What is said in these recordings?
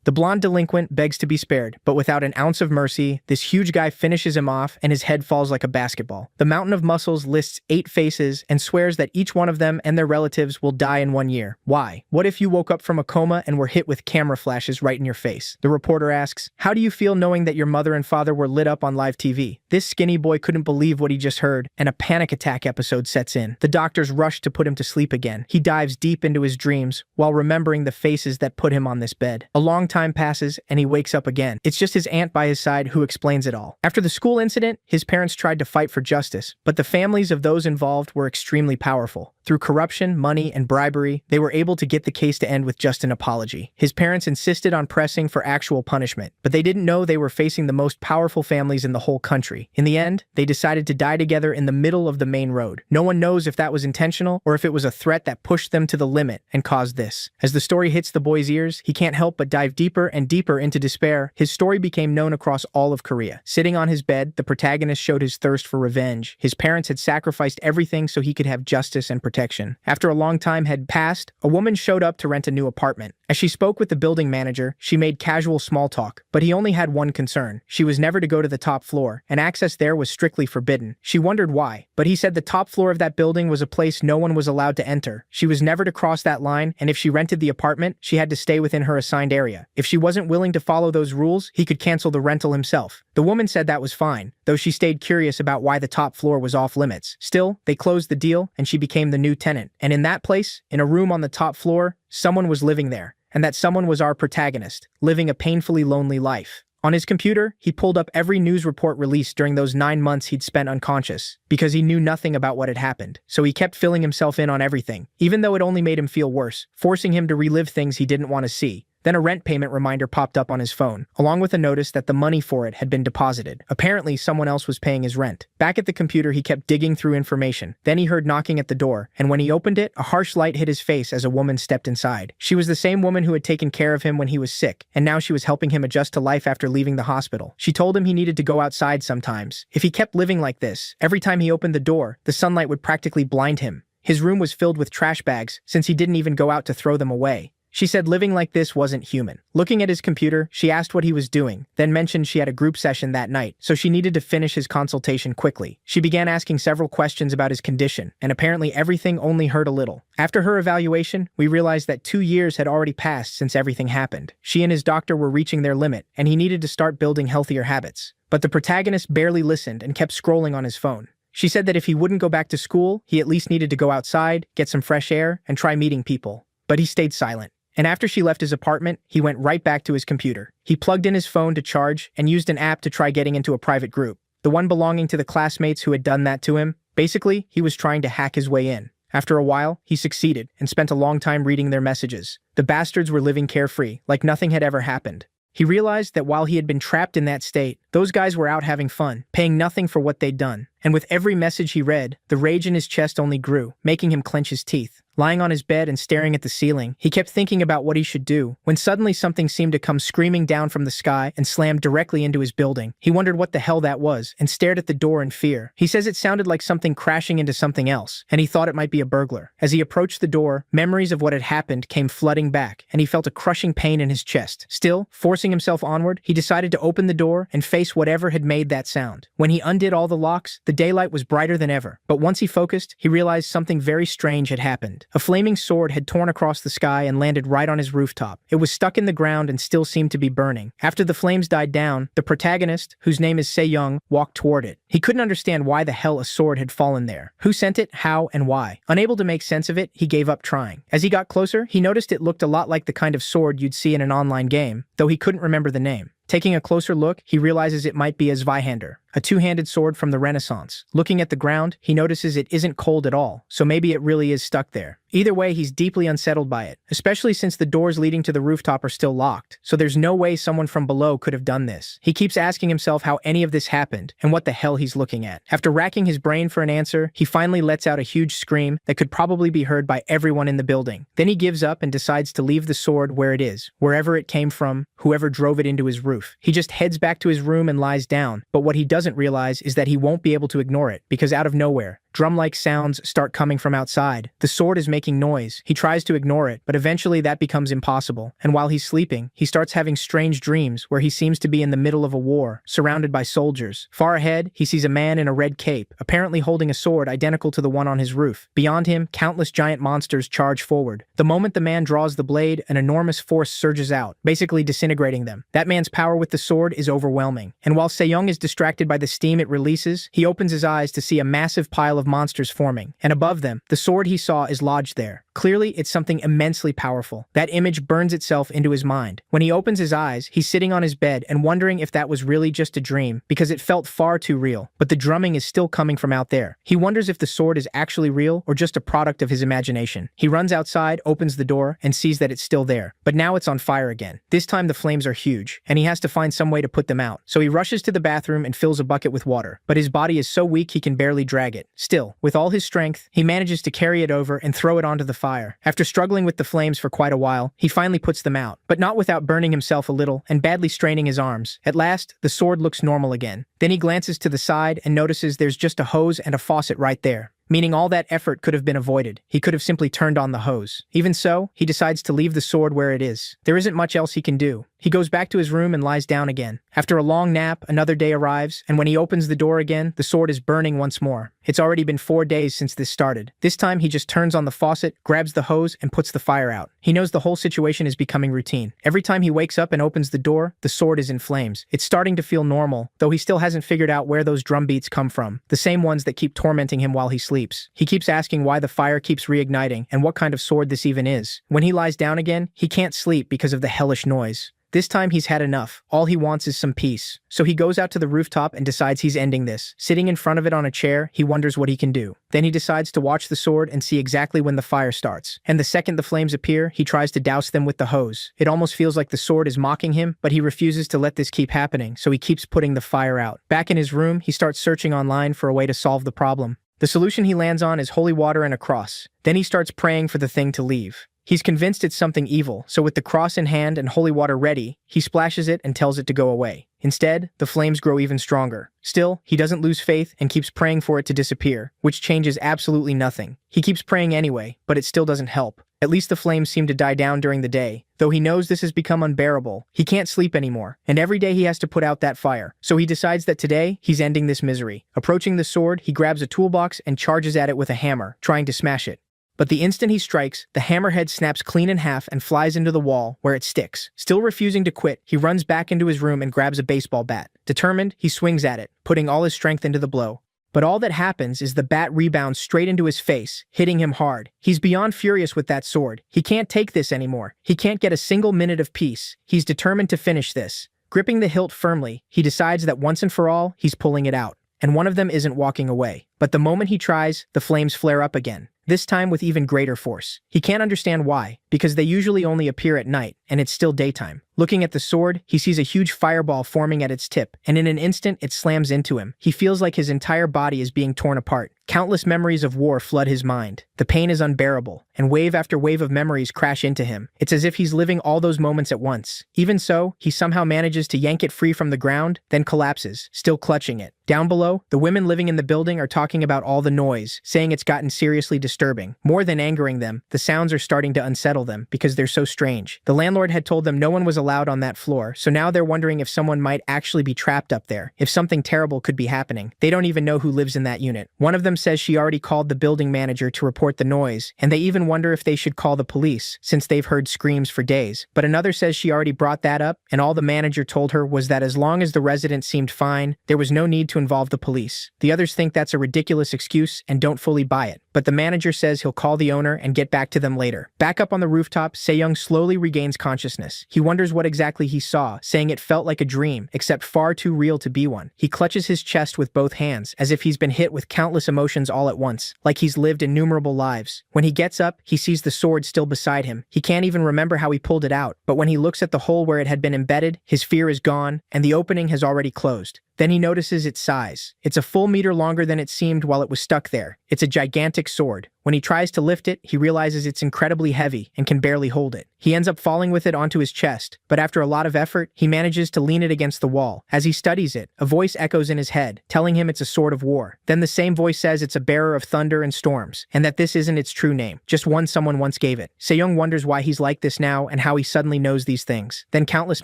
The blonde delinquent begs to be spared, but without an ounce of mercy, this huge guy finishes him off and his head falls like a basketball. The mountain of muscles lists 8 faces and swears that each one of them and their relatives will die in 1 year. Why? What if you woke up from a coma and were hit with camera flashes right in your face? The reporter asks, how do you feel knowing that your mother and father were lit up on live TV? This skinny boy couldn't believe what he just heard, and a panic attack episode sets in. The doctors rush to put him to sleep again. He dives deep into his dreams while remembering the faces that put him on this bed. A long time passes and he wakes up again. It's just his aunt by his side who explains it all. After the school incident, his parents tried to fight for justice, but the families of those involved were extremely powerful. Through corruption, money, and bribery, they were able to get the case to end with just an apology. His parents insisted on pressing for actual punishment, but they didn't know they were facing the most powerful families in the whole country. In the end, they decided to die together in the middle of the main road. No one knows if that was intentional or if it was a threat that pushed them to the limit and caused this. As the story hits the boy's ears, he can't help but dive deeper and deeper into despair. His story became known across all of Korea. Sitting on his bed, the protagonist showed his thirst for revenge. His parents had sacrificed everything so he could have justice and protection. After a long time had passed, a woman showed up to rent a new apartment. As she spoke with the building manager, she made casual small talk, but he only had one concern. She was never to go to the top floor, and access there was strictly forbidden. She wondered why, but he said the top floor of that building was a place no one was allowed to enter. She was never to cross that line, and if she rented the apartment, she had to stay within her assigned area. If she wasn't willing to follow those rules, he could cancel the rental himself. The woman said that was fine, though she stayed curious about why the top floor was off limits. Still, they closed the deal, and she became the new tenant. And in that place, in a room on the top floor, someone was living there. And that someone was our protagonist, living a painfully lonely life. On his computer, he pulled up every news report released during those 9 months he'd spent unconscious, because he knew nothing about what had happened. So he kept filling himself in on everything, even though it only made him feel worse, forcing him to relive things he didn't want to see. Then a rent payment reminder popped up on his phone, along with a notice that the money for it had been deposited. Apparently, someone else was paying his rent. Back at the computer, he kept digging through information. Then he heard knocking at the door, and when he opened it, a harsh light hit his face as a woman stepped inside. She was the same woman who had taken care of him when he was sick, and now she was helping him adjust to life after leaving the hospital. She told him he needed to go outside sometimes. If he kept living like this, every time he opened the door, the sunlight would practically blind him. His room was filled with trash bags, since he didn't even go out to throw them away. She said living like this wasn't human. Looking at his computer, she asked what he was doing, then mentioned she had a group session that night, so she needed to finish his consultation quickly. She began asking several questions about his condition, and apparently everything only hurt a little. After her evaluation, we realized that 2 years had already passed since everything happened. She and his doctor were reaching their limit, and he needed to start building healthier habits. But the protagonist barely listened and kept scrolling on his phone. She said that if he wouldn't go back to school, he at least needed to go outside, get some fresh air, and try meeting people. But he stayed silent. And after she left his apartment, he went right back to his computer. He plugged in his phone to charge and used an app to try getting into a private group, the one belonging to the classmates who had done that to him. Basically, he was trying to hack his way in. After a while, he succeeded and spent a long time reading their messages. The bastards were living carefree, like nothing had ever happened. He realized that while he had been trapped in that state, those guys were out having fun, paying nothing for what they'd done. And with every message he read, the rage in his chest only grew, making him clench his teeth. Lying on his bed and staring at the ceiling, he kept thinking about what he should do, when suddenly something seemed to come screaming down from the sky and slammed directly into his building. He wondered what the hell that was, and stared at the door in fear. He says it sounded like something crashing into something else, and he thought it might be a burglar. As he approached the door, memories of what had happened came flooding back, and he felt a crushing pain in his chest. Still, forcing himself onward, he decided to open the door and face whatever had made that sound. When he undid all the locks, the daylight was brighter than ever. But once he focused, he realized something very strange had happened. A flaming sword had torn across the sky and landed right on his rooftop. It was stuck in the ground and still seemed to be burning. After the flames died down, the protagonist, whose name is Se-young, walked toward it. He couldn't understand why the hell a sword had fallen there. Who sent it, how, and why? Unable to make sense of it, he gave up trying. As he got closer, he noticed it looked a lot like the kind of sword you'd see in an online game, though he couldn't remember the name. Taking a closer look, he realizes it might be a Zweihander, a two-handed sword from the Renaissance. Looking at the ground, he notices it isn't cold at all, so maybe it really is stuck there. Either way, he's deeply unsettled by it, especially since the doors leading to the rooftop are still locked, so there's no way someone from below could have done this. He keeps asking himself how any of this happened, and what the hell he's looking at. After racking his brain for an answer, he finally lets out a huge scream that could probably be heard by everyone in the building. Then he gives up and decides to leave the sword where it is, wherever it came from, whoever drove it into his roof. He just heads back to his room and lies down, but what he doesn't realize is that he won't be able to ignore it, because out of nowhere, Drum-like sounds start coming from outside. The sword is making noise. He tries to ignore it, but eventually that becomes impossible. And while he's sleeping, he starts having strange dreams where he seems to be in the middle of a war, surrounded by soldiers. Far ahead, he sees a man in a red cape, apparently holding a sword identical to the one on his roof. Beyond him, countless giant monsters charge forward. The moment the man draws the blade, an enormous force surges out, basically disintegrating them. That man's power with the sword is overwhelming. And while Sejong is distracted by the steam it releases, he opens his eyes to see a massive pile of monsters forming. And above them, the sword he saw is lodged there. Clearly, it's something immensely powerful. That image burns itself into his mind. When he opens his eyes, he's sitting on his bed and wondering if that was really just a dream, because it felt far too real. But the drumming is still coming from out there. He wonders if the sword is actually real or just a product of his imagination. He runs outside, opens the door, and sees that it's still there. But now it's on fire again. This time the flames are huge, and he has to find some way to put them out. So he rushes to the bathroom and fills a bucket with water. But his body is so weak he can barely drag it. Still, with all his strength, he manages to carry it over and throw it onto the fire. After struggling with the flames for quite a while, he finally puts them out, but not without burning himself a little and badly straining his arms. At last, the sword looks normal again. Then he glances to the side and notices there's just a hose and a faucet right there, meaning all that effort could have been avoided. He could have simply turned on the hose. Even so, he decides to leave the sword where it is. There isn't much else he can do. He goes back to his room and lies down again. After a long nap, another day arrives, and when he opens the door again, the sword is burning once more. It's already been 4 days since this started. This time he just turns on the faucet, grabs the hose, and puts the fire out. He knows the whole situation is becoming routine. Every time he wakes up and opens the door, the sword is in flames. It's starting to feel normal, though he still hasn't figured out where those drum beats come from, the same ones that keep tormenting him while he sleeps. He keeps asking why the fire keeps reigniting and what kind of sword this even is. When he lies down again, he can't sleep because of the hellish noise. This time he's had enough. All he wants is some peace. So he goes out to the rooftop and decides he's ending this. Sitting in front of it on a chair, he wonders what he can do. Then he decides to watch the sword and see exactly when the fire starts. And the second the flames appear, he tries to douse them with the hose. It almost feels like the sword is mocking him, but he refuses to let this keep happening, so he keeps putting the fire out. Back in his room, he starts searching online for a way to solve the problem. The solution he lands on is holy water and a cross. Then he starts praying for the thing to leave. He's convinced it's something evil, so with the cross in hand and holy water ready, he splashes it and tells it to go away. Instead, the flames grow even stronger. Still, he doesn't lose faith and keeps praying for it to disappear, which changes absolutely nothing. He keeps praying anyway, but it still doesn't help. At least the flames seem to die down during the day. Though he knows this has become unbearable, he can't sleep anymore, and every day he has to put out that fire. So he decides that today, he's ending this misery. Approaching the sword, he grabs a toolbox and charges at it with a hammer, trying to smash it. But the instant he strikes, the hammerhead snaps clean in half and flies into the wall, where it sticks. Still refusing to quit, he runs back into his room and grabs a baseball bat. Determined, he swings at it, putting all his strength into the blow. But all that happens is the bat rebounds straight into his face, hitting him hard. He's beyond furious with that sword. He can't take this anymore. He can't get a single minute of peace. He's determined to finish this. Gripping the hilt firmly, he decides that once and for all, he's pulling it out. And one of them isn't walking away. But the moment he tries, the flames flare up again. This time with even greater force. He can't understand why, because they usually only appear at night, and it's still daytime. Looking at the sword, he sees a huge fireball forming at its tip, and in an instant, it slams into him. He feels like his entire body is being torn apart. Countless memories of war flood his mind. The pain is unbearable, and wave after wave of memories crash into him. It's as if he's living all those moments at once. Even so, he somehow manages to yank it free from the ground, then collapses, still clutching it. Down below, the women living in the building are talking about all the noise, saying it's gotten seriously disturbing. More than angering them, the sounds are starting to unsettle them because they're so strange. The landlord had told them no one was allowed on that floor, so now they're wondering if someone might actually be trapped up there, if something terrible could be happening. They don't even know who lives in that unit. One of them says she already called the building manager to report the noise, and they even wonder if they should call the police, since they've heard screams for days. But another says she already brought that up, and all the manager told her was that as long as the residents seemed fine, there was no need to involve the police. The others think that's a ridiculous excuse and don't fully buy it. But the manager says he'll call the owner and get back to them later. Back up on the rooftop, Sejong slowly regains consciousness. He wonders what exactly he saw, saying it felt like a dream, except far too real to be one. He clutches his chest with both hands, as if he's been hit with countless emotions all at once, like he's lived innumerable lives. When he gets up, he sees the sword still beside him. He can't even remember how he pulled it out, but when he looks at the hole where it had been embedded, his fear is gone, and the opening has already closed. Then he notices its size. It's a full meter longer than it seemed while it was stuck there. It's a gigantic sword, When he tries to lift it, he realizes it's incredibly heavy and can barely hold it. He ends up falling with it onto his chest, but after a lot of effort, he manages to lean it against the wall. As he studies it, a voice echoes in his head, telling him it's a sword of war. Then the same voice says it's a bearer of thunder and storms, and that this isn't its true name, just one someone once gave it. Sejong wonders why he's like this now and how he suddenly knows these things. Then countless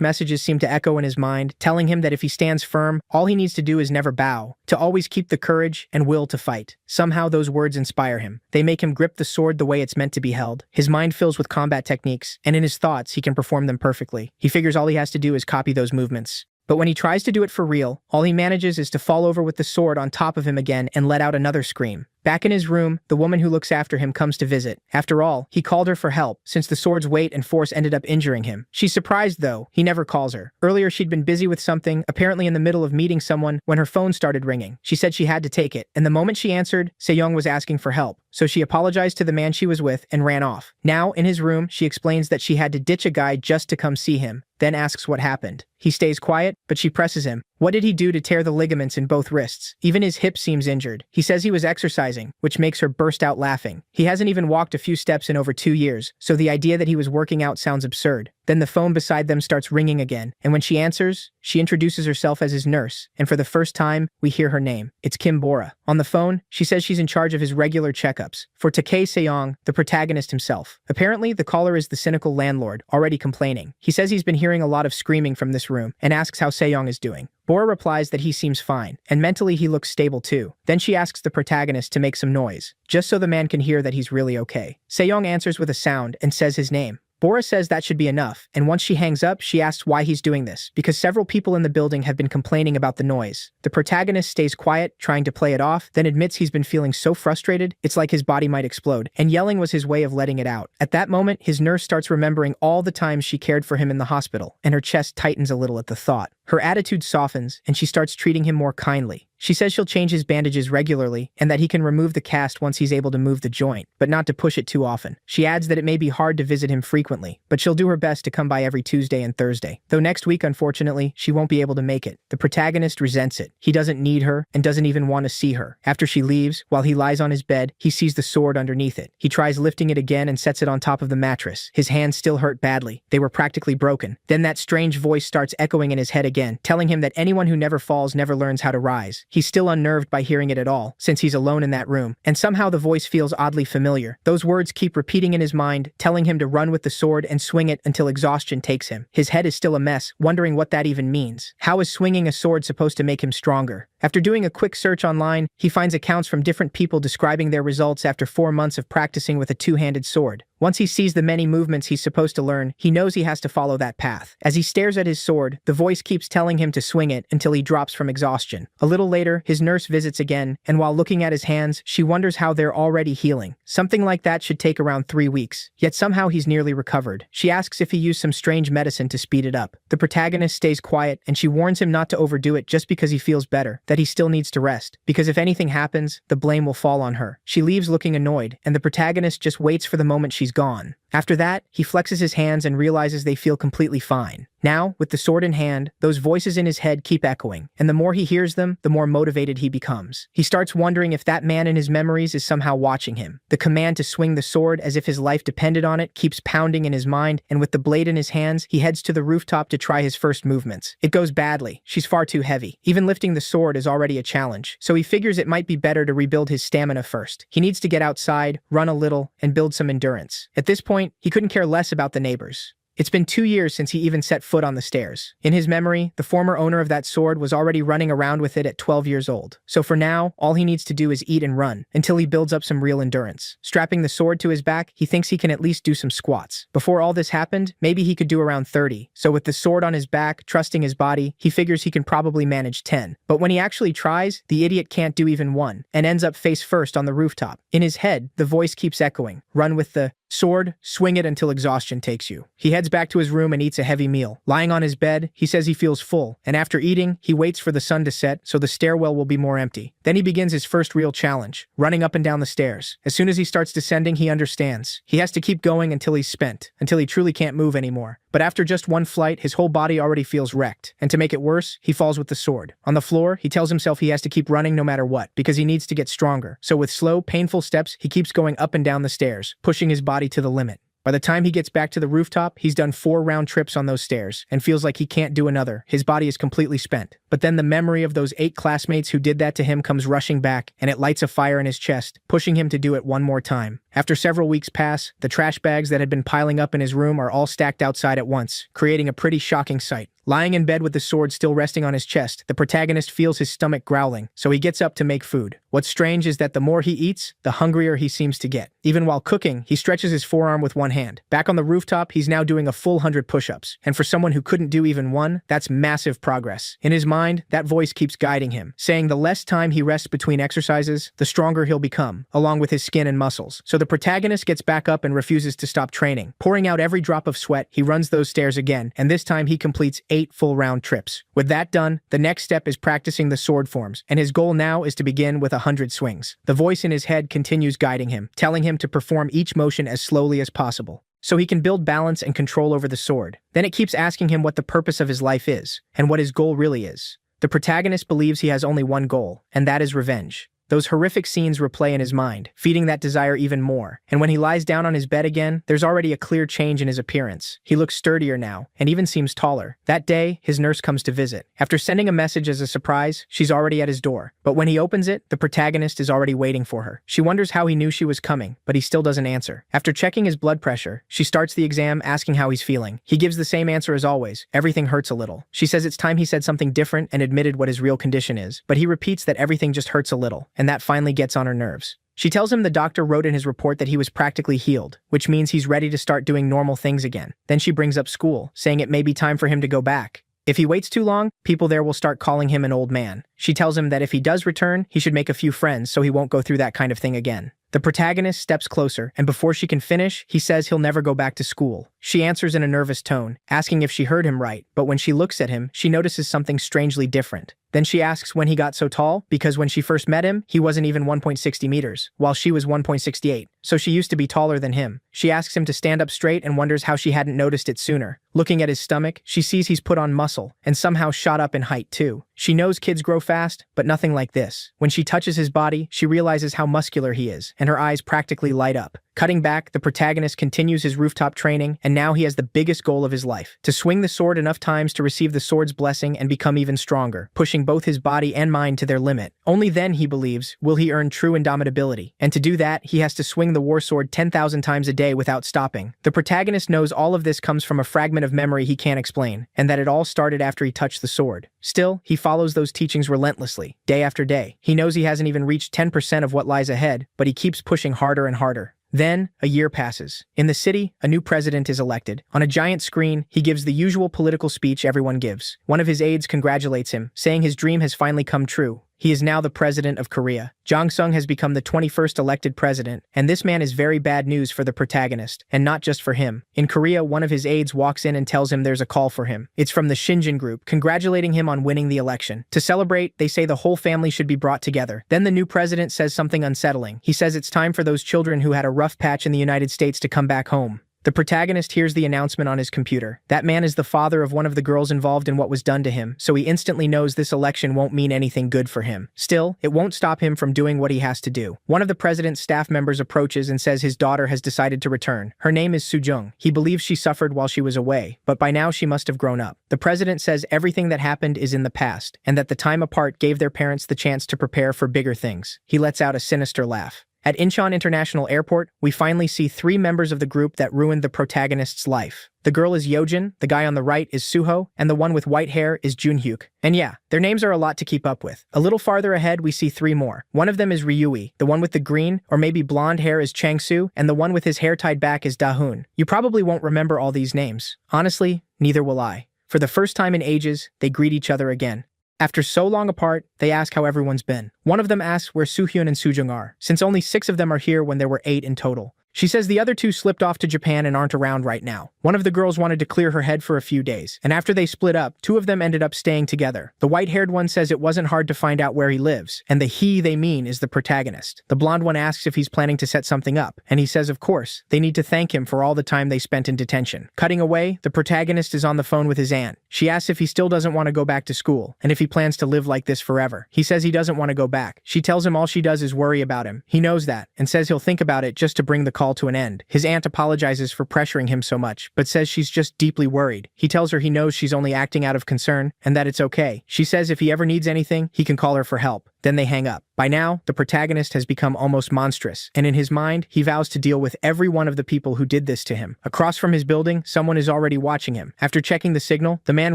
messages seem to echo in his mind, telling him that if he stands firm, all he needs to do is never bow, to always keep the courage and will to fight. Somehow those words inspire him. They make him grip the sword the way it's meant to be held. His mind fills with combat techniques, and in his thoughts, he can perform them perfectly. He figures all he has to do is copy those movements. But when he tries to do it for real, all he manages is to fall over with the sword on top of him again and let out another scream. Back in his room, the woman who looks after him comes to visit. After all, he called her for help, since the sword's weight and force ended up injuring him. She's surprised, though. He never calls her. Earlier, she'd been busy with something, apparently in the middle of meeting someone, when her phone started ringing. She said she had to take it, and the moment she answered, Sejong was asking for help. So she apologized to the man she was with and ran off. Now, in his room, she explains that she had to ditch a guy just to come see him, then asks what happened. He stays quiet, but she presses him. What did he do to tear the ligaments in both wrists? Even his hip seems injured. He says he was exercising, which makes her burst out laughing. He hasn't even walked a few steps in over 2 years, so the idea that he was working out sounds absurd. Then the phone beside them starts ringing again, and when she answers, she introduces herself as his nurse, and for the first time, we hear her name. It's Kim Bora. On the phone, she says she's in charge of his regular checkups. For Tae Sejong, the protagonist himself. Apparently, the caller is the cynical landlord, already complaining. He says he's been hearing a lot of screaming from this room, and asks how Sejong is doing. Bora replies that he seems fine, and mentally he looks stable too. Then she asks the protagonist to make some noise, just so the man can hear that he's really okay. Sejong answers with a sound and says his name. Bora says that should be enough, and once she hangs up, she asks why he's doing this, because several people in the building have been complaining about the noise. The protagonist stays quiet, trying to play it off, then admits he's been feeling so frustrated, it's like his body might explode, and yelling was his way of letting it out. At that moment, his nurse starts remembering all the times she cared for him in the hospital, and her chest tightens a little at the thought. Her attitude softens, and she starts treating him more kindly. She says she'll change his bandages regularly and that he can remove the cast once he's able to move the joint, but not to push it too often. She adds that it may be hard to visit him frequently, but she'll do her best to come by every Tuesday and Thursday. Though next week, unfortunately, she won't be able to make it. The protagonist resents it. He doesn't need her and doesn't even want to see her. After she leaves, while he lies on his bed, he sees the sword underneath it. He tries lifting it again and sets it on top of the mattress. His hands still hurt badly. They were practically broken. Then that strange voice starts echoing in his head again, telling him that anyone who never falls never learns how to rise. He's still unnerved by hearing it at all, since he's alone in that room, and somehow the voice feels oddly familiar. Those words keep repeating in his mind, telling him to run with the sword and swing it until exhaustion takes him. His head is still a mess, wondering what that even means. How is swinging a sword supposed to make him stronger? After doing a quick search online, he finds accounts from different people describing their results after 4 months of practicing with a two-handed sword. Once he sees the many movements he's supposed to learn, he knows he has to follow that path. As he stares at his sword, the voice keeps telling him to swing it until he drops from exhaustion. A little later, his nurse visits again, and while looking at his hands, she wonders how they're already healing. Something like that should take around 3 weeks, yet somehow he's nearly recovered. She asks if he used some strange medicine to speed it up. The protagonist stays quiet, and she warns him not to overdo it just because he feels better, that he still needs to rest, because if anything happens, the blame will fall on her. She leaves looking annoyed, and the protagonist just waits for the moment she's gone. After that, he flexes his hands and realizes they feel completely fine. Now, with the sword in hand, those voices in his head keep echoing, and the more he hears them, the more motivated he becomes. He starts wondering if that man in his memories is somehow watching him. The command to swing the sword as if his life depended on it keeps pounding in his mind, and with the blade in his hands, he heads to the rooftop to try his first movements. It goes badly. She's far too heavy. Even lifting the sword is already a challenge, so he figures it might be better to rebuild his stamina first. He needs to get outside, run a little, and build some endurance. At this point, he couldn't care less about the neighbors. It's been 2 years since he even set foot on the stairs. In his memory, the former owner of that sword was already running around with it at 12 years old. So for now, all he needs to do is eat and run, until he builds up some real endurance. Strapping the sword to his back, he thinks he can at least do some squats. Before all this happened, maybe he could do around 30. So with the sword on his back, trusting his body, he figures he can probably manage 10. But when he actually tries, the idiot can't do even 1, and ends up face first on the rooftop. In his head, the voice keeps echoing, run with the sword, swing it until exhaustion takes you. He heads back to his room and eats a heavy meal. Lying on his bed, he says he feels full, and after eating, he waits for the sun to set so the stairwell will be more empty. Then he begins his first real challenge, running up and down the stairs. As soon as he starts descending, he understands. He has to keep going until he's spent, until he truly can't move anymore. But after just one flight, his whole body already feels wrecked. And to make it worse, he falls with the sword. On the floor, he tells himself he has to keep running no matter what, because he needs to get stronger. So with slow, painful steps, he keeps going up and down the stairs, pushing his body to the limit. By the time he gets back to the rooftop, he's done 4 round trips on those stairs and feels like he can't do another. His body is completely spent. But then the memory of those 8 classmates who did that to him comes rushing back, and it lights a fire in his chest, pushing him to do it one more time. After several weeks pass, the trash bags that had been piling up in his room are all stacked outside at once, creating a pretty shocking sight. Lying in bed with the sword still resting on his chest, the protagonist feels his stomach growling, so he gets up to make food. What's strange is that the more he eats, the hungrier he seems to get. Even while cooking, he stretches his forearm with one hand. Back on the rooftop, he's now doing a full 100 push-ups, and for someone who couldn't do even one, that's massive progress. In his mind, that voice keeps guiding him, saying the less time he rests between exercises, the stronger he'll become, along with his skin and muscles. So the protagonist gets back up and refuses to stop training. Pouring out every drop of sweat, he runs those stairs again, and this time he completes 8 full round trips. With that done, the next step is practicing the sword forms, and his goal now is to begin with 100 swings. The voice in his head continues guiding him, telling him to perform each motion as slowly as possible, so he can build balance and control over the sword. Then it keeps asking him what the purpose of his life is, and what his goal really is. The protagonist believes he has only one goal, and that is revenge. Those horrific scenes replay in his mind, feeding that desire even more. And when he lies down on his bed again, there's already a clear change in his appearance. He looks sturdier now, and even seems taller. That day, his nurse comes to visit. After sending a message as a surprise, she's already at his door. But when he opens it, the protagonist is already waiting for her. She wonders how he knew she was coming, but he still doesn't answer. After checking his blood pressure, she starts the exam asking how he's feeling. He gives the same answer as always. Everything hurts a little. She says it's time he said something different and admitted what his real condition is. But he repeats that everything just hurts a little, and that finally gets on her nerves. She tells him the doctor wrote in his report that he was practically healed, which means he's ready to start doing normal things again. Then she brings up school, saying it may be time for him to go back. If he waits too long, people there will start calling him an old man. She tells him that if he does return, he should make a few friends so he won't go through that kind of thing again. The protagonist steps closer, and before she can finish, he says he'll never go back to school. She answers in a nervous tone, asking if she heard him right, but when she looks at him, she notices something strangely different. Then she asks when he got so tall, because when she first met him, he wasn't even 1.60 meters, while she was 1.68, so she used to be taller than him. She asks him to stand up straight and wonders how she hadn't noticed it sooner. Looking at his stomach, she sees he's put on muscle, and somehow shot up in height too. She knows kids grow fast, but nothing like this. When she touches his body, she realizes how muscular he is, and her eyes practically light up. Cutting back, the protagonist continues his rooftop training, and now he has the biggest goal of his life: to swing the sword enough times to receive the sword's blessing and become even stronger, pushing both his body and mind to their limit. Only then, he believes, will he earn true indomitability. And to do that, he has to swing the war sword 10,000 times a day without stopping. The protagonist knows all of this comes from a fragment of memory he can't explain, and that it all started after he touched the sword. Still, he follows those teachings relentlessly, day after day. He knows he hasn't even reached 10% of what lies ahead, but he keeps pushing harder and harder. Then, a year passes. In the city, a new president is elected. On a giant screen, he gives the usual political speech everyone gives. One of his aides congratulates him, saying his dream has finally come true. He is now the president of Korea. Jong Sung has become the 21st elected president, and this man is very bad news for the protagonist, and not just for him. In Korea, one of his aides walks in and tells him there's a call for him. It's from the Shinjin group, congratulating him on winning the election. To celebrate, they say the whole family should be brought together. Then the new president says something unsettling. He says it's time for those children who had a rough patch in the United States to come back home. The protagonist hears the announcement on his computer. That man is the father of one of the girls involved in what was done to him, so he instantly knows this election won't mean anything good for him. Still, it won't stop him from doing what he has to do. One of the president's staff members approaches and says his daughter has decided to return. Her name is Soo-jung. He believes she suffered while she was away, but by now she must have grown up. The president says everything that happened is in the past, and that the time apart gave their parents the chance to prepare for bigger things. He lets out a sinister laugh. At Incheon International Airport, we finally see 3 members of the group that ruined the protagonist's life. The girl is Yeojin, the guy on the right is Suho, and the one with white hair is Junhyuk. And yeah, their names are a lot to keep up with. A little farther ahead, we see 3 more. One of them is Ryui, the one with the green, or maybe blonde hair is Changsu, and the one with his hair tied back is Dahoon. You probably won't remember all these names. Honestly, neither will I. For the first time in ages, they greet each other again. After so long apart, they ask how everyone's been. One of them asks where Soohyun and Soojung are, since only 6 of them are here when there were 8 in total. She says the other two slipped off to Japan and aren't around right now. One of the girls wanted to clear her head for a few days, and after they split up, two of them ended up staying together. The white-haired one says it wasn't hard to find out where he lives, and the he they mean is the protagonist. The blonde one asks if he's planning to set something up, and he says of course, they need to thank him for all the time they spent in detention. Cutting away, the protagonist is on the phone with his aunt. She asks if he still doesn't want to go back to school, and if he plans to live like this forever. He says he doesn't want to go back. She tells him all she does is worry about him. He knows that, and says he'll think about it just to bring the call to an end. His aunt apologizes for pressuring him so much, but says she's just deeply worried. He tells her he knows she's only acting out of concern, and that it's okay. She says if he ever needs anything, he can call her for help. Then they hang up. By now, the protagonist has become almost monstrous, and in his mind, he vows to deal with every one of the people who did this to him. Across from his building, someone is already watching him. After checking the signal, the man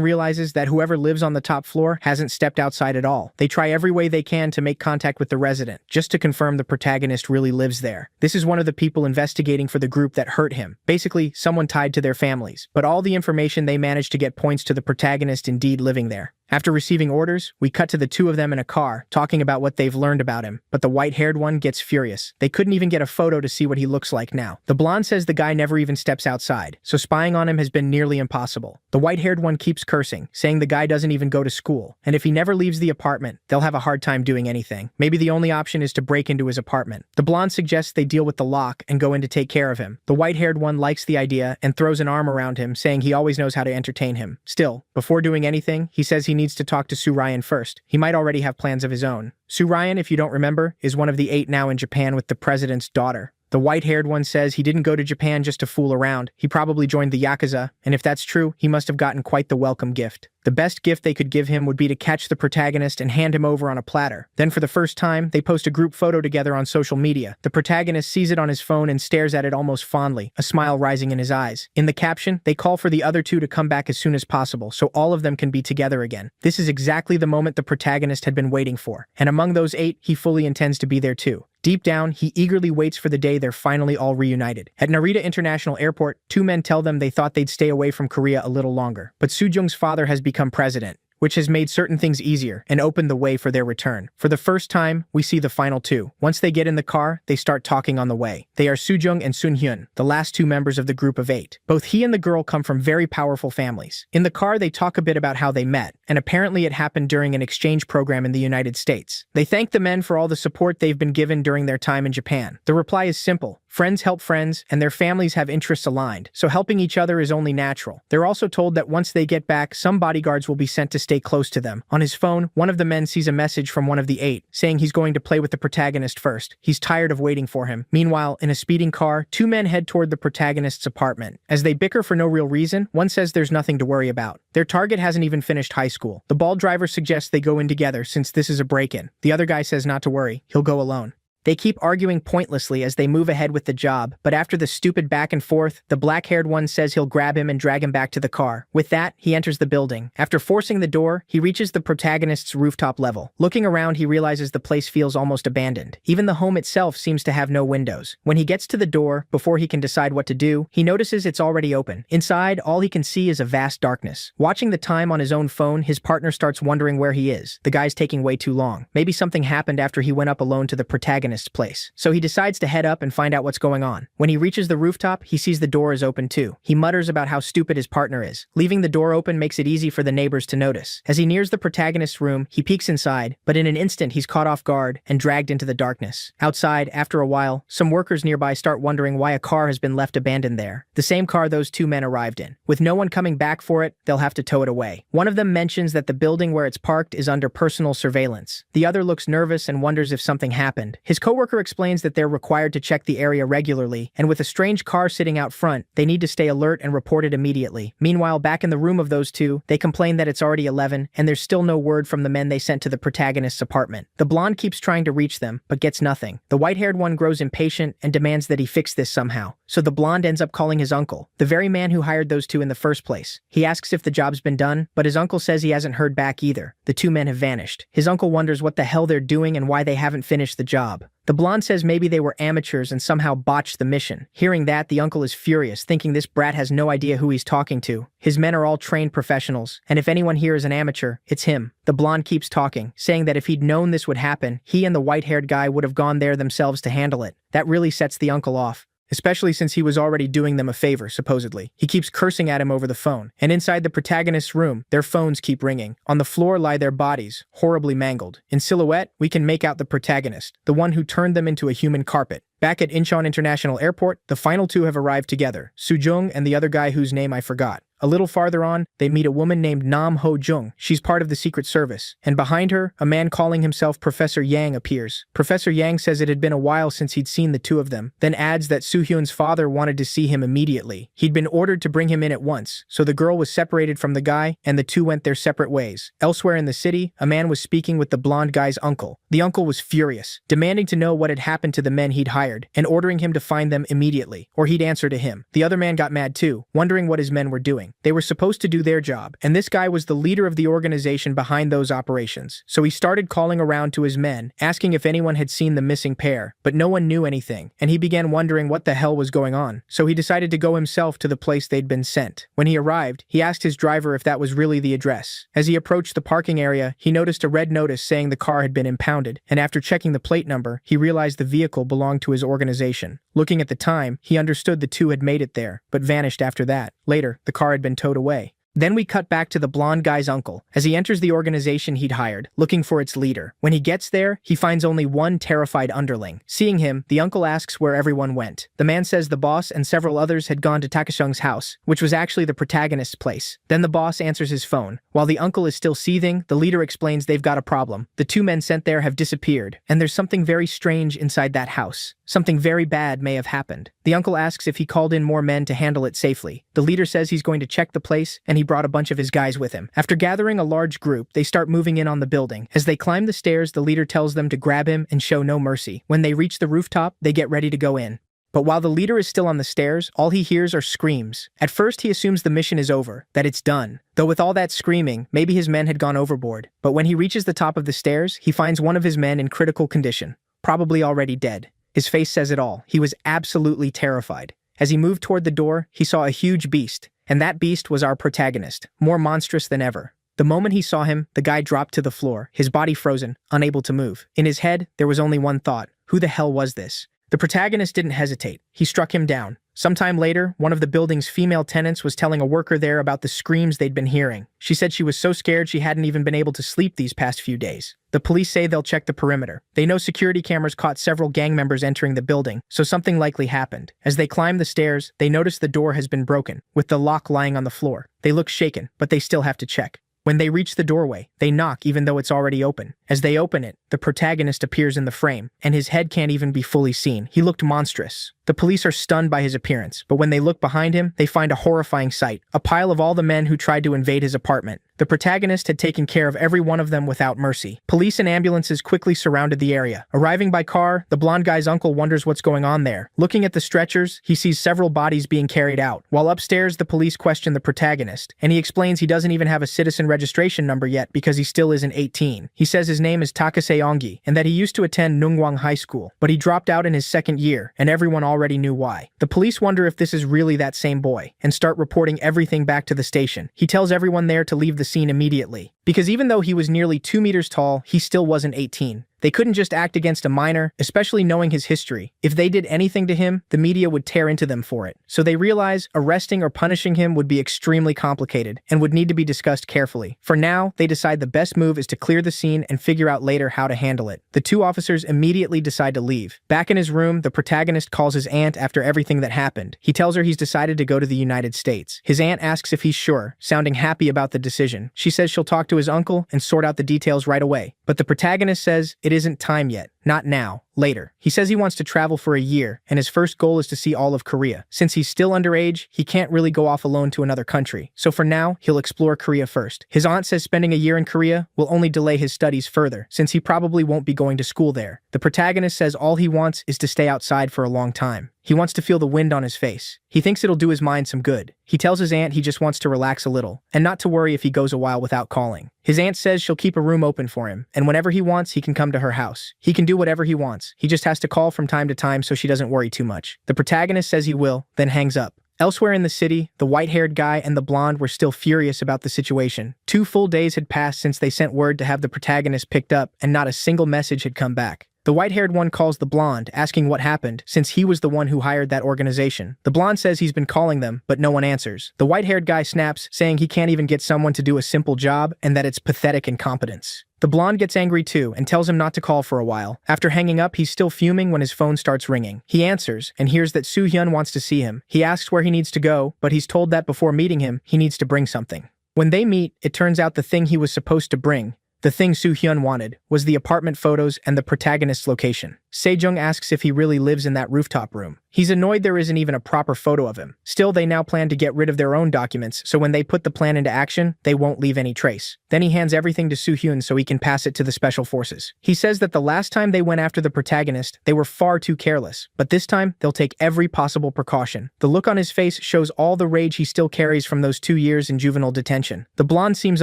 realizes that whoever lives on the top floor hasn't stepped outside at all. They try every way they can to make contact with the resident, just to confirm the protagonist really lives there. This is one of the people investigating for the group that hurt him. Basically, someone tied to their families. But all the information they managed to get points to the protagonist indeed living there. After receiving orders, we cut to the two of them in a car, talking about what they've learned about him, but the white-haired one gets furious. They couldn't even get a photo to see what he looks like now. The blonde says the guy never even steps outside, so spying on him has been nearly impossible. The white-haired one keeps cursing, saying the guy doesn't even go to school, and if he never leaves the apartment, they'll have a hard time doing anything. Maybe the only option is to break into his apartment. The blonde suggests they deal with the lock and go in to take care of him. The white-haired one likes the idea and throws an arm around him, saying he always knows how to entertain him. Still, before doing anything, he says he needs to talk to Sue Ryan first. He might already have plans of his own. Sue Ryan, if you don't remember, is one of the 8 now in Japan with the president's daughter. The white-haired one says he didn't go to Japan just to fool around. He probably joined the Yakuza, and if that's true, he must have gotten quite the welcome gift. The best gift they could give him would be to catch the protagonist and hand him over on a platter. Then for the first time, they post a group photo together on social media. The protagonist sees it on his phone and stares at it almost fondly, a smile rising in his eyes. In the caption, they call for the other two to come back as soon as possible so all of them can be together again. This is exactly the moment the protagonist had been waiting for, and among those 8, he fully intends to be there too. Deep down, he eagerly waits for the day they're finally all reunited. At Narita International Airport, 2 men tell them they thought they'd stay away from Korea a little longer. But Soo-jung's father has become president, which has made certain things easier and opened the way for their return. For the first time, we see the final 2. Once they get in the car, they start talking on the way. They are Soo-jung and Sun-hyun, the last 2 members of the group of 8. Both he and the girl come from very powerful families. In the car, they talk a bit about how they met, and apparently it happened during an exchange program in the United States. They thank the men for all the support they've been given during their time in Japan. The reply is simple. Friends help friends, and their families have interests aligned, so helping each other is only natural. They're also told that once they get back, some bodyguards will be sent to stay close to them. On his phone, one of the men sees a message from one of the 8, saying he's going to play with the protagonist first. He's tired of waiting for him. Meanwhile, in a speeding car, 2 men head toward the protagonist's apartment. As they bicker for no real reason, one says there's nothing to worry about. Their target hasn't even finished high school. The bald driver suggests they go in together since this is a break-in. The other guy says not to worry, he'll go alone. They keep arguing pointlessly as they move ahead with the job, but after the stupid back and forth, the black-haired one says he'll grab him and drag him back to the car. With that, he enters the building. After forcing the door, he reaches the protagonist's rooftop level. Looking around, he realizes the place feels almost abandoned. Even the home itself seems to have no windows. When he gets to the door, before he can decide what to do, he notices it's already open. Inside, all he can see is a vast darkness. Watching the time on his own phone, his partner starts wondering where he is. The guy's taking way too long. Maybe something happened after he went up alone to the protagonist's place. So he decides to head up and find out what's going on. When he reaches the rooftop, he sees the door is open too. He mutters about how stupid his partner is. Leaving the door open makes it easy for the neighbors to notice. As he nears the protagonist's room, he peeks inside, but in an instant he's caught off guard and dragged into the darkness. Outside, after a while, some workers nearby start wondering why a car has been left abandoned there. The same car those 2 men arrived in. With no one coming back for it, they'll have to tow it away. One of them mentions that the building where it's parked is under personal surveillance. The other looks nervous and wonders if something happened. His coworker explains that they're required to check the area regularly, and with a strange car sitting out front, they need to stay alert and report it immediately. Meanwhile, back in the room of those 2, they complain that it's already 11, and there's still no word from the men they sent to the protagonist's apartment. The blonde keeps trying to reach them, but gets nothing. The white-haired one grows impatient and demands that he fix this somehow. So the blonde ends up calling his uncle, the very man who hired those 2 in the first place. He asks if the job's been done, but his uncle says he hasn't heard back either. The 2 men have vanished. His uncle wonders what the hell they're doing and why they haven't finished the job. The blonde says maybe they were amateurs and somehow botched the mission. Hearing that, the uncle is furious, thinking this brat has no idea who he's talking to. His men are all trained professionals, and if anyone here is an amateur, it's him. The blonde keeps talking, saying that if he'd known this would happen, he and the white-haired guy would have gone there themselves to handle it. That really sets the uncle off. especially since he was already doing them a favor, supposedly. He keeps cursing at him over the phone, and inside the protagonist's room, their phones keep ringing. On the floor lie their bodies, horribly mangled. In silhouette, we can make out the protagonist, the one who turned them into a human carpet. Back at Incheon International Airport, the final two have arrived together, Soo-jung and the other guy whose name I forgot. A little farther on, they meet a woman named Nam Ho-jung. She's part of the Secret Service. And behind her, a man calling himself Professor Yang appears. Professor Yang says it had been a while since he'd seen the two of them, then adds that Soo-hyun's father wanted to see him immediately. He'd been ordered to bring him in at once, so the girl was separated from the guy, and the two went their separate ways. Elsewhere in the city, a man was speaking with the blonde guy's uncle. The uncle was furious, demanding to know what had happened to the men he'd hired, and ordering him to find them immediately, or he'd answer to him. The other man got mad too, wondering what his men were doing. They were supposed to do their job, and this guy was the leader of the organization behind those operations. So he started calling around to his men, asking if anyone had seen the missing pair, but no one knew anything, and he began wondering what the hell was going on. So he decided to go himself to the place they'd been sent. When he arrived, he asked his driver if that was really the address. As he approached the parking area, he noticed a red notice saying the car had been impounded, and after checking the plate number, he realized the vehicle belonged to his organization. Looking at the time, he understood the two had made it there, but vanished after that. Later, the car had been towed away. Then we cut back to the blonde guy's uncle, as he enters the organization he'd hired, looking for its leader. When he gets there, he finds only one terrified underling. Seeing him, the uncle asks where everyone went. The man says the boss and several others had gone to Takashung's house, which was actually the protagonist's place. Then the boss answers his phone. While the uncle is still seething, the leader explains they've got a problem. The two men sent there have disappeared, and there's something very strange inside that house. Something very bad may have happened. The uncle asks if he called in more men to handle it safely. The leader says he's going to check the place, and he brought a bunch of his guys with him. After gathering a large group, they start moving in on the building. As they climb the stairs, the leader tells them to grab him and show no mercy. When they reach the rooftop, they get ready to go in. But while the leader is still on the stairs, all he hears are screams. At first, he assumes the mission is over, that it's done. Though with all that screaming, maybe his men had gone overboard. But when he reaches the top of the stairs, he finds one of his men in critical condition, probably already dead. His face says it all. He was absolutely terrified. As he moved toward the door, he saw a huge beast. And that beast was our protagonist, more monstrous than ever. The moment he saw him, the guy dropped to the floor, his body frozen, unable to move. In his head, there was only one thought: who the hell was this? The protagonist didn't hesitate. He struck him down. Sometime later, one of the building's female tenants was telling a worker there about the screams they'd been hearing. She said she was so scared she hadn't even been able to sleep these past few days. The police say they'll check the perimeter. They know security cameras caught several gang members entering the building, so something likely happened. As they climb the stairs, they notice the door has been broken, with the lock lying on the floor. They look shaken, but they still have to check. When they reach the doorway, they knock even though it's already open. As they open it, the protagonist appears in the frame, and his head can't even be fully seen. He looked monstrous. The police are stunned by his appearance, but when they look behind him, they find a horrifying sight: a pile of all the men who tried to invade his apartment. The protagonist had taken care of every one of them without mercy. Police and ambulances quickly surrounded the area. Arriving by car, the blonde guy's uncle wonders what's going on there. Looking at the stretchers, he sees several bodies being carried out. While upstairs, the police question the protagonist, and he explains he doesn't even have a citizen registration number yet because he still isn't 18. He says his name is Takase Ongi, and that he used to attend Nungwang High School, but he dropped out in his second year, and everyone already knew why. The police wonder if this is really that same boy, and start reporting everything back to the station. He tells everyone there to leave the scene immediately, because even though he was nearly 2 meters tall, he still wasn't 18. They couldn't just act against a minor, especially knowing his history. If they did anything to him, the media would tear into them for it. So they realize arresting or punishing him would be extremely complicated and would need to be discussed carefully. For now, they decide the best move is to clear the scene and figure out later how to handle it. The two officers immediately decide to leave. Back in his room, the protagonist calls his aunt after everything that happened. He tells her he's decided to go to the United States. His aunt asks if he's sure, sounding happy about the decision. She says she'll talk to his uncle and sort out the details right away. But the protagonist says it isn't time yet. Not now. Later. He says he wants to travel for a year, and his first goal is to see all of Korea. Since he's still underage, he can't really go off alone to another country. So for now, he'll explore Korea first. His aunt says spending a year in Korea will only delay his studies further, since he probably won't be going to school there. The protagonist says all he wants is to stay outside for a long time. He wants to feel the wind on his face. He thinks it'll do his mind some good. He tells his aunt he just wants to relax a little, and not to worry if he goes a while without calling. His aunt says she'll keep a room open for him, and whenever he wants, he can come to her house. He can do whatever he wants. He just has to call from time to time so she doesn't worry too much. The protagonist says he will, then hangs up. Elsewhere in the city, the white-haired guy and the blonde were still furious about the situation. 2 full days had passed since they sent word to have the protagonist picked up, and not a single message had come back. The white-haired one calls the blonde, asking what happened, since he was the one who hired that organization. The blonde says he's been calling them, but no one answers. The white-haired guy snaps, saying he can't even get someone to do a simple job and that it's pathetic incompetence. The blonde gets angry too and tells him not to call for a while. After hanging up, he's still fuming when his phone starts ringing. He answers and hears that Soo-hyun wants to see him. He asks where he needs to go, but he's told that before meeting him, he needs to bring something. When they meet, it turns out the thing he was supposed to bring, the thing Soo-hyun wanted, was the apartment photos and the protagonist's location. Sejong asks if he really lives in that rooftop room. He's annoyed there isn't even a proper photo of him. Still, they now plan to get rid of their own documents, so when they put the plan into action, they won't leave any trace. Then he hands everything to Soo-hyun so he can pass it to the special forces. He says that the last time they went after the protagonist, they were far too careless, but this time, they'll take every possible precaution. The look on his face shows all the rage he still carries from those 2 years in juvenile detention. The blonde seems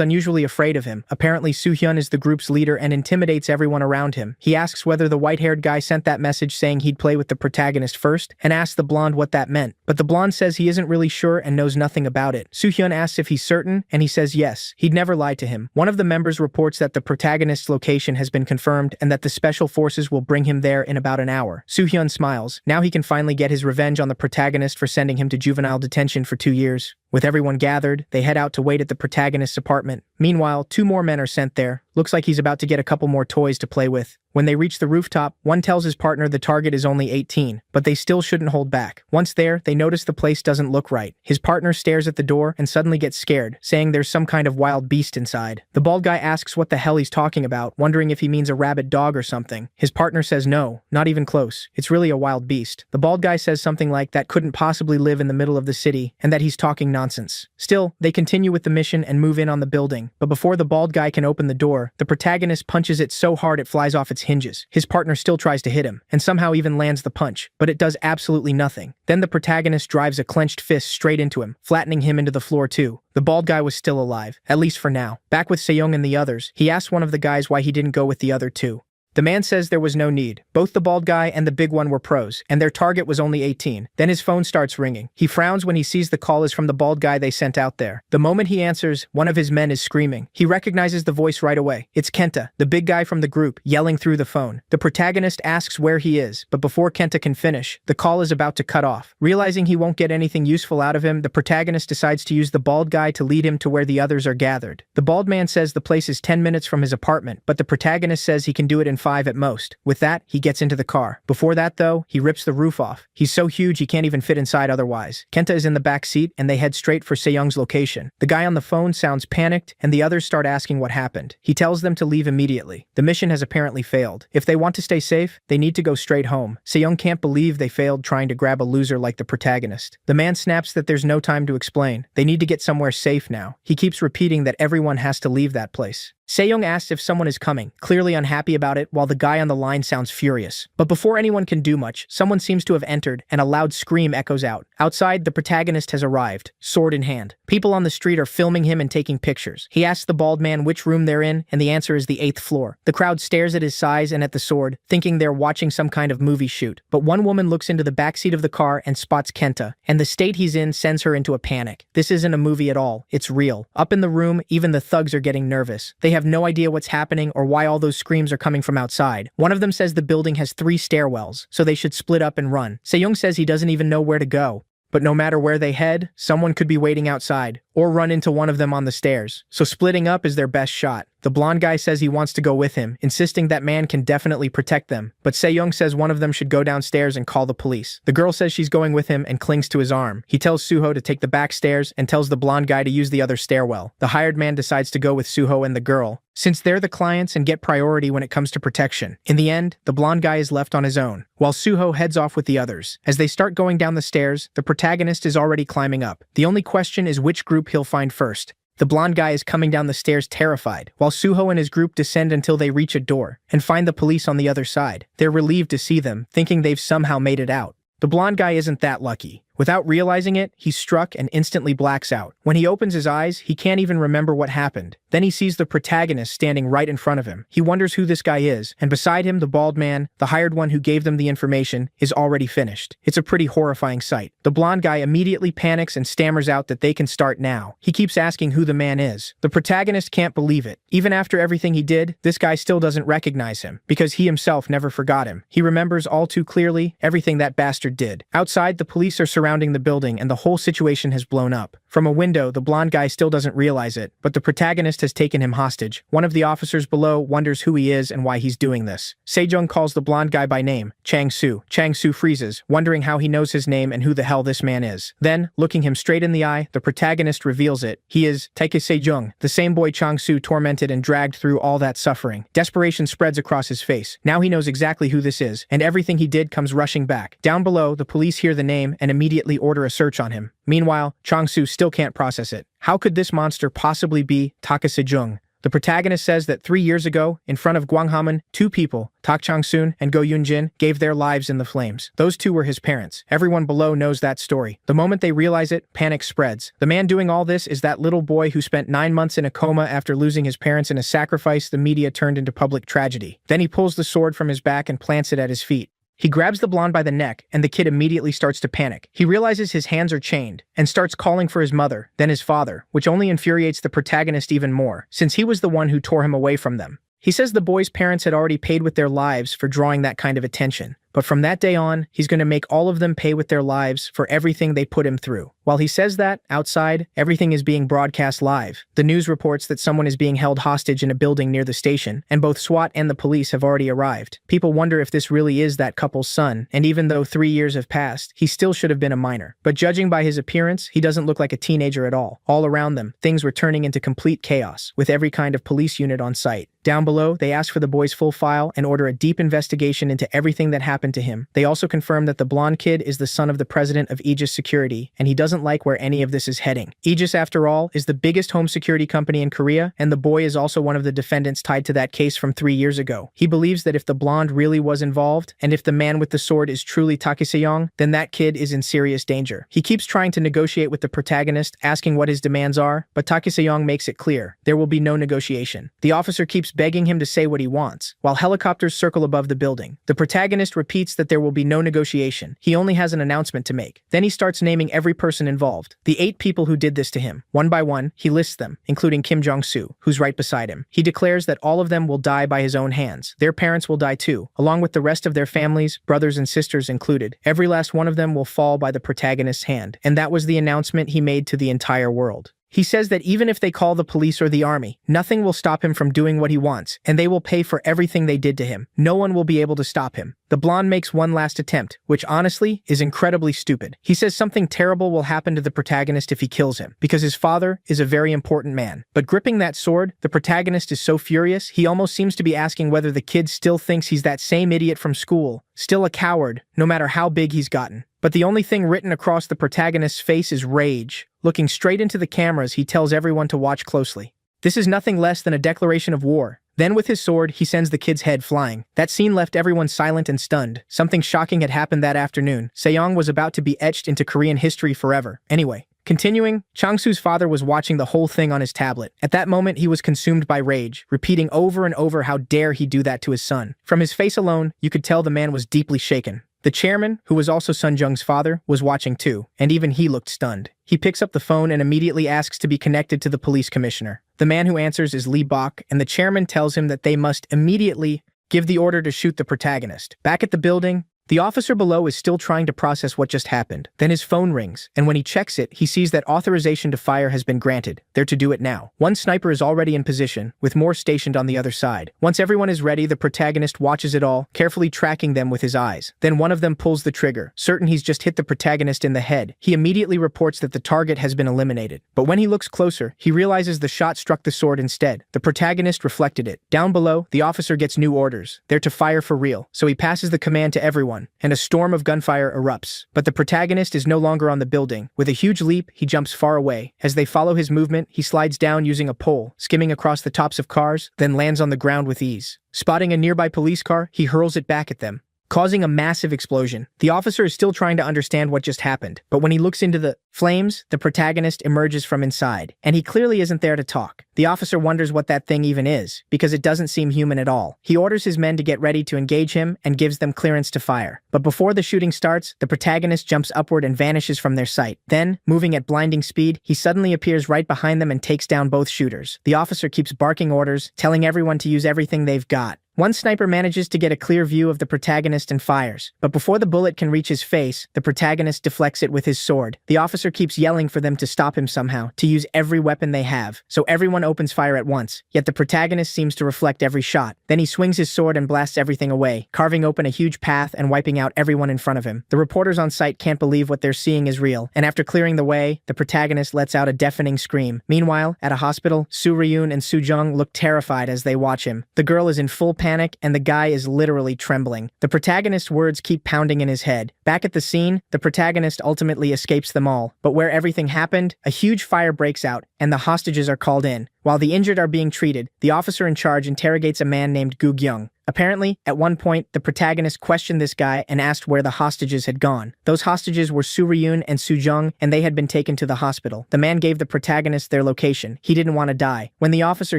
unusually afraid of him. Apparently, Soo-hyun is the group's leader and intimidates everyone around him. He asks whether the white-haired guy sent that message saying he'd play with the protagonist first, and asks the blonde what that meant. But the blonde says he isn't really sure and knows nothing about it. Soo-hyun asks if he's certain, and he says yes. He'd never lied to him. One of the members reports that the protagonist's location has been confirmed and that the special forces will bring him there in about an hour. Soo-hyun smiles. Now he can finally get his revenge on the protagonist for sending him to juvenile detention for 2 years. With everyone gathered, they head out to wait at the protagonist's apartment. Meanwhile, 2 more men are sent there. Looks like he's about to get a couple more toys to play with. When they reach the rooftop, one tells his partner the target is only 18, but they still shouldn't hold back. Once there, they notice the place doesn't look right. His partner stares at the door and suddenly gets scared, saying there's some kind of wild beast inside. The bald guy asks what the hell he's talking about, wondering if he means a rabid dog or something. His partner says no, not even close. It's really a wild beast. The bald guy says something like that couldn't possibly live in the middle of the city, and that he's talking nonsense. Still, they continue with the mission and move in on the building, but before the bald guy can open the door, the protagonist punches it so hard it flies off its hinges. His partner still tries to hit him, and somehow even lands the punch, but it does absolutely nothing. Then the protagonist drives a clenched fist straight into him, flattening him into the floor too. The bald guy was still alive, at least for now. Back with Sejong and the others, he asks one of the guys why he didn't go with the other 2. The man says there was no need. Both the bald guy and the big one were pros, and their target was only 18. Then his phone starts ringing. He frowns when he sees the call is from the bald guy they sent out there. The moment he answers, one of his men is screaming. He recognizes the voice right away. It's Kenta, the big guy from the group, yelling through the phone. The protagonist asks where he is, but before Kenta can finish, the call is about to cut off. Realizing he won't get anything useful out of him, the protagonist decides to use the bald guy to lead him to where the others are gathered. The bald man says the place is 10 minutes from his apartment, but the protagonist says he can do it in 5 at most. With that, he gets into the car. Before that though, he rips the roof off. He's so huge he can't even fit inside otherwise. Kenta is in the back seat and they head straight for Sejong's location. The guy on the phone sounds panicked and the others start asking what happened. He tells them to leave immediately. The mission has apparently failed. If they want to stay safe, they need to go straight home. Sejong can't believe they failed trying to grab a loser like the protagonist. The man snaps that there's no time to explain. They need to get somewhere safe now. He keeps repeating that everyone has to leave that place. Sejong asks if someone is coming, clearly unhappy about it, while the guy on the line sounds furious. But before anyone can do much, someone seems to have entered, and a loud scream echoes out. Outside, the protagonist has arrived, sword in hand. People on the street are filming him and taking pictures. He asks the bald man which room they're in, and the answer is the 8th floor. The crowd stares at his size and at the sword, thinking they're watching some kind of movie shoot. But one woman looks into the backseat of the car and spots Kenta, and the state he's in sends her into a panic. This isn't a movie at all, it's real. Up in the room, even the thugs are getting nervous. They have no idea what's happening or why all those screams are coming from outside. One of them says the building has 3 stairwells, so they should split up and run. Sejong says he doesn't even know where to go. But no matter where they head, someone could be waiting outside, or run into one of them on the stairs. So splitting up is their best shot. The blonde guy says he wants to go with him, insisting that man can definitely protect them. But Sejong says one of them should go downstairs and call the police. The girl says she's going with him and clings to his arm. He tells Suho to take the back stairs and tells the blonde guy to use the other stairwell. The hired man decides to go with Suho and the girl, since they're the clients and get priority when it comes to protection. In the end, the blonde guy is left on his own, while Suho heads off with the others. As they start going down the stairs, the protagonist is already climbing up. The only question is which group he'll find first. The blonde guy is coming down the stairs terrified, while Suho and his group descend until they reach a door and find the police on the other side. They're relieved to see them, thinking they've somehow made it out. The blonde guy isn't that lucky. Without realizing it, he's struck and instantly blacks out. When he opens his eyes, he can't even remember what happened. Then he sees the protagonist standing right in front of him. He wonders who this guy is, and beside him, the bald man, the hired one who gave them the information, is already finished. It's a pretty horrifying sight. The blonde guy immediately panics and stammers out that they can start now. He keeps asking who the man is. The protagonist can't believe it. Even after everything he did, this guy still doesn't recognize him, because he himself never forgot him. He remembers all too clearly everything that bastard did. Outside, the police are surrounding the building and the whole situation has blown up. From a window, the blonde guy still doesn't realize it, but the protagonist has taken him hostage. One of the officers below wonders who he is and why he's doing this. Sejong calls the blonde guy by name, Chang-soo. Chang-soo freezes, wondering how he knows his name and who the hell this man is. Then, looking him straight in the eye, the protagonist reveals it. He is Taeke Sejong, the same boy Chang-soo tormented and dragged through all that suffering. Desperation spreads across his face. Now he knows exactly who this is, and everything he did comes rushing back. Down below, the police hear the name and immediately order a search on him. Meanwhile, Chang-soo still can't process it. How could this monster possibly be Taeke Sejong? The protagonist says that 3 years ago, in front of Gwanghamun, two people, Tak Chang-soon and Go Yoon-jin, gave their lives in the flames. Those two were his parents. Everyone below knows that story. The moment they realize it, panic spreads. The man doing all this is that little boy who spent 9 months in a coma after losing his parents in a sacrifice the media turned into public tragedy. Then he pulls the sword from his back and plants it at his feet. He grabs the blonde by the neck, and the kid immediately starts to panic. He realizes his hands are chained, and starts calling for his mother, then his father, which only infuriates the protagonist even more, since he was the one who tore him away from them. He says the boy's parents had already paid with their lives for drawing that kind of attention, but from that day on, he's going to make all of them pay with their lives for everything they put him through. While he says that, outside, everything is being broadcast live. The news reports that someone is being held hostage in a building near the station, and both SWAT and the police have already arrived. People wonder if this really is that couple's son, and even though 3 years have passed, he still should have been a minor. But judging by his appearance, he doesn't look like a teenager at all. All around them, things were turning into complete chaos, with every kind of police unit on site. Down below, they ask for the boy's full file and order a deep investigation into everything that happened to him. They also confirm that the blonde kid is the son of the president of Aegis Security, and he doesn't like where any of this is heading. Aegis, after all, is the biggest home security company in Korea, and the boy is also one of the defendants tied to that case from 3 years ago. He believes that if the blonde really was involved, and if the man with the sword is truly Taeke Sejong, then that kid is in serious danger. He keeps trying to negotiate with the protagonist, asking what his demands are, but Taeke Sejong makes it clear there will be no negotiation. The officer keeps begging him to say what he wants, while helicopters circle above the building. The protagonist repeats that there will be no negotiation. He only has an announcement to make. Then he starts naming every person involved, the 8 people who did this to him. One by one, he lists them, including Kim Jong-soo, who's right beside him. He declares that all of them will die by his own hands. Their parents will die too, along with the rest of their families, brothers and sisters included. Every last one of them will fall by the protagonist's hand. And that was the announcement he made to the entire world. He says that even if they call the police or the army, nothing will stop him from doing what he wants, and they will pay for everything they did to him. No one will be able to stop him. The blonde makes one last attempt, which honestly is incredibly stupid. He says something terrible will happen to the protagonist if he kills him, because his father is a very important man. But gripping that sword, the protagonist is so furious, he almost seems to be asking whether the kid still thinks he's that same idiot from school, still a coward, no matter how big he's gotten. But the only thing written across the protagonist's face is rage. Looking straight into the cameras, he tells everyone to watch closely. This is nothing less than a declaration of war. Then with his sword, he sends the kid's head flying. That scene left everyone silent and stunned. Something shocking had happened that afternoon. Sejong was about to be etched into Korean history forever. Anyway, continuing, Chang-soo's father was watching the whole thing on his tablet. At that moment, he was consumed by rage, repeating over and over how dare he do that to his son. From his face alone, you could tell the man was deeply shaken. The chairman, who was also Sun Jung's father, was watching too, and even he looked stunned. He picks up the phone and immediately asks to be connected to the police commissioner. The man who answers is Lee Bok, and the chairman tells him that they must immediately give the order to shoot the protagonist. Back at the building, the officer below is still trying to process what just happened. Then his phone rings, and when he checks it, he sees that authorization to fire has been granted. They're to do it now. One sniper is already in position, with more stationed on the other side. Once everyone is ready, the protagonist watches it all, carefully tracking them with his eyes. Then one of them pulls the trigger, certain he's just hit the protagonist in the head. He immediately reports that the target has been eliminated. But when he looks closer, he realizes the shot struck the sword instead. The protagonist reflected it. Down below, the officer gets new orders. They're to fire for real, so he passes the command to everyone, and a storm of gunfire erupts. But the protagonist is no longer on the building. With a huge leap, he jumps far away. As they follow his movement, he slides down using a pole, skimming across the tops of cars, then lands on the ground with ease. Spotting a nearby police car, he hurls it back at them. causing a massive explosion. The officer is still trying to understand what just happened, but when he looks into the flames, the protagonist emerges from inside, and he clearly isn't there to talk. The officer wonders what that thing even is, because it doesn't seem human at all. He orders his men to get ready to engage him and gives them clearance to fire. But before the shooting starts, the protagonist jumps upward and vanishes from their sight. Then, moving at blinding speed, he suddenly appears right behind them and takes down both shooters. The officer keeps barking orders, telling everyone to use everything they've got. One sniper manages to get a clear view of the protagonist and fires, but before the bullet can reach his face, the protagonist deflects it with his sword. The officer keeps yelling for them to stop him somehow, to use every weapon they have, so everyone opens fire at once, yet the protagonist seems to reflect every shot. Then he swings his sword and blasts everything away, carving open a huge path and wiping out everyone in front of him. The reporters on site can't believe what they're seeing is real, and after clearing the way, the protagonist lets out a deafening scream. Meanwhile, at a hospital, Soo Ryun and Soo Jung look terrified as they watch him. The girl is in full panic, and the guy is literally trembling. The protagonist's words keep pounding in his head. Back at the scene, the protagonist ultimately escapes them all, but where everything happened, a huge fire breaks out, and the hostages are called in. While the injured are being treated, the officer in charge interrogates a man named Gu Gyung. Apparently, at one point, the protagonist questioned this guy and asked where the hostages had gone. Those hostages were Soo Ryun and Soo Jung, and they had been taken to the hospital. The man gave the protagonist their location. He didn't want to die. When the officer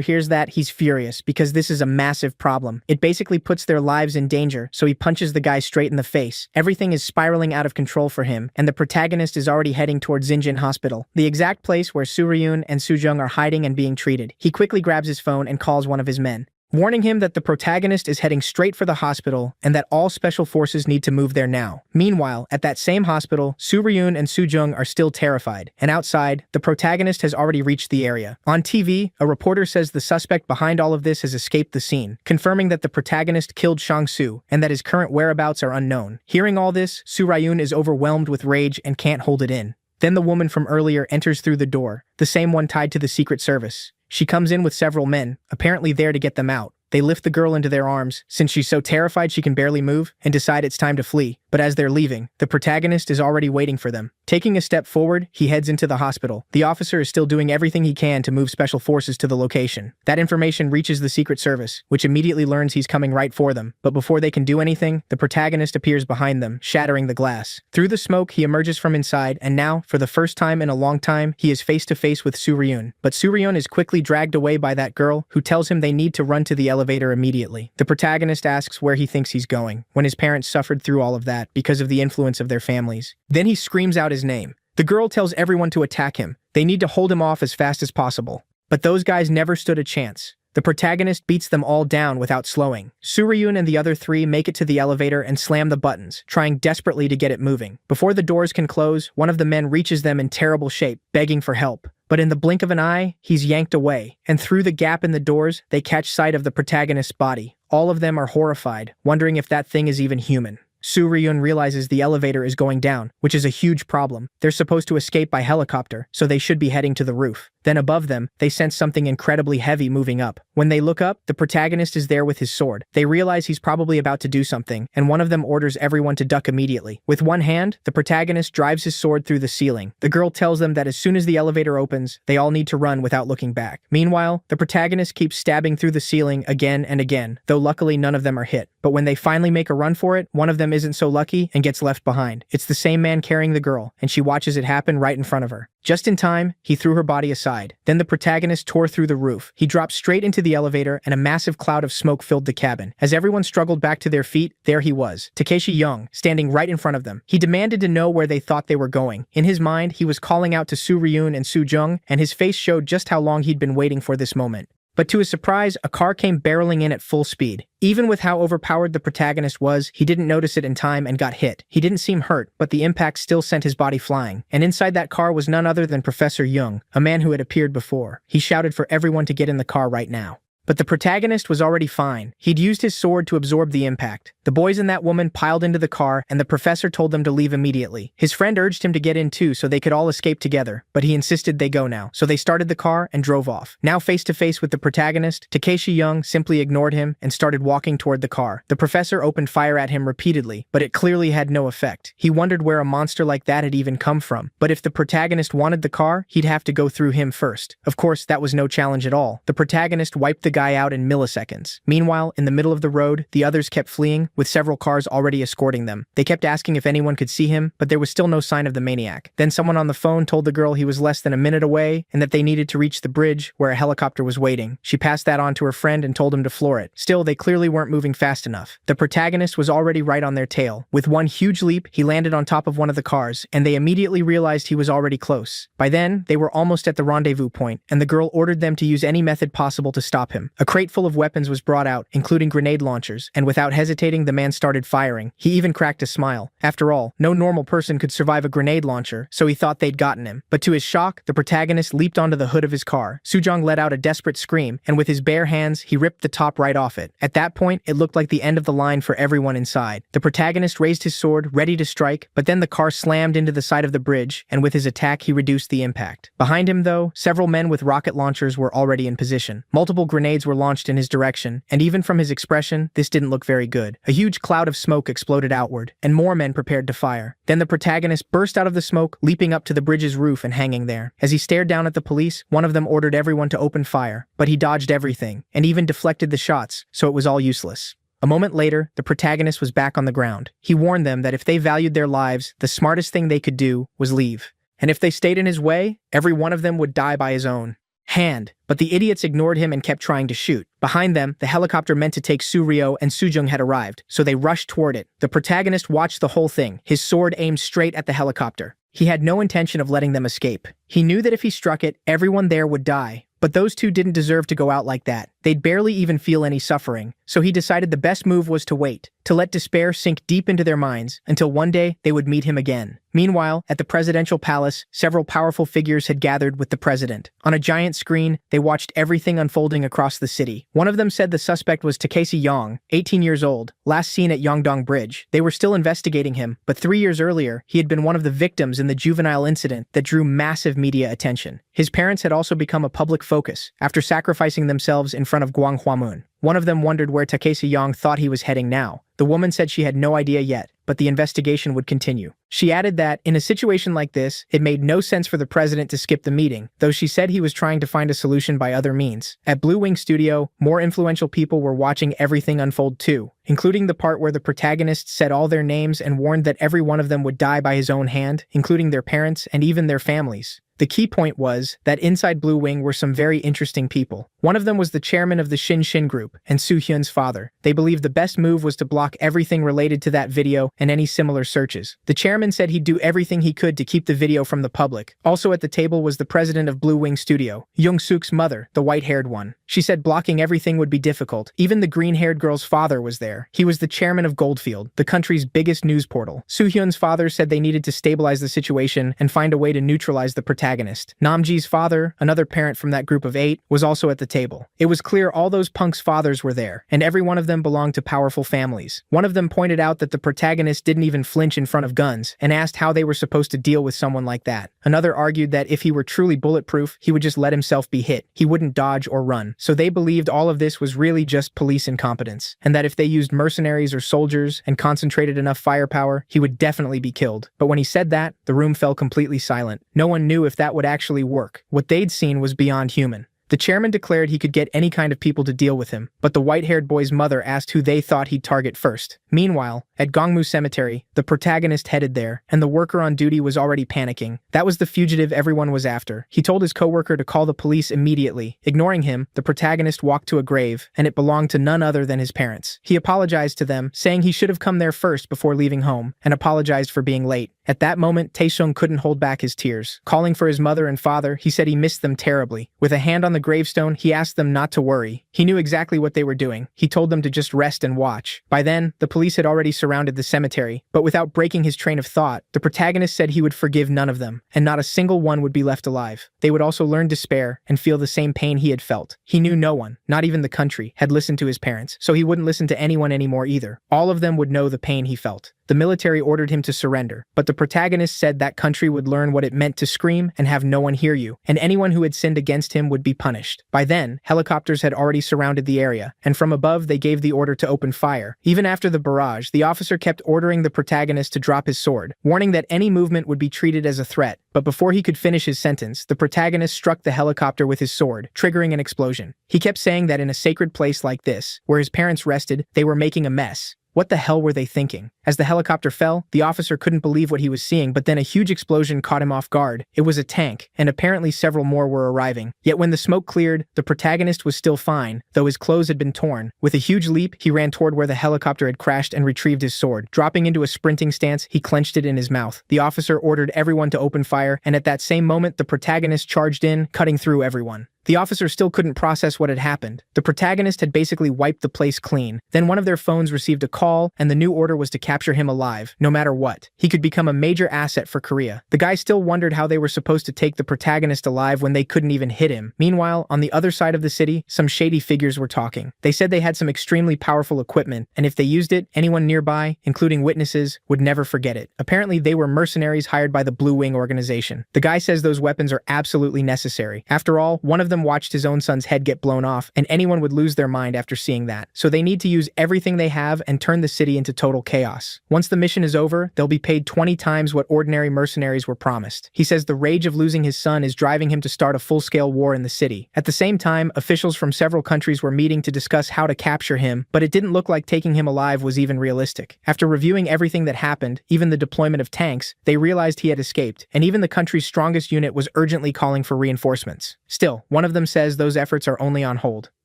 hears that, he's furious, because this is a massive problem. It basically puts their lives in danger, so he punches the guy straight in the face. Everything is spiraling out of control for him, and the protagonist is already heading towards Xinjiang Hospital, the exact place where Soo Ryun and Soo Jung are hiding and being treated. He quickly grabs his phone and calls one of his men, warning him that the protagonist is heading straight for the hospital and that all special forces need to move there now. Meanwhile, at that same hospital, Soo Ryun and Soo Jung are still terrified, and outside, the protagonist has already reached the area. On TV, a reporter says the suspect behind all of this has escaped the scene, confirming that the protagonist killed Shang-Soo and that his current whereabouts are unknown. Hearing all this, Soo Ryun is overwhelmed with rage and can't hold it in. Then the woman from earlier enters through the door, the same one tied to the Secret Service. She comes in with several men, apparently there to get them out. They lift the girl into their arms, since she's so terrified she can barely move, and decide it's time to flee. But as they're leaving, the protagonist is already waiting for them. Taking a step forward, he heads into the hospital. The officer is still doing everything he can to move special forces to the location. That information reaches the Secret Service, which immediately learns he's coming right for them. But before they can do anything, the protagonist appears behind them, shattering the glass. Through the smoke, he emerges from inside, and now, for the first time in a long time, he is face to face with Soo Ryun. But Soo Ryun is quickly dragged away by that girl, who tells him they need to run to the elevator immediately. The protagonist asks where he thinks he's going, when his parents suffered through all of that because of the influence of their families. Then he screams out his name. The girl tells everyone to attack him. They need to hold him off as fast as possible. But those guys never stood a chance. The protagonist beats them all down without slowing. Soo Ryun and the other three make it to the elevator and slam the buttons, trying desperately to get it moving. Before the doors can close, one of the men reaches them in terrible shape, begging for help. But in the blink of an eye, he's yanked away, and through the gap in the doors, they catch sight of the protagonist's body. All of them are horrified, wondering if that thing is even human. Soo Ryun realizes the elevator is going down, which is a huge problem. They're supposed to escape by helicopter, so they should be heading to the roof. Then above them, they sense something incredibly heavy moving up. When they look up, the protagonist is there with his sword. They realize he's probably about to do something, and one of them orders everyone to duck immediately. With one hand, the protagonist drives his sword through the ceiling. The girl tells them that as soon as the elevator opens, they all need to run without looking back. Meanwhile, the protagonist keeps stabbing through the ceiling again and again, though luckily none of them are hit. But when they finally make a run for it, one of them isn't so lucky and gets left behind. It's the same man carrying the girl, and she watches it happen right in front of her. Just in time, he threw her body aside. Then the protagonist tore through the roof. He dropped straight into the elevator, and a massive cloud of smoke filled the cabin. As everyone struggled back to their feet, there he was, Takeshi Young, standing right in front of them. He demanded to know where they thought they were going. In his mind, he was calling out to Soo Ryun and Soo Jung, and his face showed just how long he'd been waiting for this moment. But to his surprise, a car came barreling in at full speed. Even with how overpowered the protagonist was, he didn't notice it in time and got hit. He didn't seem hurt, but the impact still sent his body flying. And inside that car was none other than Professor Young, a man who had appeared before. He shouted for everyone to get in the car right now. But the protagonist was already fine. He'd used his sword to absorb the impact. The boys and that woman piled into the car, and the professor told them to leave immediately. His friend urged him to get in too so they could all escape together, but he insisted they go now. So they started the car and drove off. Now face to face with the protagonist, Takeshi Young simply ignored him and started walking toward the car. The professor opened fire at him repeatedly, but it clearly had no effect. He wondered where a monster like that had even come from. But if the protagonist wanted the car, he'd have to go through him first. Of course, that was no challenge at all. The protagonist wiped the guy out in milliseconds. Meanwhile, in the middle of the road, the others kept fleeing, with several cars already escorting them. They kept asking if anyone could see him, but there was still no sign of the maniac. Then someone on the phone told the girl he was less than a minute away and that they needed to reach the bridge where a helicopter was waiting. She passed that on to her friend and told him to floor it. Still, they clearly weren't moving fast enough. The protagonist was already right on their tail. With one huge leap, he landed on top of one of the cars, and they immediately realized he was already close. By then, they were almost at the rendezvous point, and the girl ordered them to use any method possible to stop him. A crate full of weapons was brought out, including grenade launchers, and without hesitating, the man started firing. He even cracked a smile. After all, no normal person could survive a grenade launcher, so he thought they'd gotten him. But to his shock, the protagonist leaped onto the hood of his car. Soo-jung let out a desperate scream, and with his bare hands, he ripped the top right off it. At that point, it looked like the end of the line for everyone inside. The protagonist raised his sword, ready to strike, but then the car slammed into the side of the bridge, and with his attack, he reduced the impact. Behind him, though, several men with rocket launchers were already in position. Multiple grenades were launched in his direction, and even from his expression, this didn't look very good. A huge cloud of smoke exploded outward, and more men prepared to fire. Then the protagonist burst out of the smoke, leaping up to the bridge's roof and hanging there. As he stared down at the police, one of them ordered everyone to open fire, but he dodged everything, and even deflected the shots, so it was all useless. A moment later, the protagonist was back on the ground. He warned them that if they valued their lives, the smartest thing they could do was leave. And if they stayed in his way, every one of them would die by his own hand. But the idiots ignored him and kept trying to shoot. Behind them, the helicopter meant to take Suryo and Soo-jung had arrived, so they rushed toward it. The protagonist watched the whole thing, his sword aimed straight at the helicopter. He had no intention of letting them escape. He knew that if he struck it, everyone there would die. But those two didn't deserve to go out like that. They'd barely even feel any suffering, so he decided the best move was to wait, to let despair sink deep into their minds until one day they would meet him again. Meanwhile, at the presidential palace, several powerful figures had gathered with the president. On a giant screen, they watched everything unfolding across the city. One of them said the suspect was Takeshi Yong, 18 years old, last seen at Yongdong Bridge. They were still investigating him, but 3 years earlier, he had been one of the victims in the juvenile incident that drew massive media attention. His parents had also become a public focus after sacrificing themselves in front of Gwanghwamun. One of them wondered where Takeshi Yong thought he was heading now. The woman said she had no idea yet, but the investigation would continue. She added that, in a situation like this, it made no sense for the president to skip the meeting, though she said he was trying to find a solution by other means. At Blue Wing Studio, more influential people were watching everything unfold too, including the part where the protagonists said all their names and warned that every one of them would die by his own hand, including their parents and even their families. The key point was that inside Blue Wing were some very interesting people. One of them was the chairman of the Shin Shin group and Soo Hyun's father. They believed the best move was to block everything related to that video and any similar searches. The chairman said he'd do everything he could to keep the video from the public. Also at the table was the president of Blue Wing Studio, Young Suk's mother, the white-haired one. She said blocking everything would be difficult. Even the green-haired girl's father was there. He was the chairman of Goldfield, the country's biggest news portal. Soo Hyun's father said they needed to stabilize the situation and find a way to neutralize the protagonist. Namji's father, another parent from that group of 8, was also at the table. It was clear all those punks' fathers were there, and every one of them belonged to powerful families. One of them pointed out that the protagonist didn't even flinch in front of guns, and asked how they were supposed to deal with someone like that. Another argued that if he were truly bulletproof, he would just let himself be hit. He wouldn't dodge or run. So they believed all of this was really just police incompetence, and that if they used mercenaries or soldiers and concentrated enough firepower, he would definitely be killed. But when he said that, the room fell completely silent. No one knew if that would actually work. What they'd seen was beyond human. The chairman declared he could get any kind of people to deal with him, but the white-haired boy's mother asked who they thought he'd target first. Meanwhile, at Gongmu Cemetery, the protagonist headed there, and the worker on duty was already panicking. That was the fugitive everyone was after. He told his coworker to call the police immediately. Ignoring him, the protagonist walked to a grave, and it belonged to none other than his parents. He apologized to them, saying he should have come there first before leaving home, and apologized for being late. At that moment, Taesung couldn't hold back his tears. Calling for his mother and father, he said he missed them terribly. With a hand on the gravestone, he asked them not to worry. He knew exactly what they were doing. He told them to just rest and watch. By then, the police had already surrounded the cemetery, but without breaking his train of thought, the protagonist said he would forgive none of them, and not a single one would be left alive. They would also learn despair and feel the same pain he had felt. He knew no one, not even the country, had listened to his parents, so he wouldn't listen to anyone anymore either. All of them would know the pain he felt. The military ordered him to surrender, but the protagonist said that country would learn what it meant to scream and have no one hear you, and anyone who had sinned against him would be punished. By then, helicopters had already surrounded the area, and from above they gave the order to open fire. Even after the barrage, the officer kept ordering the protagonist to drop his sword, warning that any movement would be treated as a threat. But before he could finish his sentence, the protagonist struck the helicopter with his sword, triggering an explosion. He kept saying that in a sacred place like this, where his parents rested, they were making a mess. What the hell were they thinking? As the helicopter fell, the officer couldn't believe what he was seeing, but then a huge explosion caught him off guard. It was a tank, and apparently several more were arriving. Yet when the smoke cleared, the protagonist was still fine, though his clothes had been torn. With a huge leap, he ran toward where the helicopter had crashed and retrieved his sword. Dropping into a sprinting stance, he clenched it in his mouth. The officer ordered everyone to open fire, and at that same moment, the protagonist charged in, cutting through everyone. The officer still couldn't process what had happened. The protagonist had basically wiped the place clean. Then one of their phones received a call, and the new order was to capture him alive, no matter what. He could become a major asset for Korea. The guy still wondered how they were supposed to take the protagonist alive when they couldn't even hit him. Meanwhile, on the other side of the city, some shady figures were talking. They said they had some extremely powerful equipment, and if they used it, anyone nearby, including witnesses, would never forget it. Apparently, they were mercenaries hired by the Blue Wing organization. The guy says those weapons are absolutely necessary. After all, one of them watched his own son's head get blown off, and anyone would lose their mind after seeing that. So they need to use everything they have and turn the city into total chaos. Once the mission is over, they'll be paid 20 times what ordinary mercenaries were promised. He says the rage of losing his son is driving him to start a full-scale war in the city. At the same time, officials from several countries were meeting to discuss how to capture him, but it didn't look like taking him alive was even realistic. After reviewing everything that happened, even the deployment of tanks, they realized he had escaped, and even the country's strongest unit was urgently calling for reinforcements. Still, one of them says those efforts are only on hold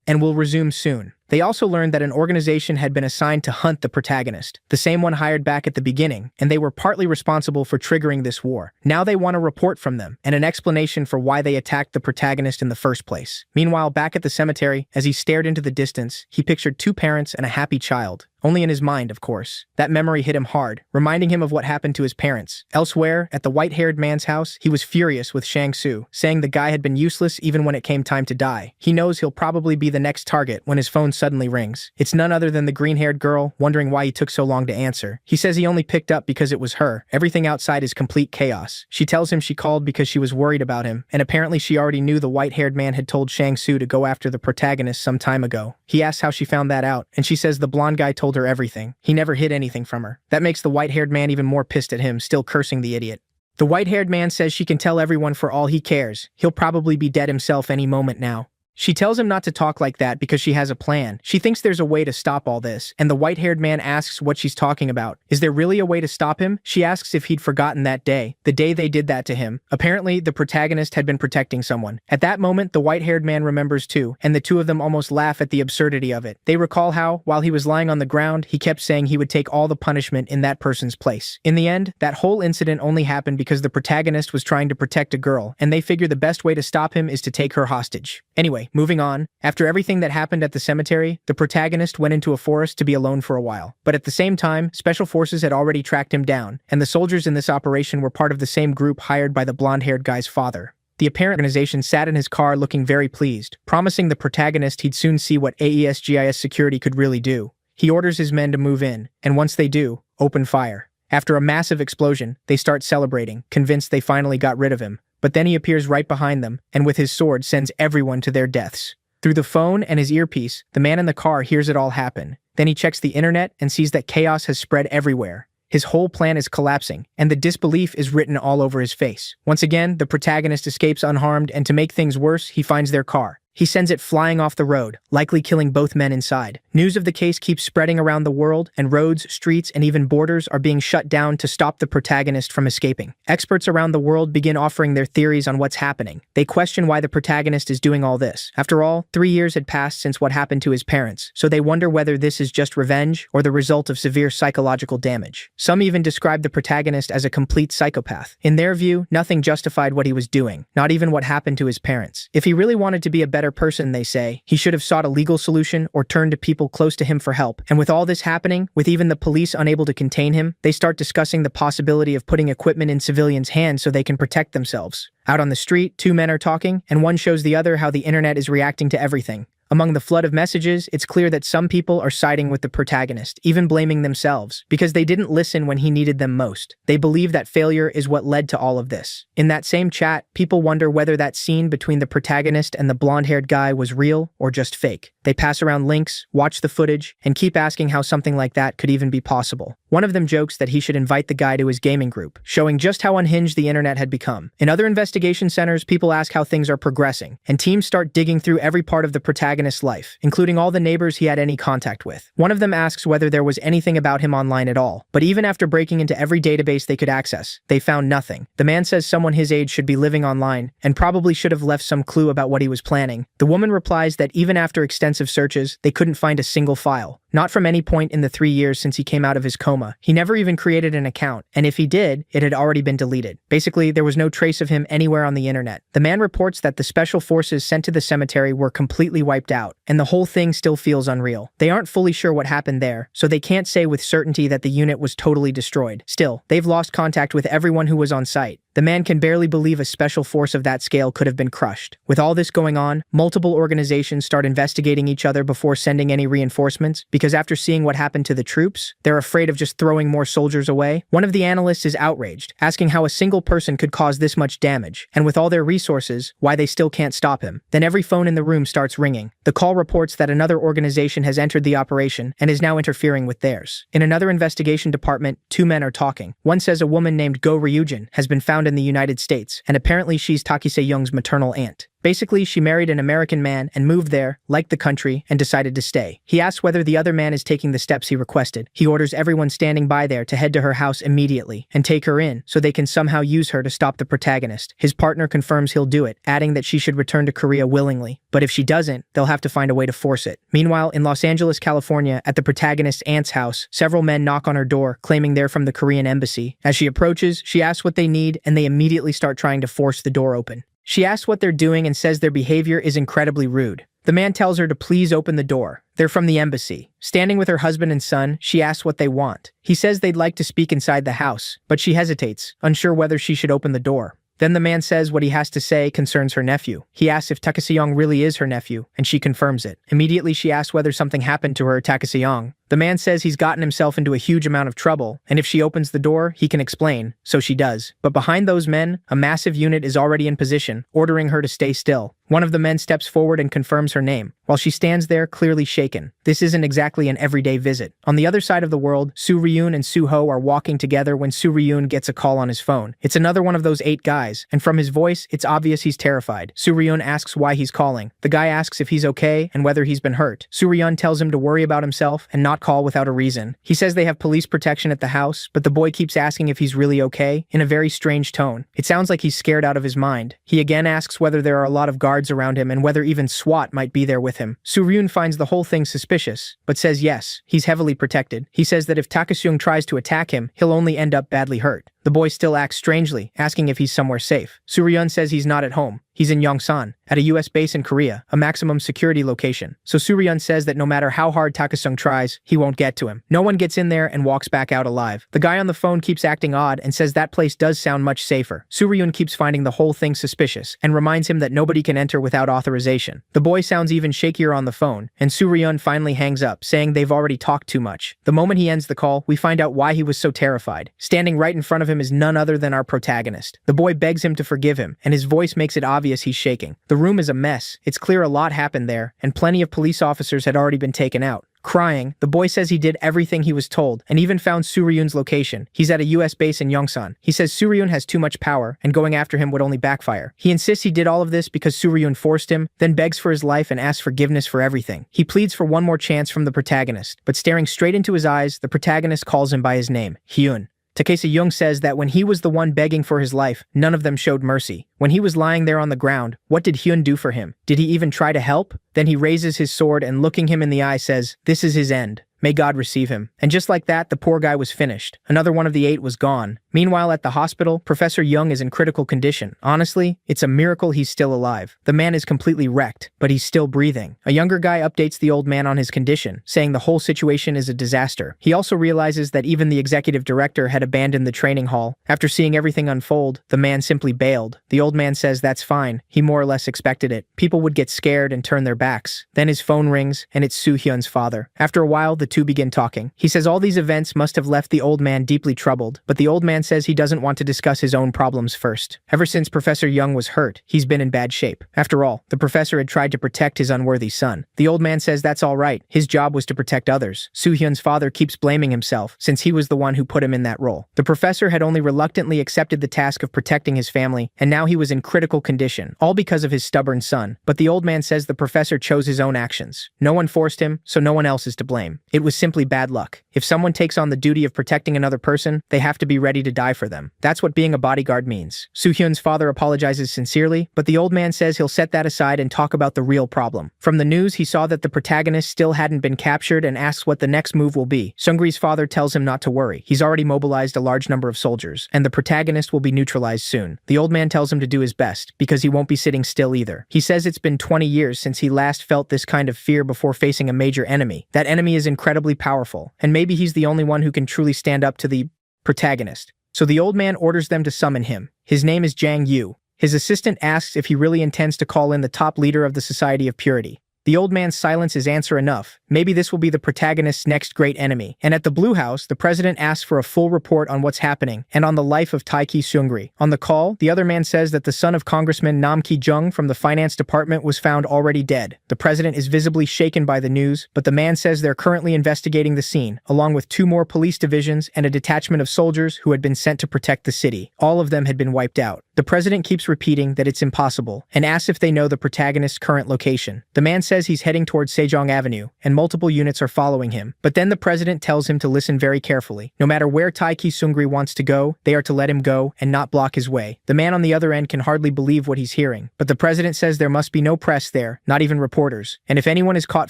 and will resume soon. They also learned that an organization had been assigned to hunt the protagonist, the same one hired back at the beginning, and they were partly responsible for triggering this war. Now they want a report from them, and an explanation for why they attacked the protagonist in the first place. Meanwhile, back at the cemetery, as he stared into the distance, he pictured two parents and a happy child. Only in his mind, of course. That memory hit him hard, reminding him of what happened to his parents. Elsewhere, at the white-haired man's house, he was furious with Shang-Su, saying the guy had been useless even when it came time to die. He knows he'll probably be the next target when his phone suddenly rings. It's none other than the green-haired girl, wondering why he took so long to answer. He says he only picked up because it was her. Everything outside is complete chaos. She tells him she called because she was worried about him, and apparently she already knew the white-haired man had told Shang-Su to go after the protagonist some time ago. He asks how she found that out, and she says the blonde guy told her everything. He never hid anything from her. That makes the white-haired man even more pissed at him, still cursing the idiot. The white-haired man says she can tell everyone for all he cares. He'll probably be dead himself any moment now. She tells him not to talk like that because she has a plan. She thinks there's a way to stop all this, and the white-haired man asks what she's talking about. Is there really a way to stop him? She asks if he'd forgotten that day, the day they did that to him. Apparently, the protagonist had been protecting someone. At that moment, the white-haired man remembers too, and the two of them almost laugh at the absurdity of it. They recall how, while he was lying on the ground, he kept saying he would take all the punishment in that person's place. In the end, that whole incident only happened because the protagonist was trying to protect a girl, and they figure the best way to stop him is to take her hostage. Anyway, moving on, after everything that happened at the cemetery, the protagonist went into a forest to be alone for a while. But at the same time, special forces had already tracked him down, and the soldiers in this operation were part of the same group hired by the blonde-haired guy's father. The apparent organization sat in his car looking very pleased, promising the protagonist he'd soon see what AESGIS security could really do. He orders his men to move in, and once they do, open fire. After a massive explosion, they start celebrating, convinced they finally got rid of him. But then he appears right behind them, and with his sword sends everyone to their deaths. Through the phone and his earpiece, the man in the car hears it all happen. Then he checks the internet and sees that chaos has spread everywhere. His whole plan is collapsing, and the disbelief is written all over his face. Once again, the protagonist escapes unharmed, and to make things worse, he finds their car. He sends it flying off the road, likely killing both men inside. News of the case keeps spreading around the world, and roads, streets, and even borders are being shut down to stop the protagonist from escaping. Experts around the world begin offering their theories on what's happening. They question why the protagonist is doing all this. After all, 3 years had passed since what happened to his parents, so they wonder whether this is just revenge or the result of severe psychological damage. Some even describe the protagonist as a complete psychopath. In their view, nothing justified what he was doing, not even what happened to his parents. If he really wanted to be a better person, they say, he should have sought a legal solution or turned to people close to him for help. And with all this happening, with even the police unable to contain him, they start discussing the possibility of putting equipment in civilians' hands so they can protect themselves. Out on the street, two men are talking, and one shows the other how the internet is reacting to everything. Among the flood of messages, it's clear that some people are siding with the protagonist, even blaming themselves, because they didn't listen when he needed them most. They believe that failure is what led to all of this. In that same chat, people wonder whether that scene between the protagonist and the blonde-haired guy was real or just fake. They pass around links, watch the footage, and keep asking how something like that could even be possible. One of them jokes that he should invite the guy to his gaming group, showing just how unhinged the internet had become. In other investigation centers, people ask how things are progressing, and teams start digging through every part of the protagonist's life, including all the neighbors he had any contact with. One of them asks whether there was anything about him online at all, but even after breaking into every database they could access, they found nothing. The man says someone his age should be living online, and probably should have left some clue about what he was planning. The woman replies that even after extensive searches, they couldn't find a single file. Not from any point in the 3 years since he came out of his coma. He never even created an account, and if he did, it had already been deleted. Basically, there was no trace of him anywhere on the internet. The man reports that the special forces sent to the cemetery were completely wiped out, and the whole thing still feels unreal. They aren't fully sure what happened there, so they can't say with certainty that the unit was totally destroyed. Still, they've lost contact with everyone who was on site. The man can barely believe a special force of that scale could have been crushed. With all this going on, multiple organizations start investigating each other before sending any reinforcements, because after seeing what happened to the troops, they're afraid of just throwing more soldiers away. One of the analysts is outraged, asking how a single person could cause this much damage, and with all their resources, why they still can't stop him. Then every phone in the room starts ringing. The call reports that another organization has entered the operation and is now interfering with theirs. In another investigation department, two men are talking. One says a woman named Go Ryujin has been found in the United States, and apparently she's Takise-young's maternal aunt. Basically, she married an American man and moved there, liked the country, and decided to stay. He asks whether the other man is taking the steps he requested. He orders everyone standing by there to head to her house immediately and take her in so they can somehow use her to stop the protagonist. His partner confirms he'll do it, adding that she should return to Korea willingly. But if she doesn't, they'll have to find a way to force it. Meanwhile, in Los Angeles, California, at the protagonist's aunt's house, several men knock on her door, claiming they're from the Korean embassy. As she approaches, she asks what they need, and they immediately start trying to force the door open. She asks what they're doing and says their behavior is incredibly rude. The man tells her to please open the door. They're from the embassy. Standing with her husband and son, she asks what they want. He says they'd like to speak inside the house, but she hesitates, unsure whether she should open the door. Then the man says what he has to say concerns her nephew. He asks if Takase-young really is her nephew, and she confirms it. Immediately she asks whether something happened to her Takase-young. The man says he's gotten himself into a huge amount of trouble, and if she opens the door, he can explain, so she does. But behind those men, a massive unit is already in position, ordering her to stay still. One of the men steps forward and confirms her name, while she stands there clearly shaken. This isn't exactly an everyday visit. On the other side of the world, Soo Ryun and Soo Ho are walking together when Soo Ryun gets a call on his phone. It's another one of those 8 guys, and from his voice, it's obvious he's terrified. Soo Ryun asks why he's calling. The guy asks if he's okay and whether he's been hurt. Soo Ryun tells him to worry about himself and not call without a reason. He says they have police protection at the house, but the boy keeps asking if he's really okay, in a very strange tone. It sounds like he's scared out of his mind. He again asks whether there are a lot of guards around him and whether even SWAT might be there with him. Soo Ryun finds the whole thing suspicious, but says yes, he's heavily protected. He says that if Takase-young tries to attack him, he'll only end up badly hurt. The boy still acts strangely, asking if he's somewhere safe. Soo Ryun says he's not at home. He's in Yongsan, at a US base in Korea, a maximum security location. So Soo Ryun says that no matter how hard Takase-young tries, he won't get to him. No one gets in there and walks back out alive. The guy on the phone keeps acting odd and says that place does sound much safer. Soo Ryun keeps finding the whole thing suspicious and reminds him that nobody can enter without authorization. The boy sounds even shakier on the phone, and Soo Ryun finally hangs up, saying they've already talked too much. The moment he ends the call, we find out why he was so terrified. Standing right in front of him is none other than our protagonist. The boy begs him to forgive him, and his voice makes it obvious he's shaking. The room is a mess. It's clear a lot happened there, and plenty of police officers had already been taken out. Crying, the boy says he did everything he was told, and even found Soo Ryun's location. He's at a US base in Yongsan. He says Soo Ryun has too much power, and going after him would only backfire. He insists he did all of this because Soo Ryun forced him, then begs for his life and asks forgiveness for everything. He pleads for one more chance from the protagonist, but staring straight into his eyes, the protagonist calls him by his name, Hyun. Takase-young says that when he was the one begging for his life, none of them showed mercy. When he was lying there on the ground, what did Hyun do for him? Did he even try to help? Then he raises his sword and looking him in the eye says, "This is his end." May God receive him. And just like that, the poor guy was finished. Another one of the 8 was gone. Meanwhile, at the hospital, Professor Young is in critical condition. Honestly, it's a miracle he's still alive. The man is completely wrecked, but he's still breathing. A younger guy updates the old man on his condition, saying the whole situation is a disaster. He also realizes that even the executive director had abandoned the training hall. After seeing everything unfold, the man simply bailed. The old man says that's fine. He more or less expected it. People would get scared and turn their backs. Then his phone rings, and it's Soo-hyun's father. After a while, the two begin talking. He says all these events must have left the old man deeply troubled, but the old man says he doesn't want to discuss his own problems first. Ever since Professor Young was hurt, he's been in bad shape. After all, the professor had tried to protect his unworthy son. The old man says that's all right. His job was to protect others. Soo-hyun's father keeps blaming himself, since he was the one who put him in that role. The professor had only reluctantly accepted the task of protecting his family, and now he was in critical condition, all because of his stubborn son. But the old man says the professor chose his own actions. No one forced him, so no one else is to blame. It was simply bad luck. If someone takes on the duty of protecting another person, they have to be ready to die for them. That's what being a bodyguard means. Soo-hyun's father apologizes sincerely, but the old man says he'll set that aside and talk about the real problem. From the news, he saw that the protagonist still hadn't been captured and asks what the next move will be. Seungri's father tells him not to worry. He's already mobilized a large number of soldiers, and the protagonist will be neutralized soon. The old man tells him to do his best, because he won't be sitting still either. He says it's been 20 years since he last felt this kind of fear before facing a major enemy. That enemy is incredibly powerful, and maybe he's the only one who can truly stand up to the protagonist. So the old man orders them to summon him. His name is Jang Yu. His assistant asks if he really intends to call in the top leader of the Society of Purity. The old man's silence is answer enough. Maybe this will be the protagonist's next great enemy. And at the Blue House, the president asks for a full report on what's happening and on the life of Taiki Seungri. On the call, the other man says that the son of Congressman Nam Ki-jung from the finance department was found already dead. The president is visibly shaken by the news, but the man says they're currently investigating the scene, along with 2 more police divisions and a detachment of soldiers who had been sent to protect the city. All of them had been wiped out. The president keeps repeating that it's impossible and asks if they know the protagonist's current location. The man says he's heading towards Sejong Avenue, and multiple units are following him. But then the president tells him to listen very carefully. No matter where Taiki Seungri wants to go, they are to let him go and not block his way. The man on the other end can hardly believe what he's hearing, but the president says there must be no press there, not even reporters, and if anyone is caught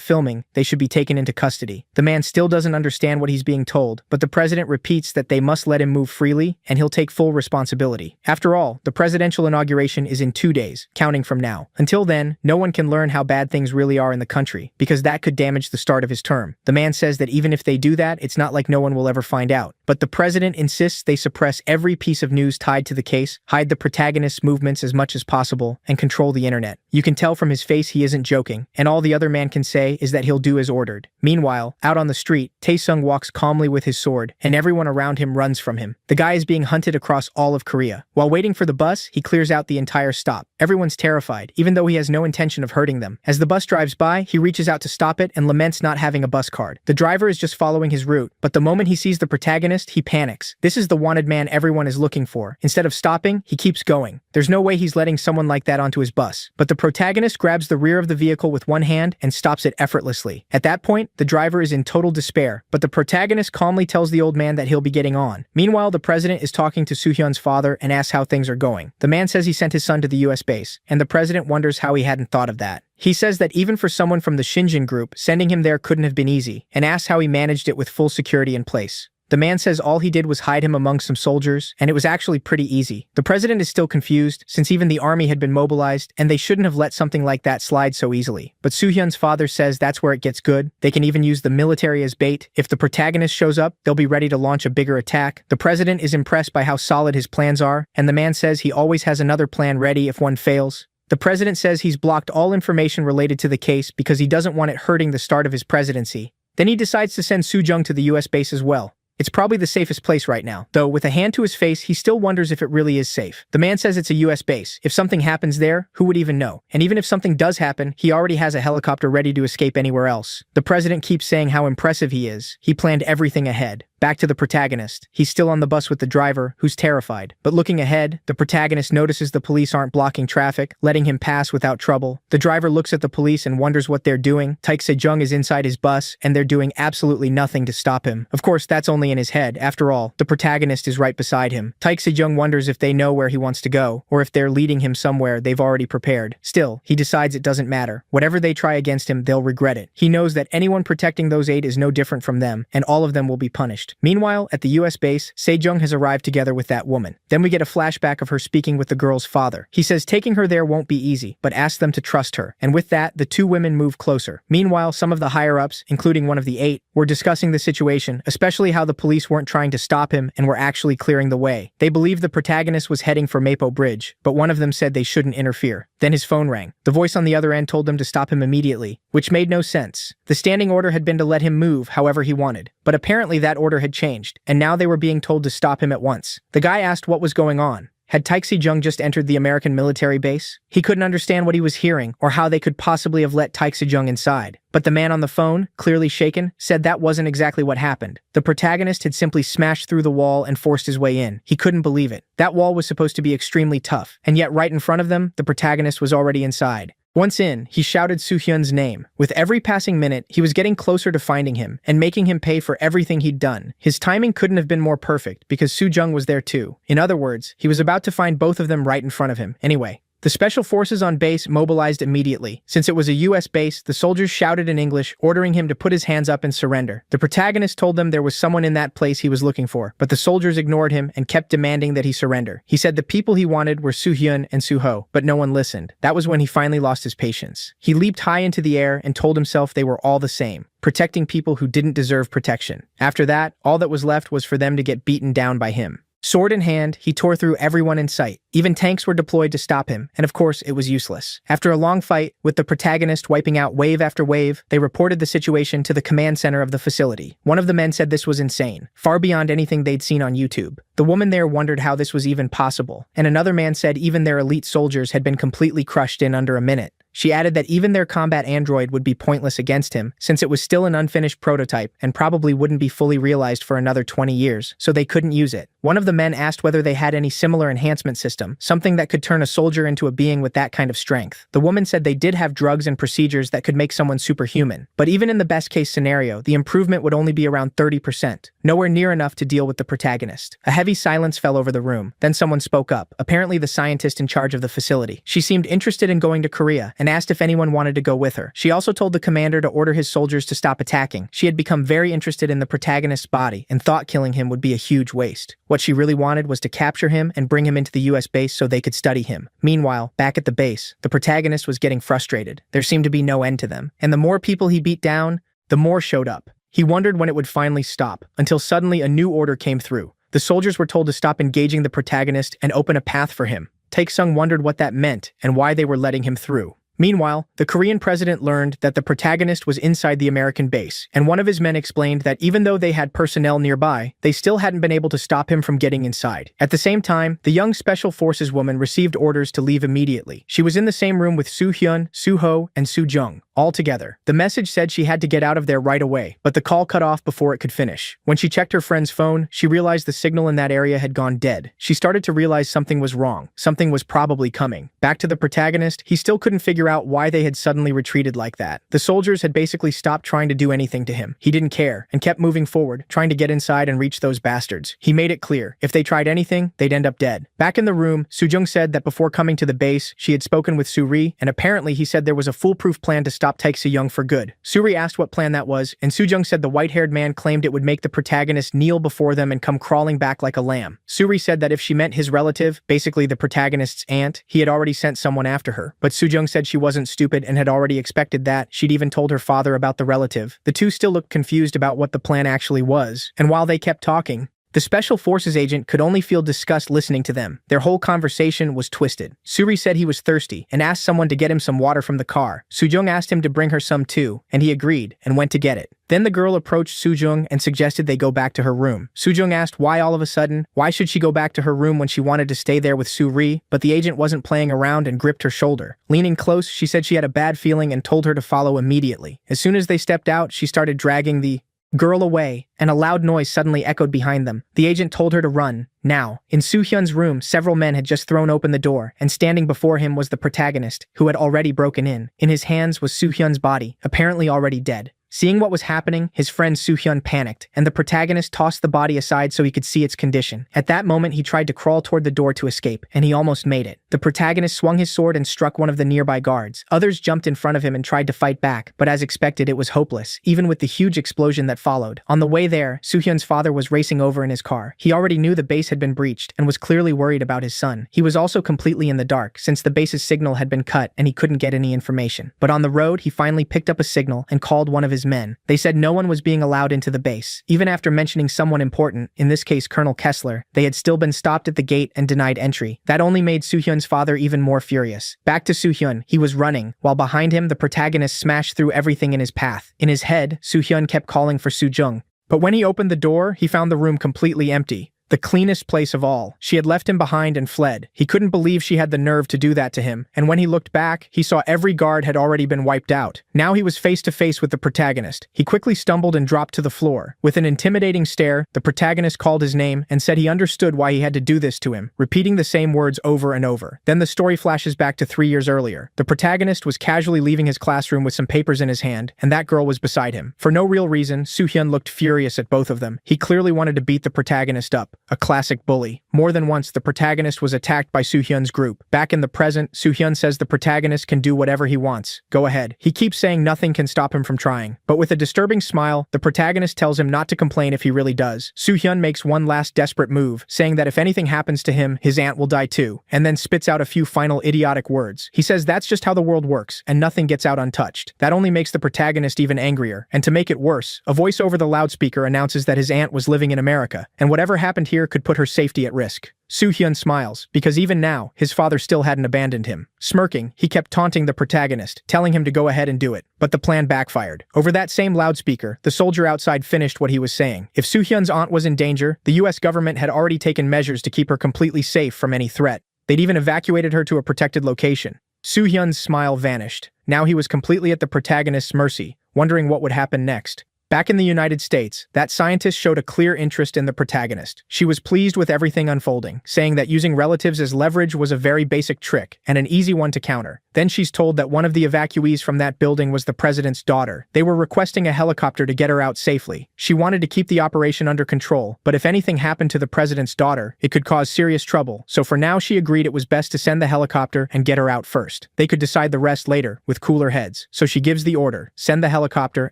filming, they should be taken into custody. The man still doesn't understand what he's being told, but the president repeats that they must let him move freely, and he'll take full responsibility. After all, the presidential inauguration is in 2 days, counting from now. Until then, no one can learn how bad things really are in the country, because that could damage the start of his term. The man says that even if they do that, it's not like no one will ever find out. But the president insists they suppress every piece of news tied to the case, hide the protagonist's movements as much as possible, and control the internet. You can tell from his face he isn't joking, and all the other man can say is that he'll do as ordered. Meanwhile, out on the street, Tae-sung walks calmly with his sword, and everyone around him runs from him. The guy is being hunted across all of Korea. While waiting for the bus, he clears out the entire stop. Everyone's terrified, even though he has no intention of hurting them. As the bus drives by, he reaches out to stop it and laments not having a bus card. The driver is just following his route, but the moment he sees the protagonist, he panics. This is the wanted man everyone is looking for. Instead of stopping, he keeps going. There's no way he's letting someone like that onto his bus. But the protagonist grabs the rear of the vehicle with one hand and stops it effortlessly. At that point, the driver is in total despair, but the protagonist calmly tells the old man that he'll be getting on. Meanwhile, the president is talking to Soo-hyun's father and asks how things are going. The man says he sent his son to the US base, and the president wonders how he hadn't thought of that. He says that even for someone from the Shinjin group, sending him there couldn't have been easy, and asks how he managed it with full security in place. The man says all he did was hide him among some soldiers, and it was actually pretty easy. The president is still confused, since even the army had been mobilized, and they shouldn't have let something like that slide so easily. But Soo-hyun's father says that's where it gets good. They can even use the military as bait. If the protagonist shows up, they'll be ready to launch a bigger attack. The president is impressed by how solid his plans are, and the man says he always has another plan ready if one fails. The president says he's blocked all information related to the case because he doesn't want it hurting the start of his presidency. Then he decides to send Soo-jung to the US base as well. It's probably the safest place right now, though with a hand to his face, he still wonders if it really is safe. The man says it's a US base. If something happens there, who would even know? And even if something does happen, he already has a helicopter ready to escape anywhere else. The president keeps saying how impressive he is. He planned everything ahead. Back to the protagonist. He's still on the bus with the driver, who's terrified. But looking ahead, the protagonist notices the police aren't blocking traffic, letting him pass without trouble. The driver looks at the police and wonders what they're doing. Taek Se-jung is inside his bus, and they're doing absolutely nothing to stop him. Of course, that's only in his head. After all, the protagonist is right beside him. Taek Se-jung wonders if they know where he wants to go, or if they're leading him somewhere they've already prepared. Still, he decides it doesn't matter. Whatever they try against him, they'll regret it. He knows that anyone protecting those 8 is no different from them, and all of them will be punished. Meanwhile, at the US base, Se-jung has arrived together with that woman. Then we get a flashback of her speaking with the girl's father. He says taking her there won't be easy, but asks them to trust her. And with that, the 2 women move closer. Meanwhile, some of the higher-ups, including one of the 8, were discussing the situation, especially how the police weren't trying to stop him and were actually clearing the way. They believed the protagonist was heading for Mapo Bridge, but one of them said they shouldn't interfere. Then his phone rang. The voice on the other end told them to stop him immediately, which made no sense. The standing order had been to let him move however he wanted, but apparently that order had changed, and now they were being told to stop him at once. The guy asked what was going on. Had Taek Se-jung just entered the American military base? He couldn't understand what he was hearing or how they could possibly have let Taek Se-jung inside. But the man on the phone, clearly shaken, said that wasn't exactly what happened. The protagonist had simply smashed through the wall and forced his way in. He couldn't believe it. That wall was supposed to be extremely tough, and yet right in front of them, the protagonist was already inside. Once in, he shouted Soo-hyun's name. With every passing minute, he was getting closer to finding him and making him pay for everything he'd done. His timing couldn't have been more perfect because Soo-jung was there too. In other words, he was about to find both of them right in front of him. Anyway, the special forces on base mobilized immediately. Since it was a US base, the soldiers shouted in English, ordering him to put his hands up and surrender. The protagonist told them there was someone in that place he was looking for, but the soldiers ignored him and kept demanding that he surrender. He said the people he wanted were Soo-hyun and Soo-ho, but no one listened. That was when he finally lost his patience. He leaped high into the air and told himself they were all the same, protecting people who didn't deserve protection. After that, all that was left was for them to get beaten down by him. Sword in hand, he tore through everyone in sight. Even tanks were deployed to stop him, and of course, it was useless. After a long fight, with the protagonist wiping out wave after wave, they reported the situation to the command center of the facility. One of the men said this was insane, far beyond anything they'd seen on YouTube. The woman there wondered how this was even possible, and another man said even their elite soldiers had been completely crushed in under a minute. She added that even their combat android would be pointless against him, since it was still an unfinished prototype and probably wouldn't be fully realized for another 20 years, so they couldn't use it. One of the men asked whether they had any similar enhancement system, something that could turn a soldier into a being with that kind of strength. The woman said they did have drugs and procedures that could make someone superhuman, but even in the best-case scenario, the improvement would only be around 30%, nowhere near enough to deal with the protagonist. A heavy silence fell over the room. Then someone spoke up, apparently the scientist in charge of the facility. She seemed interested in going to Korea, and asked if anyone wanted to go with her. She also told the commander to order his soldiers to stop attacking. She had become very interested in the protagonist's body and thought killing him would be a huge waste. What she really wanted was to capture him and bring him into the US base so they could study him. Meanwhile, back at the base, the protagonist was getting frustrated. There seemed to be no end to them, and the more people he beat down, the more showed up. He wondered when it would finally stop, until suddenly a new order came through. The soldiers were told to stop engaging the protagonist and open a path for him. Taek-sung wondered what that meant and why they were letting him through. Meanwhile, the Korean president learned that the protagonist was inside the American base, and one of his men explained that even though they had personnel nearby, they still hadn't been able to stop him from getting inside. At the same time, the young Special Forces woman received orders to leave immediately. She was in the same room with Soo-hyun, Soo-ho, and Soo-jung, all together. The message said she had to get out of there right away, but the call cut off before it could finish. When she checked her friend's phone, she realized the signal in that area had gone dead. She started to realize something was wrong. Something was probably coming. Back to the protagonist, he still couldn't figure out why they had suddenly retreated like that. The soldiers had basically stopped trying to do anything to him. He didn't care, and kept moving forward, trying to get inside and reach those bastards. He made it clear, if they tried anything, they'd end up dead. Back in the room, Soo-jung said that before coming to the base, she had spoken with Soo-ri, and apparently he said there was a foolproof plan to stop Taek Se-jung for good. Soo-ri asked what plan that was, and Soo-jung said the white-haired man claimed it would make the protagonist kneel before them and come crawling back like a lamb. Soo-ri said that if she meant his relative, basically the protagonist's aunt, he had already sent someone after her. But Soo-jung said she wasn't stupid and had already expected that. She'd even told her father about the relative. The two still looked confused about what the plan actually was, and while they kept talking, the Special Forces agent could only feel disgust listening to them. Their whole conversation was twisted. Soo-ri said he was thirsty and asked someone to get him some water from the car. Soo-jung asked him to bring her some too, and he agreed and went to get it. Then the girl approached Soo-jung and suggested they go back to her room. Soo-jung asked why all of a sudden, why should she go back to her room when she wanted to stay there with Soo-ri, but the agent wasn't playing around and gripped her shoulder. Leaning close, she said she had a bad feeling and told her to follow immediately. As soon as they stepped out, she started dragging the "Girl away," and a loud noise suddenly echoed behind them. The agent told her to run, now. In Soo-hyun's room, several men had just thrown open the door, and standing before him was the protagonist, who had already broken in. In his hands was Soo-hyun's body, apparently already dead. Seeing what was happening, his friend Soo-hyun panicked, and the protagonist tossed the body aside so he could see its condition. At that moment, he tried to crawl toward the door to escape, and he almost made it. The protagonist swung his sword and struck one of the nearby guards. Others jumped in front of him and tried to fight back, but as expected, it was hopeless, even with the huge explosion that followed. On the way there, Soo-hyun's father was racing over in his car. He already knew the base had been breached, and was clearly worried about his son. He was also completely in the dark, since the base's signal had been cut and he couldn't get any information. But on the road, he finally picked up a signal and called one of his men. They said no one was being allowed into the base. Even after mentioning someone important, in this case Colonel Kessler, they had still been stopped at the gate and denied entry. That only made Soo-hyun's father even more furious. Back to Soo-hyun, he was running, while behind him the protagonist smashed through everything in his path. In his head, Soo-hyun kept calling for Soo-jung. But when he opened the door, he found the room completely empty. The cleanest place of all. She had left him behind and fled. He couldn't believe she had the nerve to do that to him, and when he looked back, he saw every guard had already been wiped out. Now he was face to face with the protagonist. He quickly stumbled and dropped to the floor. With an intimidating stare, the protagonist called his name and said he understood why he had to do this to him, repeating the same words over and over. Then the story flashes back to 3 years earlier. The protagonist was casually leaving his classroom with some papers in his hand, and that girl was beside him. For no real reason, Soo-hyun looked furious at both of them. He clearly wanted to beat the protagonist up. A classic bully. More than once, the protagonist was attacked by Soo-hyun's group. Back in the present, Soo-hyun says the protagonist can do whatever he wants. Go ahead. He keeps saying nothing can stop him from trying. But with a disturbing smile, the protagonist tells him not to complain if he really does. Soo-hyun makes one last desperate move, saying that if anything happens to him, his aunt will die too, and then spits out a few final idiotic words. He says that's just how the world works, and nothing gets out untouched. That only makes the protagonist even angrier, and to make it worse, a voice over the loudspeaker announces that his aunt was living in America, and whatever happened here could put her safety at risk. Soo-hyun smiles, because even now, his father still hadn't abandoned him. Smirking, he kept taunting the protagonist, telling him to go ahead and do it. But the plan backfired. Over that same loudspeaker, the soldier outside finished what he was saying. If Soo-hyun's aunt was in danger, the US government had already taken measures to keep her completely safe from any threat. They'd even evacuated her to a protected location. Soo-hyun's smile vanished. Now he was completely at the protagonist's mercy, wondering what would happen next. Back in the United States, that scientist showed a clear interest in the protagonist. She was pleased with everything unfolding, saying that using relatives as leverage was a very basic trick, and an easy one to counter. Then she's told that one of the evacuees from that building was the president's daughter. They were requesting a helicopter to get her out safely. She wanted to keep the operation under control, but if anything happened to the president's daughter, it could cause serious trouble, so for now she agreed it was best to send the helicopter and get her out first. They could decide the rest later, with cooler heads. So she gives the order, send the helicopter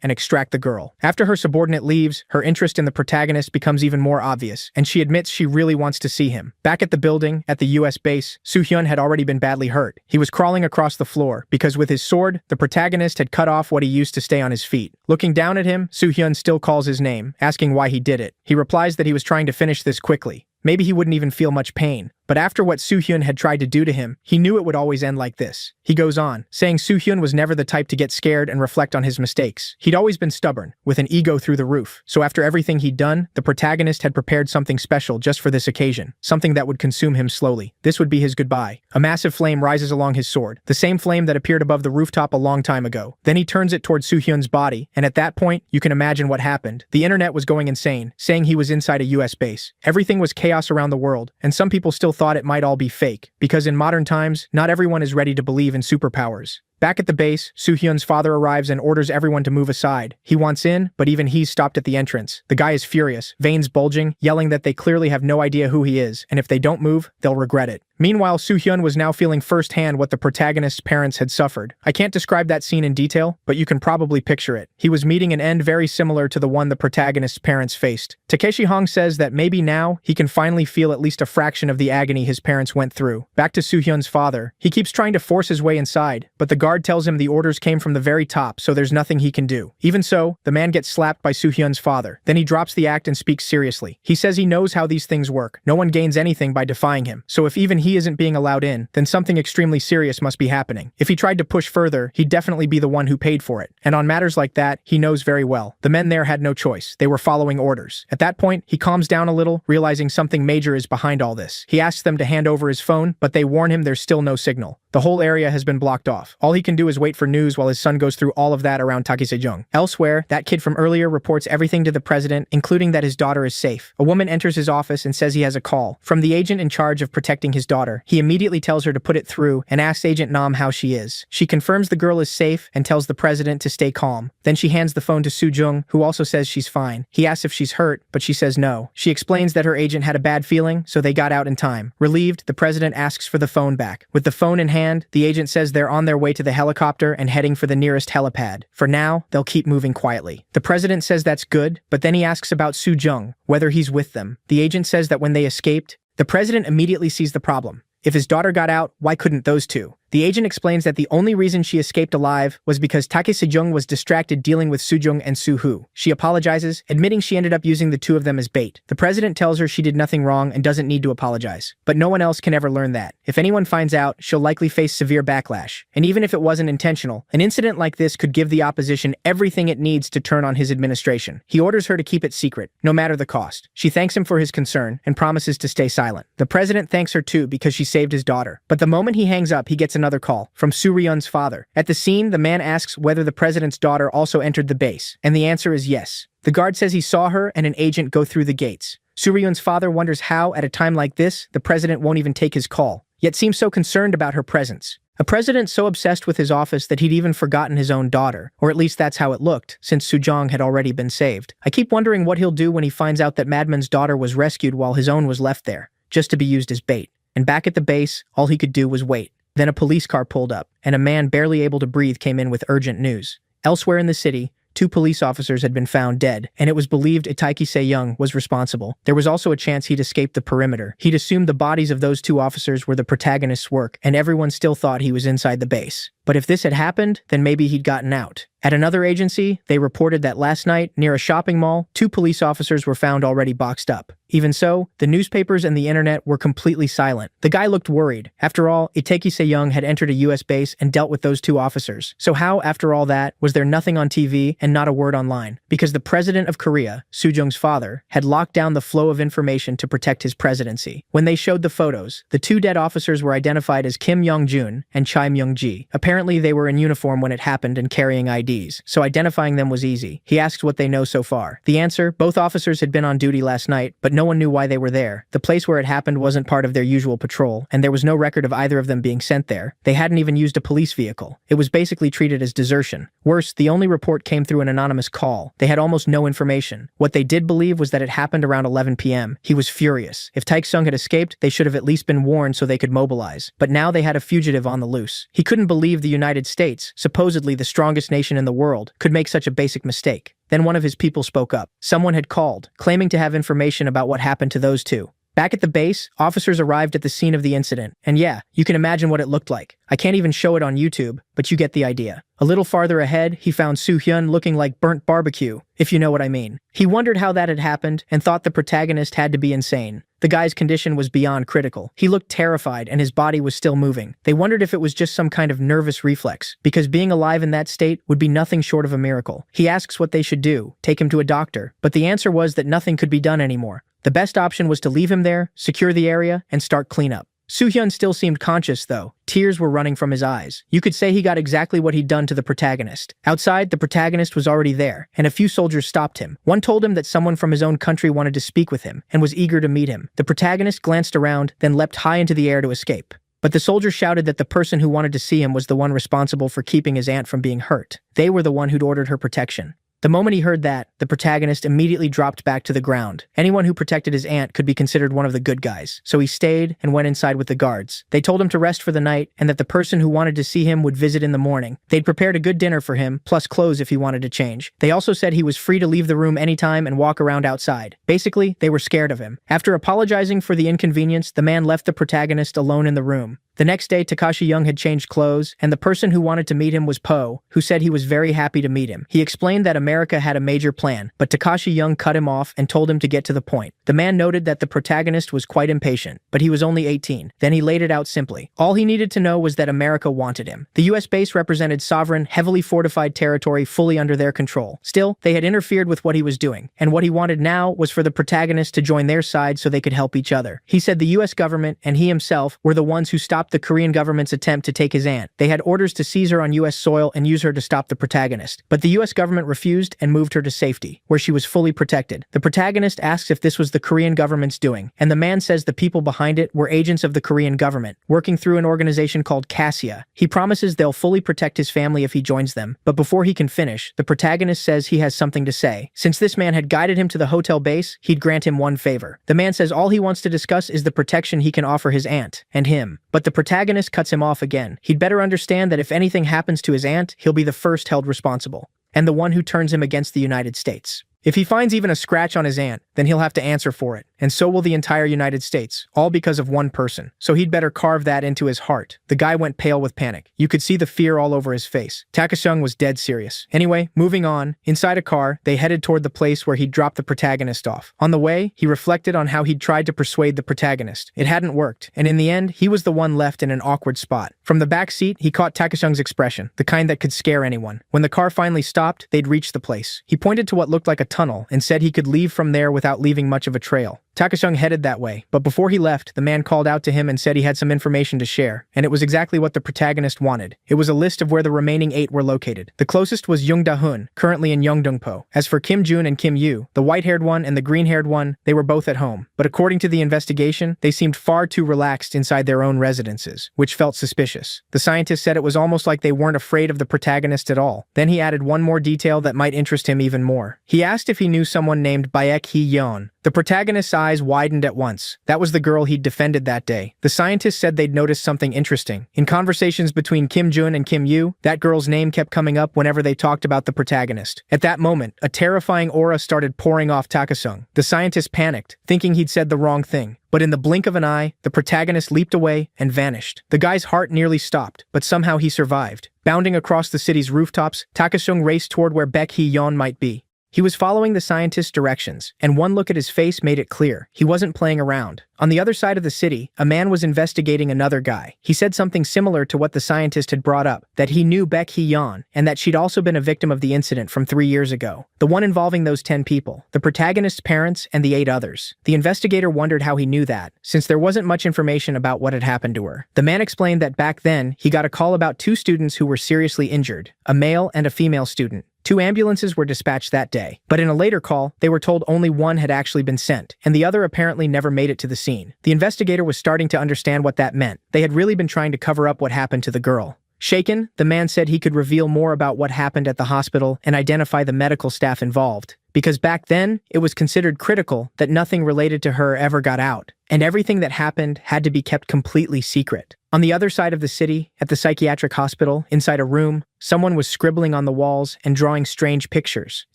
and extract the girl. After her subordinate leaves, her interest in the protagonist becomes even more obvious, and she admits she really wants to see him. Back at the building, at the US base, Soo-hyun had already been badly hurt. He was crawling across the floor, because with his sword, the protagonist had cut off what he used to stay on his feet. Looking down at him, Soo-hyun still calls his name, asking why he did it. He replies that he was trying to finish this quickly. Maybe he wouldn't even feel much pain. But after what Soo-hyun had tried to do to him, he knew it would always end like this. He goes on, saying Soo-hyun was never the type to get scared and reflect on his mistakes. He'd always been stubborn, with an ego through the roof. So after everything he'd done, the protagonist had prepared something special just for this occasion. Something that would consume him slowly. This would be his goodbye. A massive flame rises along his sword. The same flame that appeared above the rooftop a long time ago. Then he turns it towards Soo-hyun's body, and at that point, you can imagine what happened. The internet was going insane, saying he was inside a US base. Everything was chaos around the world, and some people still thought it might all be fake, because in modern times, not everyone is ready to believe in superpowers. Back at the base, Soo-hyun's father arrives and orders everyone to move aside. He wants in, but even he's stopped at the entrance. The guy is furious, veins bulging, yelling that they clearly have no idea who he is, and if they don't move, they'll regret it. Meanwhile, Soo-hyun was now feeling firsthand what the protagonist's parents had suffered. I can't describe that scene in detail, but you can probably picture it. He was meeting an end very similar to the one the protagonist's parents faced. Takeshi Hong says that maybe now, he can finally feel at least a fraction of the agony his parents went through. Back to Soo-hyun's father. He keeps trying to force his way inside, but the guard tells him the orders came from the very top, so there's nothing he can do. Even so, the man gets slapped by Soo-hyun's father. Then he drops the act and speaks seriously. He says he knows how these things work. No one gains anything by defying him. So if even he isn't being allowed in, then something extremely serious must be happening. If he tried to push further, he'd definitely be the one who paid for it. And on matters like that, he knows very well. The men there had no choice. They were following orders. At that point, he calms down a little, realizing something major is behind all this. He asks them to hand over his phone, but they warn him there's still no signal. The whole area has been blocked off. All he he can do is wait for news while his son goes through all of that around Taki Sejong. Elsewhere, that kid from earlier reports everything to the president, including that his daughter is safe. A woman enters his office and says he has a call from the agent in charge of protecting his daughter. He immediately tells her to put it through and asks Agent Nam how she is. She confirms the girl is safe and tells the president to stay calm. Then she hands the phone to Soo Jung, who also says she's fine. He asks if she's hurt, but she says no. She explains that her agent had a bad feeling, so they got out in time. Relieved, the president asks for the phone back. With the phone in hand, the agent says they're on their way to the helicopter and heading for the nearest helipad. For now, they'll keep moving quietly. The president says that's good, but then he asks about Soo Jung, whether he's with them. The agent says that when they escaped, the president immediately sees the problem. If his daughter got out, why couldn't those two? The agent explains that the only reason she escaped alive was because Take Sejong was distracted dealing with Soo-jung and Soo-hoo. She apologizes, admitting she ended up using the two of them as bait. The president tells her she did nothing wrong and doesn't need to apologize. But no one else can ever learn that. If anyone finds out, she'll likely face severe backlash. And even if it wasn't intentional, an incident like this could give the opposition everything it needs to turn on his administration. He orders her to keep it secret, no matter the cost. She thanks him for his concern and promises to stay silent. The president thanks her too because she saved his daughter. But the moment he hangs up, he gets another call from Soo-ryun's father. At the scene, the man asks whether the president's daughter also entered the base, and the answer is yes. The guard says he saw her and an agent go through the gates. Soo-ryun's father wonders how, at a time like this, the president won't even take his call, yet seems so concerned about her presence. A president so obsessed with his office that he'd even forgotten his own daughter, or at least that's how it looked, since Soo-jung had already been saved. I keep wondering what he'll do when he finds out that Madman's daughter was rescued while his own was left there, just to be used as bait. And back at the base, all he could do was wait. Then a police car pulled up, and a man barely able to breathe came in with urgent news. Elsewhere in the city, 2 police officers had been found dead, and it was believed Taiki Se-young was responsible. There was also a chance he'd escaped the perimeter. He'd assumed the bodies of those 2 officers were the protagonist's work, and everyone still thought he was inside the base. But if this had happened, then maybe he'd gotten out. At another agency, they reported that last night, near a shopping mall, 2 police officers were found already boxed up. Even so, the newspapers and the internet were completely silent. The guy looked worried. After all, Taiki Se-young had entered a US base and dealt with those 2 officers. So how, after all that, was there nothing on TV and not a word online? Because the president of Korea, Soo-jung's father, had locked down the flow of information to protect his presidency. When they showed the photos, the 2 dead officers were identified as Kim Yong-jun and Choi Myung-ji. Apparently, they were in uniform when it happened and carrying IDs, so identifying them was easy. He asked what they know so far. The answer, both officers had been on duty last night, but no one knew why they were there. The place where it happened wasn't part of their usual patrol, and there was no record of either of them being sent there. They hadn't even used a police vehicle. It was basically treated as desertion. Worse, the only report came through an anonymous call. They had almost no information. What they did believe was that it happened around 11 p.m. He was furious. If Taek-sung had escaped, they should have at least been warned so they could mobilize. But now they had a fugitive on the loose. He couldn't believe the United States, supposedly the strongest nation in the world, could make such a basic mistake. Then one of his people spoke up. Someone had called, claiming to have information about what happened to those 2. Back at the base, officers arrived at the scene of the incident, and yeah, you can imagine what it looked like. I can't even show it on YouTube, but you get the idea. A little farther ahead, he found Soo-hyun looking like burnt barbecue, if you know what I mean. He wondered how that had happened and thought the protagonist had to be insane. The guy's condition was beyond critical. He looked terrified and his body was still moving. They wondered if it was just some kind of nervous reflex, because being alive in that state would be nothing short of a miracle. He asks what they should do, take him to a doctor, but the answer was that nothing could be done anymore. The best option was to leave him there, secure the area, and start cleanup. Soo-hyun still seemed conscious, though. Tears were running from his eyes. You could say he got exactly what he'd done to the protagonist. Outside, the protagonist was already there, and a few soldiers stopped him. One told him that someone from his own country wanted to speak with him, and was eager to meet him. The protagonist glanced around, then leapt high into the air to escape. But the soldier shouted that the person who wanted to see him was the one responsible for keeping his aunt from being hurt. They were the one who'd ordered her protection. The moment he heard that, the protagonist immediately dropped back to the ground. Anyone who protected his aunt could be considered one of the good guys, so he stayed and went inside with the guards. They told him to rest for the night and that the person who wanted to see him would visit in the morning. They'd prepared a good dinner for him, plus clothes if he wanted to change. They also said he was free to leave the room anytime and walk around outside. Basically, they were scared of him. After apologizing for the inconvenience, the man left the protagonist alone in the room. The next day, Takashi Young had changed clothes, and the person who wanted to meet him was Po, who said he was very happy to meet him. He explained that a America had a major plan, but Takashi Young cut him off and told him to get to the point. The man noted that the protagonist was quite impatient, but he was only 18. Then he laid it out simply. All he needed to know was that America wanted him. The US base represented sovereign, heavily fortified territory fully under their control. Still, they had interfered with what he was doing, and what he wanted now was for the protagonist to join their side so they could help each other. He said the US government and he himself were the ones who stopped the Korean government's attempt to take his aunt. They had orders to seize her on US soil and use her to stop the protagonist. But the US government refused and moved her to safety, where she was fully protected. The protagonist asks if this was the Korean government's doing, and the man says the people behind it were agents of the Korean government, working through an organization called Cassia. He promises they'll fully protect his family if he joins them, but before he can finish, the protagonist says he has something to say. Since this man had guided him to the hotel base, he'd grant him one favor. The man says all he wants to discuss is the protection he can offer his aunt, and him. But the protagonist cuts him off again. He'd better understand that if anything happens to his aunt, he'll be the first held responsible, and the one who turns him against the United States. If he finds even a scratch on his aunt, then he'll have to answer for it, and so will the entire United States, all because of one person. So he'd better carve that into his heart. The guy went pale with panic. You could see the fear all over his face. Takashung was dead serious. Anyway, moving on, inside a car, they headed toward the place where he'd dropped the protagonist off. On the way, he reflected on how he'd tried to persuade the protagonist. It hadn't worked, and in the end, he was the one left in an awkward spot. From the back seat, he caught Takashung's expression, the kind that could scare anyone. When the car finally stopped, they'd reached the place. He pointed to what looked like a tunnel and said he could leave from there without leaving much of a trail. Takashung headed that way, but before he left, the man called out to him and said he had some information to share, and it was exactly what the protagonist wanted. It was a list of where the remaining 8 were located. The closest was Jung Da-hun, currently in Yeongdeungpo. As for Kim Jun and Kim Yu, the white-haired one and the green-haired one, they were both at home. But according to the investigation, they seemed far too relaxed inside their own residences, which felt suspicious. The scientist said it was almost like they weren't afraid of the protagonist at all. Then he added one more detail that might interest him even more. He asked if he knew someone named Baek Hee-yeon. The protagonist's eyes widened at once. That was the girl he'd defended that day. The scientist said they'd noticed something interesting. In conversations between Kim Jun and Kim Yu, that girl's name kept coming up whenever they talked about the protagonist. At that moment, a terrifying aura started pouring off Takasung. The scientist panicked, thinking he'd said the wrong thing. But in the blink of an eye, the protagonist leaped away and vanished. The guy's heart nearly stopped, but somehow he survived. Bounding across the city's rooftops, Takasung raced toward where Baek Hee-yeon might be. He was following the scientist's directions, and one look at his face made it clear. He wasn't playing around. On the other side of the city, a man was investigating another guy. He said something similar to what the scientist had brought up, that he knew Baek Hee-yeon, and that she'd also been a victim of the incident from 3 years ago. The one involving those 10 people, the protagonist's parents and the 8 others. The investigator wondered how he knew that, since there wasn't much information about what had happened to her. The man explained that back then, he got a call about 2 students who were seriously injured, a male and a female student. 2 ambulances were dispatched that day, but in a later call, they were told only one had actually been sent, and the other apparently never made it to the scene. The investigator was starting to understand what that meant. They had really been trying to cover up what happened to the girl. Shaken, the man said he could reveal more about what happened at the hospital and identify the medical staff involved, because back then, it was considered critical that nothing related to her ever got out, and everything that happened had to be kept completely secret. On the other side of the city, at the psychiatric hospital, inside a room, someone was scribbling on the walls and drawing strange pictures.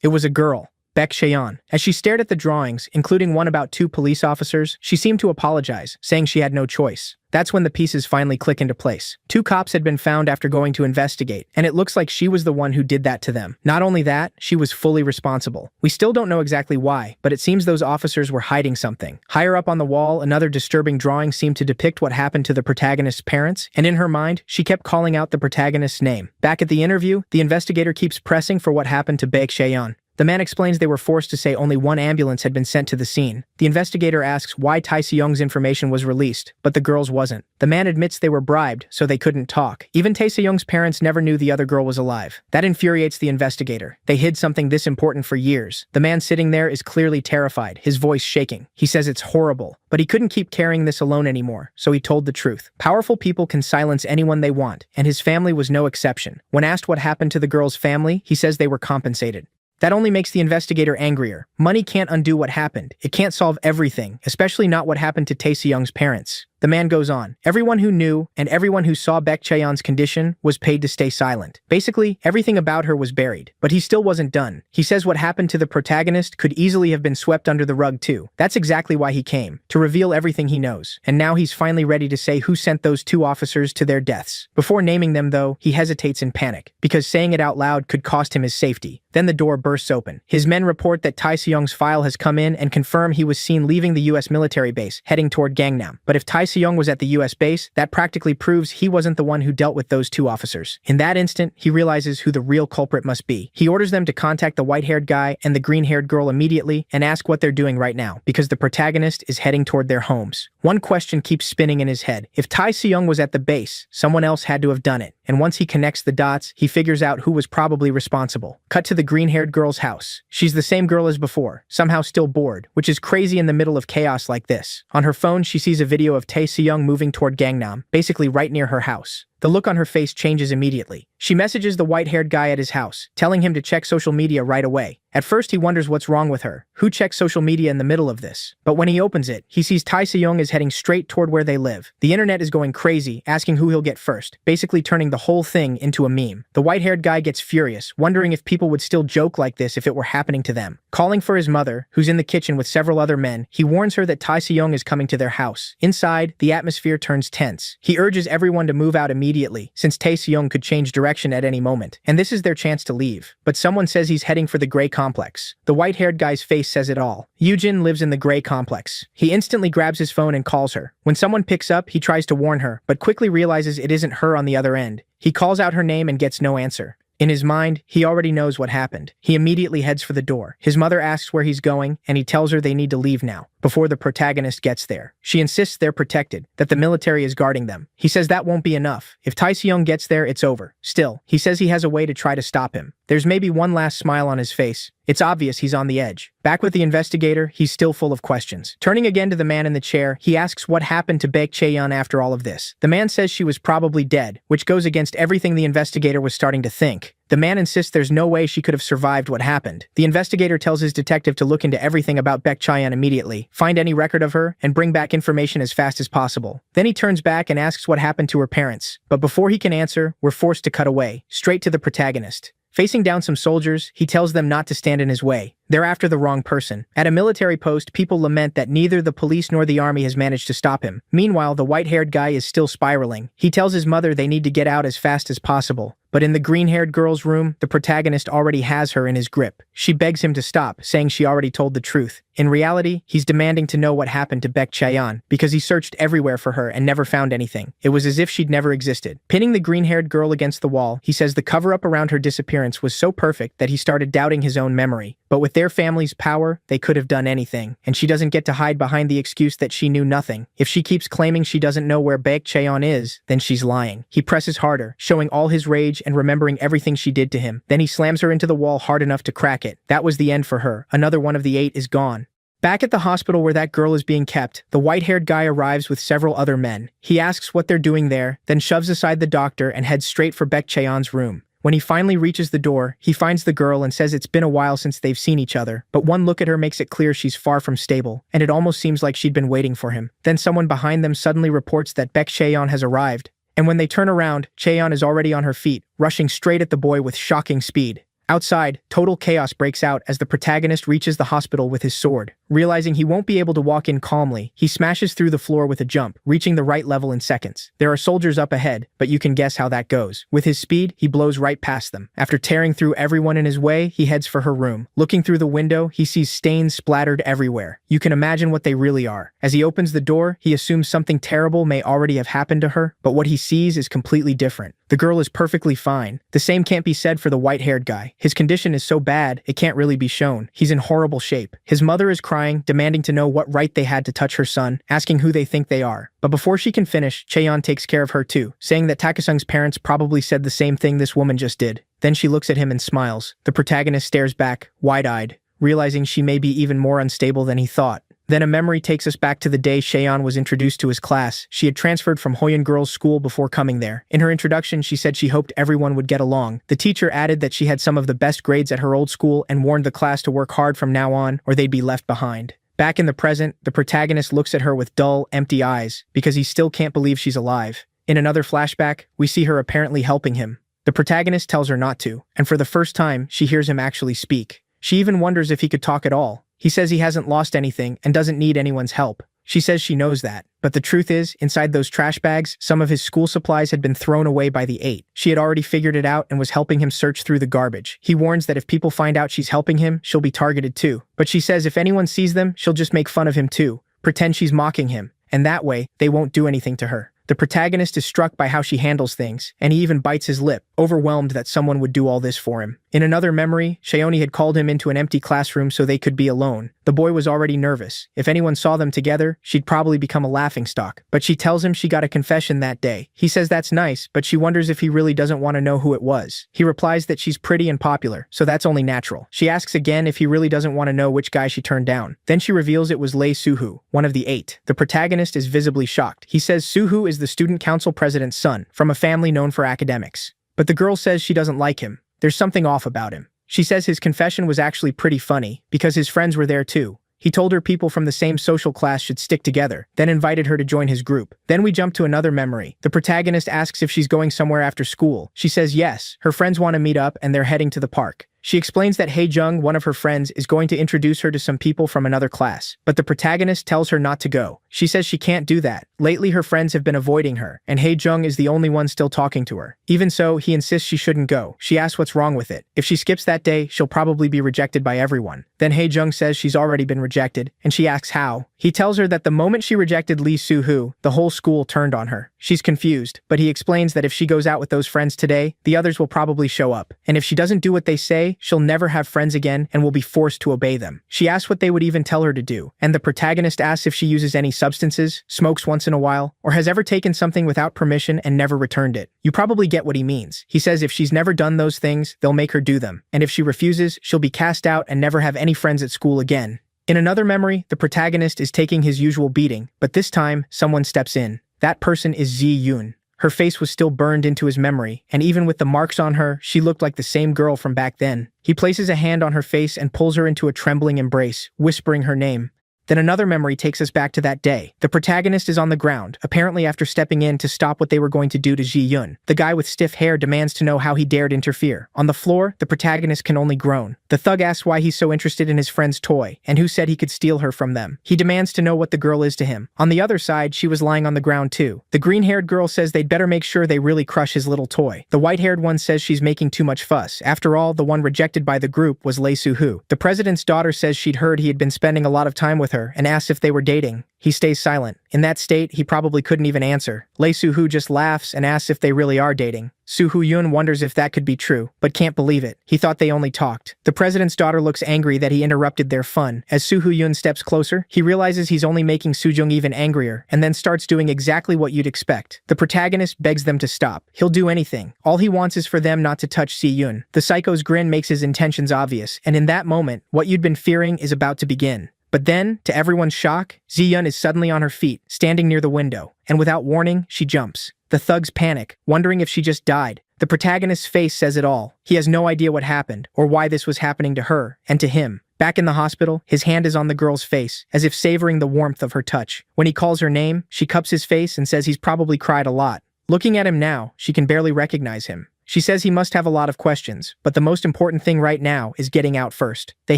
It was a girl, Baek Cheon. As she stared at the drawings, including one about 2 police officers, she seemed to apologize, saying she had no choice. That's when the pieces finally click into place. 2 cops had been found after going to investigate, and it looks like she was the one who did that to them. Not only that, she was fully responsible. We still don't know exactly why, but it seems those officers were hiding something. Higher up on the wall, another disturbing drawing seemed to depict what happened to the protagonist's parents, and in her mind, she kept calling out the protagonist's name. Back at the interview, the investigator keeps pressing for what happened to Baek Cheon. The man explains they were forced to say only 1 ambulance had been sent to the scene. The investigator asks why Tai Se-young's information was released, but the girl's wasn't. The man admits they were bribed, so they couldn't talk. Even Tai Se-young's parents never knew the other girl was alive. That infuriates the investigator. They hid something this important for years. The man sitting there is clearly terrified, his voice shaking. He says it's horrible, but he couldn't keep carrying this alone anymore, so he told the truth. Powerful people can silence anyone they want, and his family was no exception. When asked what happened to the girl's family, he says they were compensated. That only makes the investigator angrier. Money can't undo what happened. It can't solve everything, especially not what happened to Tai Se-young's parents. The man goes on. Everyone who knew and everyone who saw Baek Cheon's condition was paid to stay silent. Basically, everything about her was buried. But he still wasn't done. He says what happened to the protagonist could easily have been swept under the rug too. That's exactly why he came, to reveal everything he knows. And now he's finally ready to say who sent those two officers to their deaths. Before naming them though, he hesitates in panic, because saying it out loud could cost him his safety. Then the door bursts open. His men report that Tai Seong's file has come in and confirm he was seen leaving the US military base, heading toward Gangnam. But if Tai Seong was at the US base, that practically proves he wasn't the one who dealt with those two officers. In that instant, he realizes who the real culprit must be. He orders them to contact the white-haired guy and the green-haired girl immediately and ask what they're doing right now, because the protagonist is heading toward their homes. One question keeps spinning in his head. If Tai Seong was at the base, someone else had to have done it. And once he connects the dots, he figures out who was probably responsible. Cut to the green-haired girl's house. She's the same girl as before, somehow still bored, which is crazy in the middle of chaos like this. On her phone, she sees a video of Tae Seong moving toward Gangnam, basically right near her house. The look on her face changes immediately. She messages the white-haired guy at his house, telling him to check social media right away. At first, he wonders what's wrong with her. Who checks social media in the middle of this? But when he opens it, he sees Tai Seong is heading straight toward where they live. The internet is going crazy, asking who he'll get first, basically turning the whole thing into a meme. The white-haired guy gets furious, wondering if people would still joke like this if it were happening to them. Calling for his mother, who's in the kitchen with several other men, he warns her that Tai Seong is coming to their house. Inside, the atmosphere turns tense. He urges everyone to move out immediately, since Tae Seong could change direction at any moment, and this is their chance to leave. But someone says he's heading for the Gray Complex. The white-haired guy's face says it all. Yujin lives in the Gray Complex. He instantly grabs his phone and calls her. When someone picks up, he tries to warn her, but quickly realizes it isn't her on the other end. He calls out her name and gets no answer. In his mind, he already knows what happened. He immediately heads for the door. His mother asks where he's going, and he tells her they need to leave now, before the protagonist gets there. She insists they're protected, that the military is guarding them. He says that won't be enough. If Tai Seong gets there, it's over. Still, he says he has a way to try to stop him. There's maybe one last smile on his face. It's obvious he's on the edge. Back with the investigator, he's still full of questions. Turning again to the man in the chair, he asks what happened to Baek Cheon after all of this. The man says she was probably dead, which goes against everything the investigator was starting to think. The man insists there's no way she could have survived what happened. The investigator tells his detective to look into everything about Baek Cheon immediately, find any record of her, and bring back information as fast as possible. Then he turns back and asks what happened to her parents. But before he can answer, we're forced to cut away, straight to the protagonist. Facing down some soldiers, he tells them not to stand in his way. They're after the wrong person. At a military post, people lament that neither the police nor the army has managed to stop him. Meanwhile, the white-haired guy is still spiraling. He tells his mother they need to get out as fast as possible. But in the green-haired girl's room, the protagonist already has her in his grip. She begs him to stop, saying she already told the truth. In reality, he's demanding to know what happened to Baek Cheon, because he searched everywhere for her and never found anything. It was as if she'd never existed. Pinning the green-haired girl against the wall, he says the cover-up around her disappearance was so perfect that he started doubting his own memory. But with their family's power, they could have done anything, and she doesn't get to hide behind the excuse that she knew nothing. If she keeps claiming she doesn't know where Baek Cheon is, then she's lying. He presses harder, showing all his rage and remembering everything she did to him. Then he slams her into the wall hard enough to crack it. That was the end for her. Another one of the 8 is gone. Back at the hospital where that girl is being kept, the white-haired guy arrives with several other men. He asks what they're doing there, then shoves aside the doctor and heads straight for Baek Cheon's room. When he finally reaches the door, he finds the girl and says it's been a while since they've seen each other, but one look at her makes it clear she's far from stable, and it almost seems like she'd been waiting for him. Then someone behind them suddenly reports that Baek Cheon has arrived, and when they turn around, Cheon is already on her feet, rushing straight at the boy with shocking speed. Outside, total chaos breaks out as the protagonist reaches the hospital with his sword. Realizing he won't be able to walk in calmly, he smashes through the floor with a jump, reaching the right level in seconds. There are soldiers up ahead, but you can guess how that goes. With his speed, he blows right past them. After tearing through everyone in his way, he heads for her room. Looking through the window, he sees stains splattered everywhere. You can imagine what they really are. As he opens the door, he assumes something terrible may already have happened to her, but what he sees is completely different. The girl is perfectly fine. The same can't be said for the white-haired guy. His condition is so bad, it can't really be shown. He's in horrible shape. His mother is crying, demanding to know what right they had to touch her son, asking who they think they are. But before she can finish, Cheon takes care of her too, saying that Takasung's parents probably said the same thing this woman just did. Then she looks at him and smiles. The protagonist stares back, wide-eyed, realizing she may be even more unstable than he thought. Then a memory takes us back to the day Cheon was introduced to his class. She had transferred from Hoyun Girls' School before coming there. In her introduction, she said she hoped everyone would get along. The teacher added that she had some of the best grades at her old school and warned the class to work hard from now on, or they'd be left behind. Back in the present, the protagonist looks at her with dull, empty eyes because he still can't believe she's alive. In another flashback, we see her apparently helping him. The protagonist tells her not to, and for the first time, she hears him actually speak. She even wonders if he could talk at all. He says he hasn't lost anything and doesn't need anyone's help. She says she knows that, but the truth is, inside those trash bags, some of his school supplies had been thrown away by the 8. She had already figured it out and was helping him search through the garbage. He warns that if people find out she's helping him, she'll be targeted too. But she says if anyone sees them, she'll just make fun of him too, pretend she's mocking him, and that way, they won't do anything to her. The protagonist is struck by how she handles things, and he even bites his lip, overwhelmed that someone would do all this for him. In another memory, Shaoni had called him into an empty classroom so they could be alone. The boy was already nervous. If anyone saw them together, she'd probably become a laughingstock. But she tells him she got a confession that day. He says that's nice, but she wonders if he really doesn't want to know who it was. He replies that she's pretty and popular, so that's only natural. She asks again if he really doesn't want to know which guy she turned down. Then she reveals it was Lee Soo-hoo, one of the 8. The protagonist is visibly shocked. He says Soo-hoo is the student council president's son, from a family known for academics. But the girl says she doesn't like him. There's something off about him. She says his confession was actually pretty funny, because his friends were there too. He told her people from the same social class should stick together, then invited her to join his group. Then we jump to another memory. The protagonist asks if she's going somewhere after school. She says yes, her friends want to meet up and they're heading to the park. She explains that Hae-jung, one of her friends, is going to introduce her to some people from another class, but the protagonist tells her not to go. She says she can't do that. Lately her friends have been avoiding her, and Hae-jung is the only one still talking to her. Even so, he insists she shouldn't go. She asks what's wrong with it. If she skips that day, she'll probably be rejected by everyone. Then Hae-jung says she's already been rejected, and she asks how. He tells her that the moment she rejected Lee Soo-hoo, the whole school turned on her. She's confused, but he explains that if she goes out with those friends today, the others will probably show up. And if she doesn't do what they say, she'll never have friends again and will be forced to obey them. She asks what they would even tell her to do, and the protagonist asks if she uses any substances, smokes once in a while, or has ever taken something without permission and never returned it. You probably get what he means. He says if she's never done those things, they'll make her do them, and if she refuses, she'll be cast out and never have any friends at school again. In another memory, the protagonist is taking his usual beating, but this time, someone steps in. That person is Ji-yoon. Her face was still burned into his memory, and even with the marks on her, she looked like the same girl from back then. He places a hand on her face and pulls her into a trembling embrace, whispering her name. Then another memory takes us back to that day. The protagonist is on the ground, apparently after stepping in to stop what they were going to do to Ji-yoon. The guy with stiff hair demands to know how he dared interfere. On the floor, the protagonist can only groan. The thug asks why he's so interested in his friend's toy, and who said he could steal her from them. He demands to know what the girl is to him. On the other side, she was lying on the ground too. The green-haired girl says they'd better make sure they really crush his little toy. The white-haired one says she's making too much fuss. After all, the one rejected by the group was Lee Soo-hoo. The president's daughter says she'd heard he had been spending a lot of time with her and asks if they were dating. He stays silent. In that state, he probably couldn't even answer. Lee Soo-hoo just laughs and asks if they really are dating. Soo-hoo-yoon wonders if that could be true, but can't believe it. He thought they only talked. The president's daughter looks angry that he interrupted their fun. As Soo-hoo-yoon steps closer, he realizes he's only making Soo-jung even angrier, and then starts doing exactly what you'd expect. The protagonist begs them to stop. He'll do anything. All he wants is for them not to touch Si-yoon. The psycho's grin makes his intentions obvious, and in that moment, what you'd been fearing is about to begin. But then, to everyone's shock, Ji-yoon is suddenly on her feet, standing near the window, and without warning, she jumps. The thugs panic, wondering if she just died. The protagonist's face says it all. He has no idea what happened, or why this was happening to her, and to him. Back in the hospital, his hand is on the girl's face, as if savoring the warmth of her touch. When he calls her name, she cups his face and says he's probably cried a lot. Looking at him now, she can barely recognize him. She says he must have a lot of questions, but the most important thing right now is getting out first. They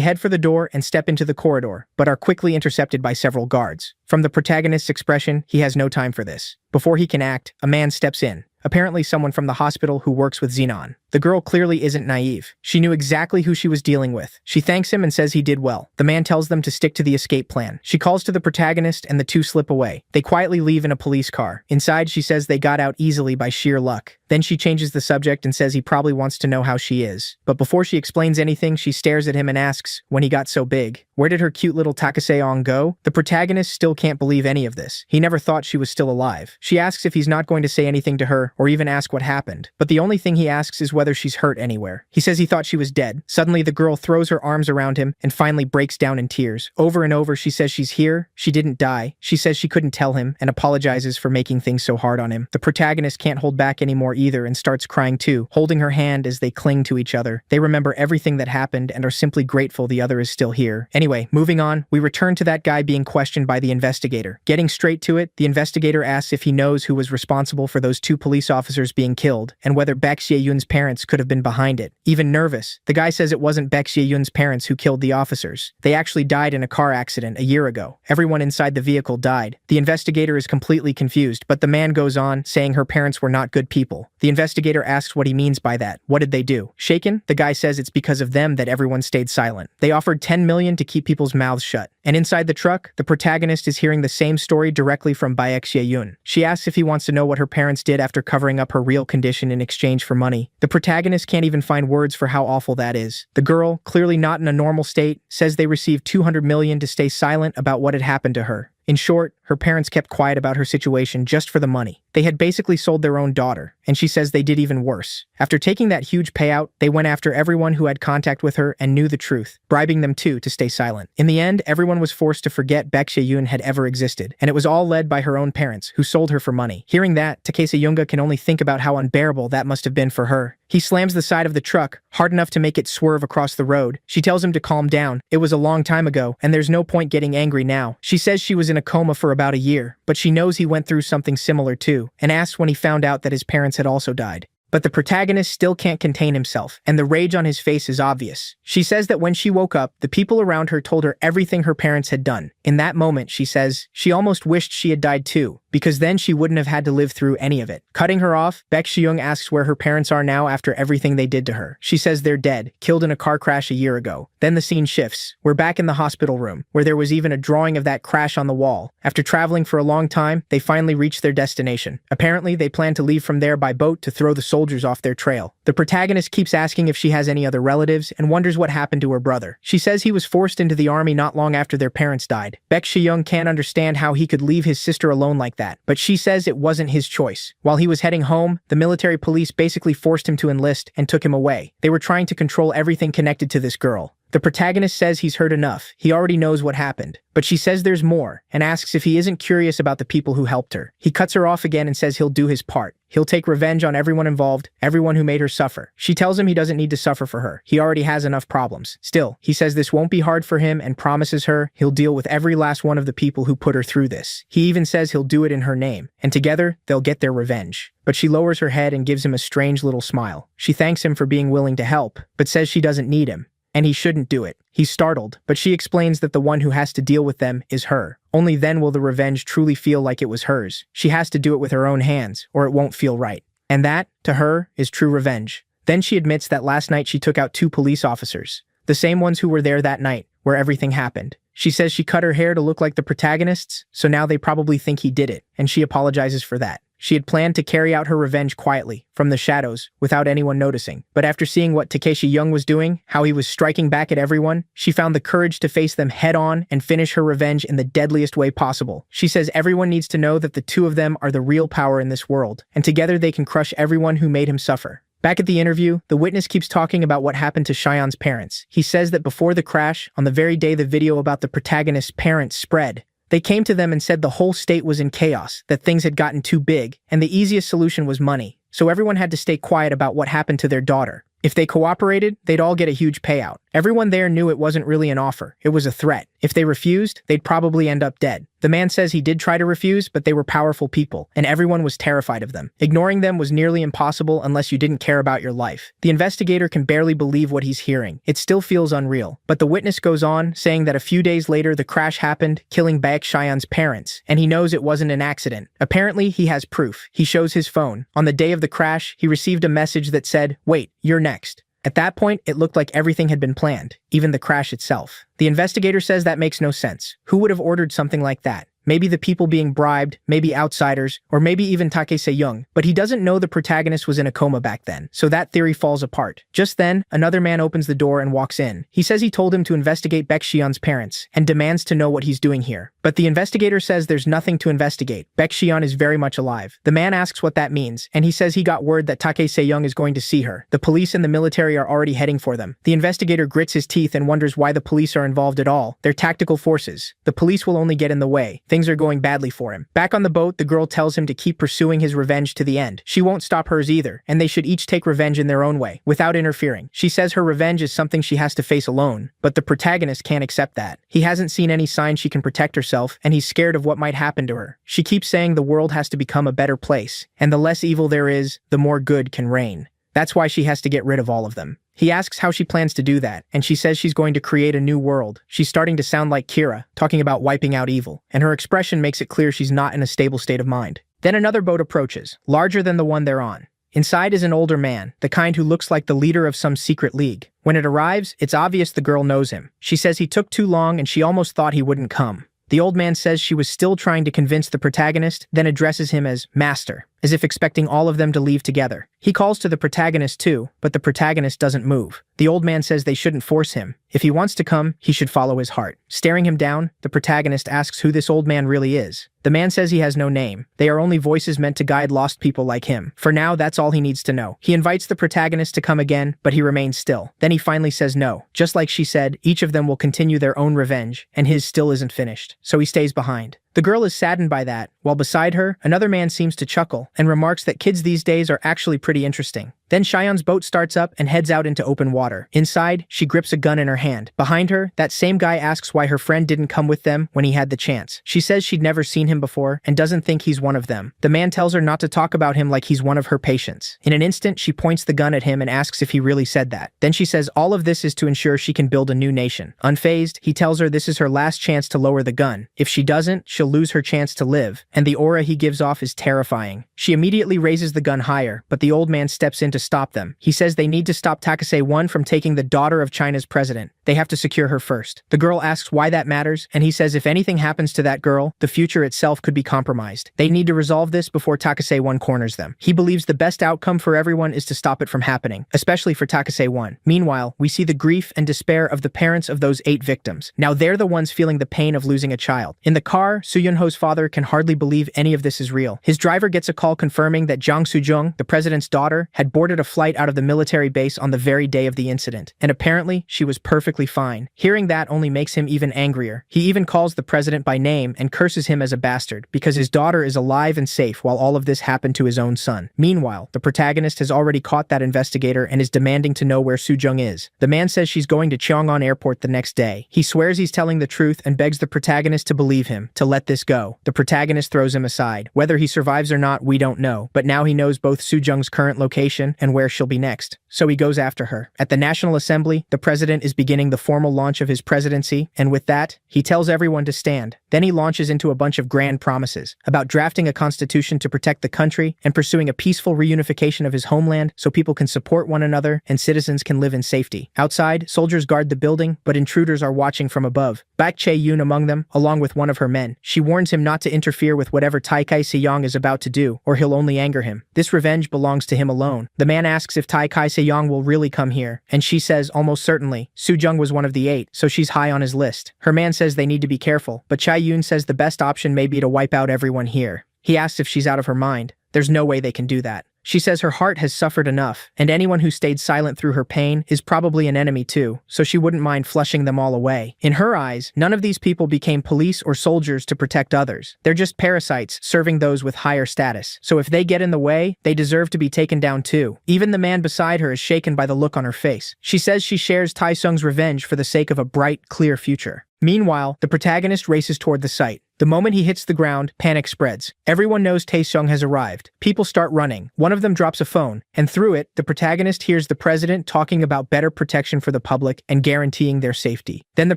head for the door and step into the corridor, but are quickly intercepted by several guards. From the protagonist's expression, he has no time for this. Before he can act, a man steps in. Apparently someone from the hospital who works with Xenon. The girl clearly isn't naive. She knew exactly who she was dealing with. She thanks him and says he did well. The man tells them to stick to the escape plan. She calls to the protagonist and the two slip away. They quietly leave in a police car. Inside, she says they got out easily by sheer luck. Then she changes the subject and says he probably wants to know how she is. But before she explains anything, she stares at him and asks, when he got so big, where did her cute little Takase-on go? The protagonist still can't believe any of this. He never thought she was still alive. She asks if he's not going to say anything to her or even ask what happened. But the only thing he asks is whether whether she's hurt anywhere. He says he thought she was dead. Suddenly, the girl throws her arms around him and finally breaks down in tears. Over and over, she says she's here, she didn't die. She says she couldn't tell him and apologizes for making things so hard on him. The protagonist can't hold back anymore either and starts crying too, holding her hand as they cling to each other. They remember everything that happened and are simply grateful the other is still here. Anyway, moving on, we return to that guy being questioned by the investigator. Getting straight to it, the investigator asks if he knows who was responsible for those 2 police officers being killed and whether Baek Ye-yoon's parents could have been behind it. Even nervous, the guy says it wasn't Baek Ye-yoon's parents who killed the officers. They actually died in a car accident a year ago. Everyone inside the vehicle died. The investigator is completely confused, but the man goes on, saying her parents were not good people. The investigator asks what he means by that. What did they do? Shaken, the guy says it's because of them that everyone stayed silent. They offered 10 million to keep people's mouths shut. And inside the truck, the protagonist is hearing the same story directly from Baek Ye-yoon. She asks if he wants to know what her parents did after covering up her real condition in exchange for money. The protagonist can't even find words for how awful that is. The girl, clearly not in a normal state, says they received 200 million to stay silent about what had happened to her. In short, her parents kept quiet about her situation just for the money. They had basically sold their own daughter, and she says they did even worse. After taking that huge payout, they went after everyone who had contact with her and knew the truth, bribing them too to stay silent. In the end, everyone was forced to forget Baek Ye-yoon had ever existed, and it was all led by her own parents, who sold her for money. Hearing that, Tae Se-yoonga can only think about how unbearable that must have been for her. He slams the side of the truck, hard enough to make it swerve across the road. She tells him to calm down. It was a long time ago, and there's no point getting angry now. She says she was in a coma for about a year, but she knows he went through something similar too, and asks when he found out that his parents had also died. But the protagonist still can't contain himself, and the rage on his face is obvious. She says that when she woke up, the people around her told her everything her parents had done. In that moment, she says, she almost wished she had died too, because then she wouldn't have had to live through any of it. Cutting her off, Baek Ye-yoon asks where her parents are now after everything they did to her. She says they're dead, killed in a car crash a year ago. Then the scene shifts. We're back in the hospital room, where there was even a drawing of that crash on the wall. After traveling for a long time, they finally reach their destination. Apparently, they plan to leave from there by boat to throw the soldiers off their trail. The protagonist keeps asking if she has any other relatives and wonders what happened to her brother. She says he was forced into the army not long after their parents died. Baek Ye-yoon can't understand how he could leave his sister alone like that, but she says it wasn't his choice. While he was heading home, the military police basically forced him to enlist and took him away. They were trying to control everything connected to this girl. The protagonist says he's heard enough. He already knows what happened. But she says there's more, and asks if he isn't curious about the people who helped her. He cuts her off again and says he'll do his part. He'll take revenge on everyone involved, everyone who made her suffer. She tells him he doesn't need to suffer for her. He already has enough problems. Still, he says this won't be hard for him and promises her he'll deal with every last one of the people who put her through this. He even says he'll do it in her name, and together, they'll get their revenge. But she lowers her head and gives him a strange little smile. She thanks him for being willing to help, but says she doesn't need him, and he shouldn't do it. He's startled, but she explains that the one who has to deal with them is her. Only then will the revenge truly feel like it was hers. She has to do it with her own hands, or it won't feel right. And that, to her, is true revenge. Then she admits that last night she took out 2 police officers, the same ones who were there that night, where everything happened. She says she cut her hair to look like the protagonists, so now they probably think he did it, and she apologizes for that. She had planned to carry out her revenge quietly, from the shadows, without anyone noticing. But after seeing what Tae Se-young was doing, how he was striking back at everyone, she found the courage to face them head-on and finish her revenge in the deadliest way possible. She says everyone needs to know that the 2 of them are the real power in this world, and together they can crush everyone who made him suffer. Back at the interview, the witness keeps talking about what happened to Cheon's parents. He says that before the crash, on the very day the video about the protagonist's parents spread, they came to them and said the whole state was in chaos, that things had gotten too big, and the easiest solution was money. So everyone had to stay quiet about what happened to their daughter. If they cooperated, they'd all get a huge payout. Everyone there knew it wasn't really an offer, it was a threat. If they refused, they'd probably end up dead. The man says he did try to refuse, but they were powerful people, and everyone was terrified of them. Ignoring them was nearly impossible unless you didn't care about your life. The investigator can barely believe what he's hearing. It still feels unreal. But the witness goes on, saying that a few days later the crash happened, killing Baek Cheon's parents, and he knows it wasn't an accident. Apparently, he has proof. He shows his phone. On the day of the crash, he received a message that said, "Wait, you're next." At that point, it looked like everything had been planned, even the crash itself. The investigator says that makes no sense. Who would have ordered something like that? Maybe the people being bribed, maybe outsiders, or maybe even Tae Se-young, but he doesn't know the protagonist was in a coma back then, so that theory falls apart. Just then, another man opens the door and walks in. He says he told him to investigate Baek Cheon's parents, and demands to know what he's doing here. But the investigator says there's nothing to investigate. Baek Xion is very much alive. The man asks what that means, and he says he got word that Take Se-young is going to see her. The police and the military are already heading for them. The investigator grits his teeth and wonders why the police are involved at all. They're tactical forces. The police will only get in the way. Things are going badly for him. Back on the boat, the girl tells him to keep pursuing his revenge to the end. She won't stop hers either, and they should each take revenge in their own way, without interfering. She says her revenge is something she has to face alone, but the protagonist can't accept that. He hasn't seen any sign she can protect herself, and he's scared of what might happen to her. She keeps saying the world has to become a better place, and the less evil there is, the more good can reign. That's why she has to get rid of all of them. He asks how she plans to do that, and she says she's going to create a new world. She's starting to sound like Kira, talking about wiping out evil, and her expression makes it clear she's not in a stable state of mind. Then another boat approaches, larger than the one they're on. Inside is an older man, the kind who looks like the leader of some secret league. When it arrives, it's obvious the girl knows him. She says he took too long and she almost thought he wouldn't come. The old man says she was still trying to convince the protagonist, then addresses him as Master, as if expecting all of them to leave together. He calls to the protagonist too, but the protagonist doesn't move. The old man says they shouldn't force him. If he wants to come, he should follow his heart. Staring him down, the protagonist asks who this old man really is. The man says he has no name. They are only voices meant to guide lost people like him. For now, that's all he needs to know. He invites the protagonist to come again, but he remains still. Then he finally says no. Just like she said, each of them will continue their own revenge, and his still isn't finished. So he stays behind. The girl is saddened by that, while beside her, another man seems to chuckle and remarks that kids these days are actually pretty interesting. Then Xian's boat starts up and heads out into open water. Inside, she grips a gun in her hand. Behind her, that same guy asks why her friend didn't come with them when he had the chance. She says she'd never seen him before and doesn't think he's one of them. The man tells her not to talk about him like he's one of her patients. In an instant, she points the gun at him and asks if he really said that. Then she says all of this is to ensure she can build a new nation. Unfazed, he tells her this is her last chance to lower the gun. If she doesn't, she'll lose her chance to live, and the aura he gives off is terrifying. She immediately raises the gun higher, but the old man steps in to stop them. He says they need to stop Takase-1 from taking the daughter of China's president. They have to secure her first. The girl asks why that matters, and he says if anything happens to that girl, the future itself could be compromised. They need to resolve this before Takase-1 corners them. He believes the best outcome for everyone is to stop it from happening, especially for Takase-1. Meanwhile, we see the grief and despair of the parents of those 8 victims. Now they're the ones feeling the pain of losing a child. In the car, Soo-yun-ho's father can hardly believe any of this is real. His driver gets a call confirming that Jang Soo-jung, the president's daughter, had boarded a flight out of the military base on the very day of the incident, and apparently she was perfectly fine. Hearing that only makes him even angrier. He even calls the president by name and curses him as a bastard because his daughter is alive and safe while all of this happened to his own son. Meanwhile, the protagonist has already caught that investigator and is demanding to know where Soo-jung is. The man says she's going to Cheongwon Airport the next day. He swears he's telling the truth and begs the protagonist to believe him, to let this go. The protagonist throws him aside. Whether he survives or not, we don't know, but now he knows both Soo-jung's current location and where she'll be next. So he goes after her. At the National Assembly, the president is beginning the formal launch of his presidency, and with that, he tells everyone to stand. Then he launches into a bunch of grand promises about drafting a constitution to protect the country and pursuing a peaceful reunification of his homeland so people can support one another and citizens can live in safety. Outside, soldiers guard the building, but intruders are watching from above. Baek Chae-yoon among them, along with one of her men. She warns him not to interfere with whatever Takase-young is about to do, or he'll only anger him. This revenge belongs to him alone. The man asks if Takase-young will really come here, and she says almost certainly. Soo-jung was one of the 8, so she's high on his list. Her man says they need to be careful, but Chae-yoon says the best option may be to wipe out everyone here. He asks if she's out of her mind. There's no way they can do that. She says her heart has suffered enough, and anyone who stayed silent through her pain is probably an enemy too, so she wouldn't mind flushing them all away. In her eyes, none of these people became police or soldiers to protect others. They're just parasites serving those with higher status. So if they get in the way, they deserve to be taken down too. Even the man beside her is shaken by the look on her face. She says she shares Tae-sung's revenge for the sake of a bright, clear future. Meanwhile, the protagonist races toward the site. The moment he hits the ground, panic spreads. Everyone knows Tae-sung has arrived. People start running. One of them drops a phone, and through it, the protagonist hears the president talking about better protection for the public and guaranteeing their safety. Then the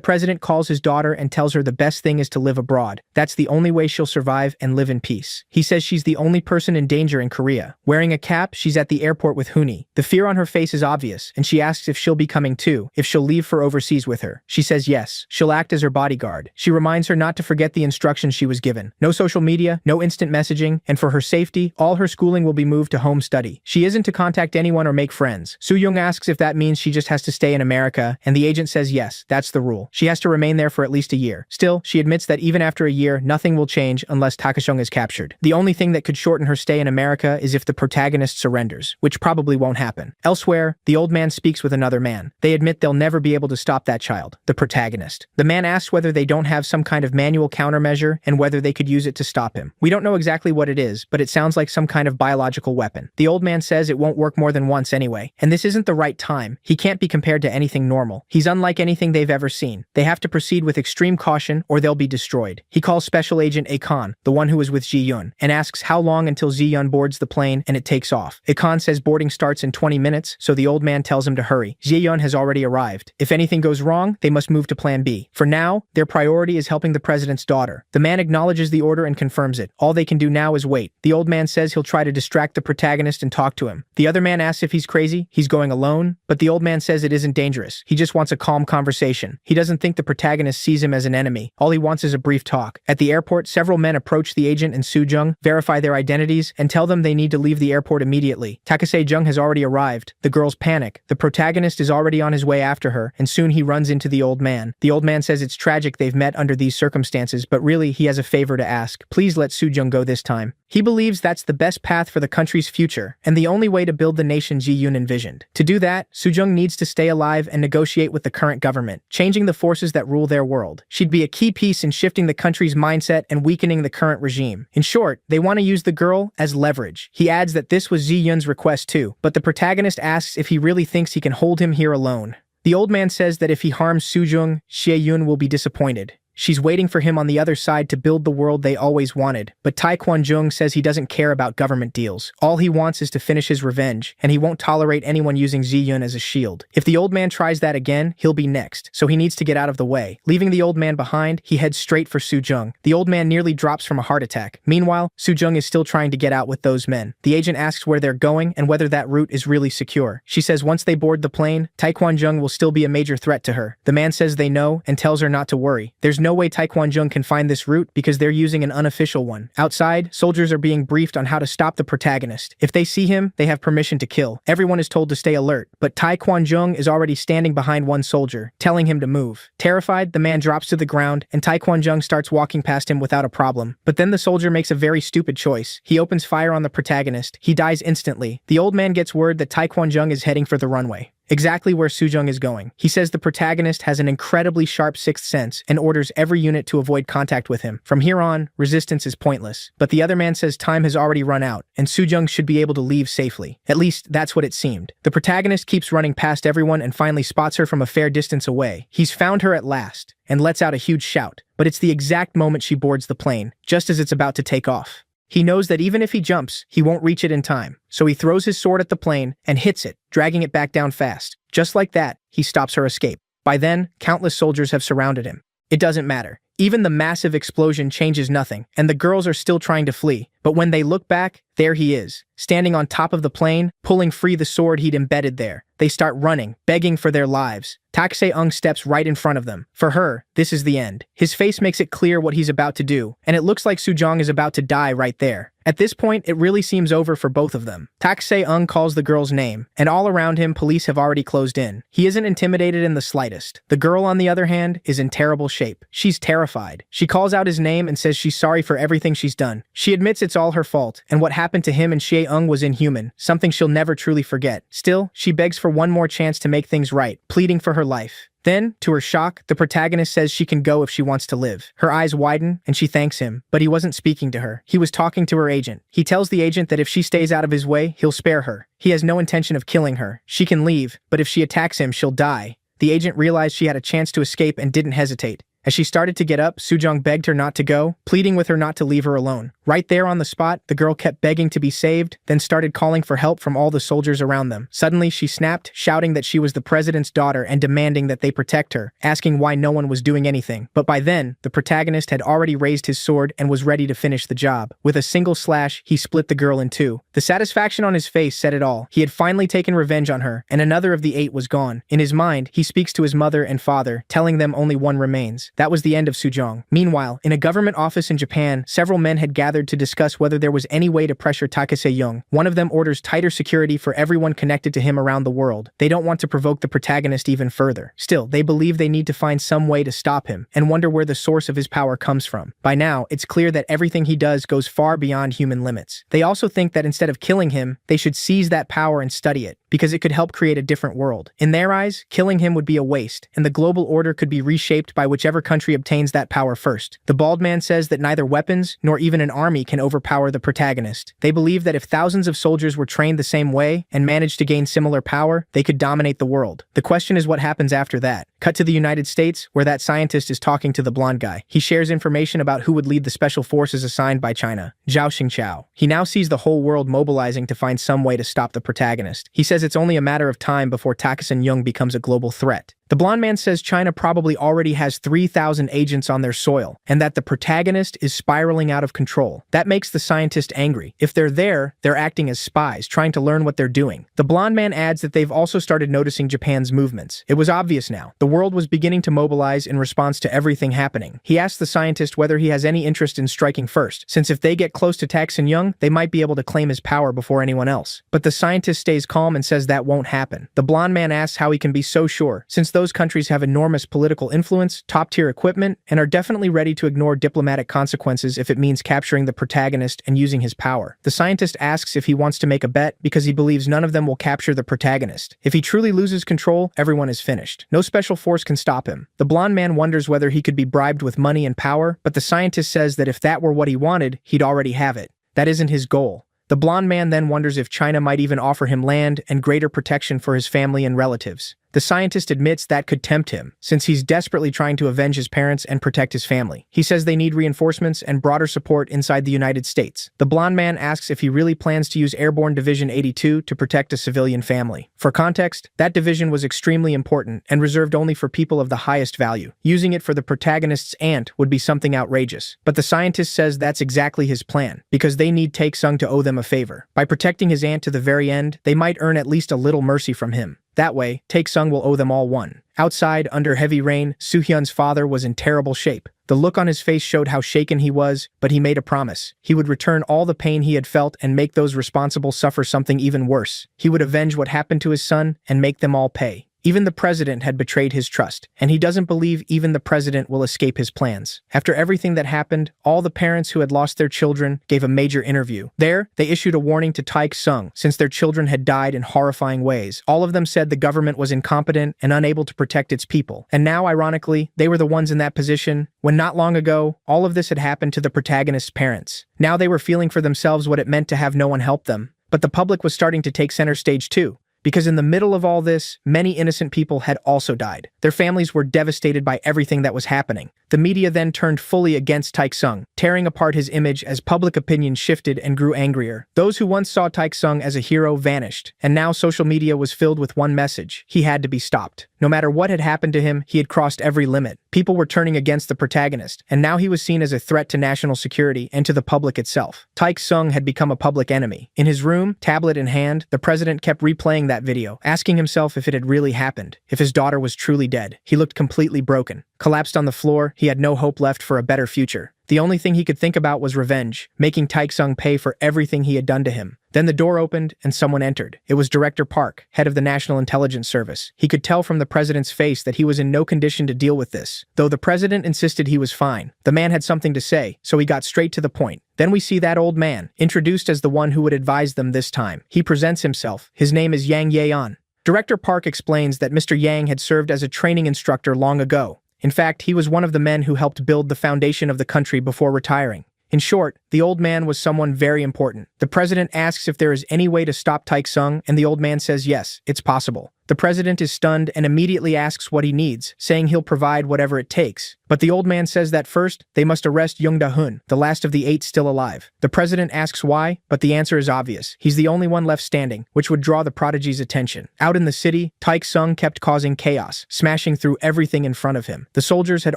president calls his daughter and tells her the best thing is to live abroad. That's the only way she'll survive and live in peace. He says she's the only person in danger in Korea. Wearing a cap, she's at the airport with Hooni. The fear on her face is obvious, and she asks if she'll be coming too, if she'll leave for overseas with her. She says yes. She'll act as her bodyguard. She reminds her not to forget the instructions instructions she was given. No social media, no instant messaging, and for her safety, all her schooling will be moved to home study. She isn't to contact anyone or make friends. Soo-young asks if that means she just has to stay in America, and the agent says yes, that's the rule. She has to remain there for at least a year. Still, she admits that even after a year, nothing will change unless Takashung is captured. The only thing that could shorten her stay in America is if the protagonist surrenders, which probably won't happen. Elsewhere, the old man speaks with another man. They admit they'll never be able to stop that child, the protagonist. The man asks whether they don't have some kind of manual countermeasure and whether they could use it to stop him. We don't know exactly what it is, but it sounds like some kind of biological weapon. The old man says it won't work more than once anyway, and this isn't the right time. He can't be compared to anything normal. He's unlike anything they've ever seen. They have to proceed with extreme caution or they'll be destroyed. He calls Special Agent Akon, the one who was with Ji-yun, and asks how long until Ji-yun boards the plane and it takes off. Akon says boarding starts in 20 minutes, so the old man tells him to hurry. Ji-yun has already arrived. If anything goes wrong, they must move to plan B. For now, their priority is helping the president's daughter. The man acknowledges the order and confirms it. All they can do now is wait. The old man says he'll try to distract the protagonist and talk to him. The other man asks if he's crazy, he's going alone, but the old man says it isn't dangerous. He just wants a calm conversation. He doesn't think the protagonist sees him as an enemy. All he wants is a brief talk. At the airport, several men approach the agent and Soo-jung, verify their identities, and tell them they need to leave the airport immediately. Takase-jung has already arrived. The girls panic. The protagonist is already on his way after her, and soon he runs into the old man. The old man says it's tragic they've met under these circumstances, but really he has a favor to ask. Please let Soo-jung go this time. He believes that's the best path for the country's future, and the only way to build the nation Ji-yoon envisioned. To do that, Soo-jung needs to stay alive and negotiate with the current government, changing the forces that rule their world. She'd be a key piece in shifting the country's mindset and weakening the current regime. In short, they want to use the girl as leverage. He adds that this was Ji-yoon's request too, but the protagonist asks if he really thinks he can hold him here alone. The old man says that if he harms Soo-jung, Xie-yun will be disappointed. She's waiting for him on the other side to build the world they always wanted, but Tai Kwon-jung says he doesn't care about government deals. All he wants is to finish his revenge, and he won't tolerate anyone using Ji-yun as a shield. If the old man tries that again, he'll be next, so he needs to get out of the way. Leaving the old man behind, he heads straight for Soo-jung. The old man nearly drops from a heart attack. Meanwhile, Soo-jung is still trying to get out with those men. The agent asks where they're going and whether that route is really secure. She says once they board the plane, Tai Kwon-jung will still be a major threat to her. The man says they know and tells her not to worry. There's no way Tai Kwon-jung can find this route because they're using an unofficial one. Outside, soldiers are being briefed on how to stop the protagonist. If they see him, they have permission to kill. Everyone is told to stay alert, but Tai Kwon-jung is already standing behind one soldier, telling him to move. Terrified, the man drops to the ground, and Tai Kwon-jung starts walking past him without a problem. But then the soldier makes a very stupid choice. He opens fire on the protagonist. He dies instantly. The old man gets word that Tai Kwon-jung is heading for the runway, exactly where Soo-jung is going. He says the protagonist has an incredibly sharp sixth sense and orders every unit to avoid contact with him. From here on, resistance is pointless. But the other man says time has already run out, and Soo-jung should be able to leave safely. At least, that's what it seemed. The protagonist keeps running past everyone and finally spots her from a fair distance away. He's found her at last, and lets out a huge shout. But it's the exact moment she boards the plane, just as it's about to take off. He knows that even if he jumps, he won't reach it in time, so he throws his sword at the plane and hits it, dragging it back down fast. Just like that, he stops her escape. By then, countless soldiers have surrounded him. It doesn't matter. Even the massive explosion changes nothing, and the girls are still trying to flee. But when they look back, there he is, standing on top of the plane, pulling free the sword he'd embedded there. They start running, begging for their lives. Taek-se-eung steps right in front of them. For her, this is the end. His face makes it clear what he's about to do, and it looks like Soo-jung is about to die right there. At this point, it really seems over for both of them. Taek-se-eung calls the girl's name, and all around him, police have already closed in. He isn't intimidated in the slightest. The girl, on the other hand, is in terrible shape. She's terrified. She calls out his name and says she's sorry for everything she's done. She admits it's all her fault, and what happened to him and Shye-eung was inhuman, something she'll never truly forget. Still, she begs for one more chance to make things right, pleading for her life. Then, to her shock, the protagonist says she can go if she wants to live. Her eyes widen, and she thanks him, but he wasn't speaking to her. He was talking to her agent. He tells the agent that if she stays out of his way, he'll spare her. He has no intention of killing her. She can leave, but if she attacks him, she'll die. The agent realized she had a chance to escape and didn't hesitate. As she started to get up, Soo-jung begged her not to go, pleading with her not to leave her alone. Right there on the spot, the girl kept begging to be saved, then started calling for help from all the soldiers around them. Suddenly, she snapped, shouting that she was the president's daughter and demanding that they protect her, asking why no one was doing anything. But by then, the protagonist had already raised his sword and was ready to finish the job. With a single slash, he split the girl in two. The satisfaction on his face said it all. He had finally taken revenge on her, and another of the 8 was gone. In his mind, he speaks to his mother and father, telling them only one remains. That was the end of Sujong. Meanwhile, in a government office in Japan, several men had gathered to discuss whether there was any way to pressure Takase-young. One of them orders tighter security for everyone connected to him around the world. They don't want to provoke the protagonist even further. Still, they believe they need to find some way to stop him, and wonder where the source of his power comes from. By now, it's clear that everything he does goes far beyond human limits. They also think that instead of killing him, they should seize that power and study it, because it could help create a different world. In their eyes, killing him would be a waste, and the global order could be reshaped by whichever country obtains that power first. The bald man says that neither weapons, nor even an army can overpower the protagonist. They believe that if thousands of soldiers were trained the same way, and managed to gain similar power, they could dominate the world. The question is what happens after that. Cut to the United States, where that scientist is talking to the blonde guy. He shares information about who would lead the special forces assigned by China, Zhao Xingqiao. He now sees the whole world mobilizing to find some way to stop the protagonist. He says it's only a matter of time before Takase-young becomes a global threat. The blonde man says China probably already has 3,000 agents on their soil, and that the protagonist is spiraling out of control. That makes the scientist angry. If they're there, they're acting as spies, trying to learn what they're doing. The blonde man adds that they've also started noticing Japan's movements. It was obvious now. The world was beginning to mobilize in response to everything happening. He asks the scientist whether he has any interest in striking first, since if they get close to Takase-young, they might be able to claim his power before anyone else. But the scientist stays calm and says that won't happen. The blonde man asks how he can be so sure, since those countries have enormous political influence, top-tier equipment, and are definitely ready to ignore diplomatic consequences if it means capturing the protagonist and using his power. The scientist asks if he wants to make a bet because he believes none of them will capture the protagonist. If he truly loses control, everyone is finished. No special force can stop him. The blonde man wonders whether he could be bribed with money and power, but the scientist says that if that were what he wanted, he'd already have it. That isn't his goal. The blonde man then wonders if China might even offer him land and greater protection for his family and relatives. The scientist admits that could tempt him, since he's desperately trying to avenge his parents and protect his family. He says they need reinforcements and broader support inside the United States. The blonde man asks if he really plans to use Airborne Division 82 to protect a civilian family. For context, that division was extremely important and reserved only for people of the highest value. Using it for the protagonist's aunt would be something outrageous. But the scientist says that's exactly his plan, because they need Takesung to owe them a favor. By protecting his aunt to the very end, they might earn at least a little mercy from him. That way, Takesung will owe them all one. Outside, under heavy rain, Soo-hyun's father was in terrible shape. The look on his face showed how shaken he was, but he made a promise. He would return all the pain he had felt and make those responsible suffer something even worse. He would avenge what happened to his son and make them all pay. Even the president had betrayed his trust, and he doesn't believe even the president will escape his plans. After everything that happened, all the parents who had lost their children gave a major interview. There, they issued a warning to Taek-sung, since their children had died in horrifying ways. All of them said the government was incompetent and unable to protect its people. And now, ironically, they were the ones in that position when not long ago, all of this had happened to the protagonist's parents. Now they were feeling for themselves what it meant to have no one help them. But the public was starting to take center stage too. Because in the middle of all this, many innocent people had also died. Their families were devastated by everything that was happening. The media then turned fully against Taek-sung, tearing apart his image as public opinion shifted and grew angrier. Those who once saw Taek-sung as a hero vanished, and now social media was filled with one message: he had to be stopped. No matter what had happened to him, he had crossed every limit. People were turning against the protagonist, and now he was seen as a threat to national security and to the public itself. Taek-sung had become a public enemy. In his room, tablet in hand, the president kept replaying that video, asking himself if it had really happened, if his daughter was truly dead. He looked completely broken. Collapsed on the floor, he had no hope left for a better future. The only thing he could think about was revenge, making Taek-sung pay for everything he had done to him. Then the door opened and someone entered. It was Director Park, head of the National Intelligence Service. He could tell from the president's face that he was in no condition to deal with this, though the president insisted he was fine. The man had something to say, so he got straight to the point. Then we see that old man, introduced as the one who would advise them this time. He presents himself. His name is Yang Yeon. Director Park explains that Mr. Yang had served as a training instructor long ago. In fact, he was one of the men who helped build the foundation of the country before retiring. In short, the old man was someone very important. The president asks if there is any way to stop Taek-sung, and the old man says yes, it's possible. The president is stunned and immediately asks what he needs, saying he'll provide whatever it takes. But the old man says that first, they must arrest Young Da-hun, the last of the 8 still alive. The president asks why, but the answer is obvious. He's the only one left standing, which would draw the prodigy's attention. Out in the city, Taek-sung kept causing chaos, smashing through everything in front of him. The soldiers had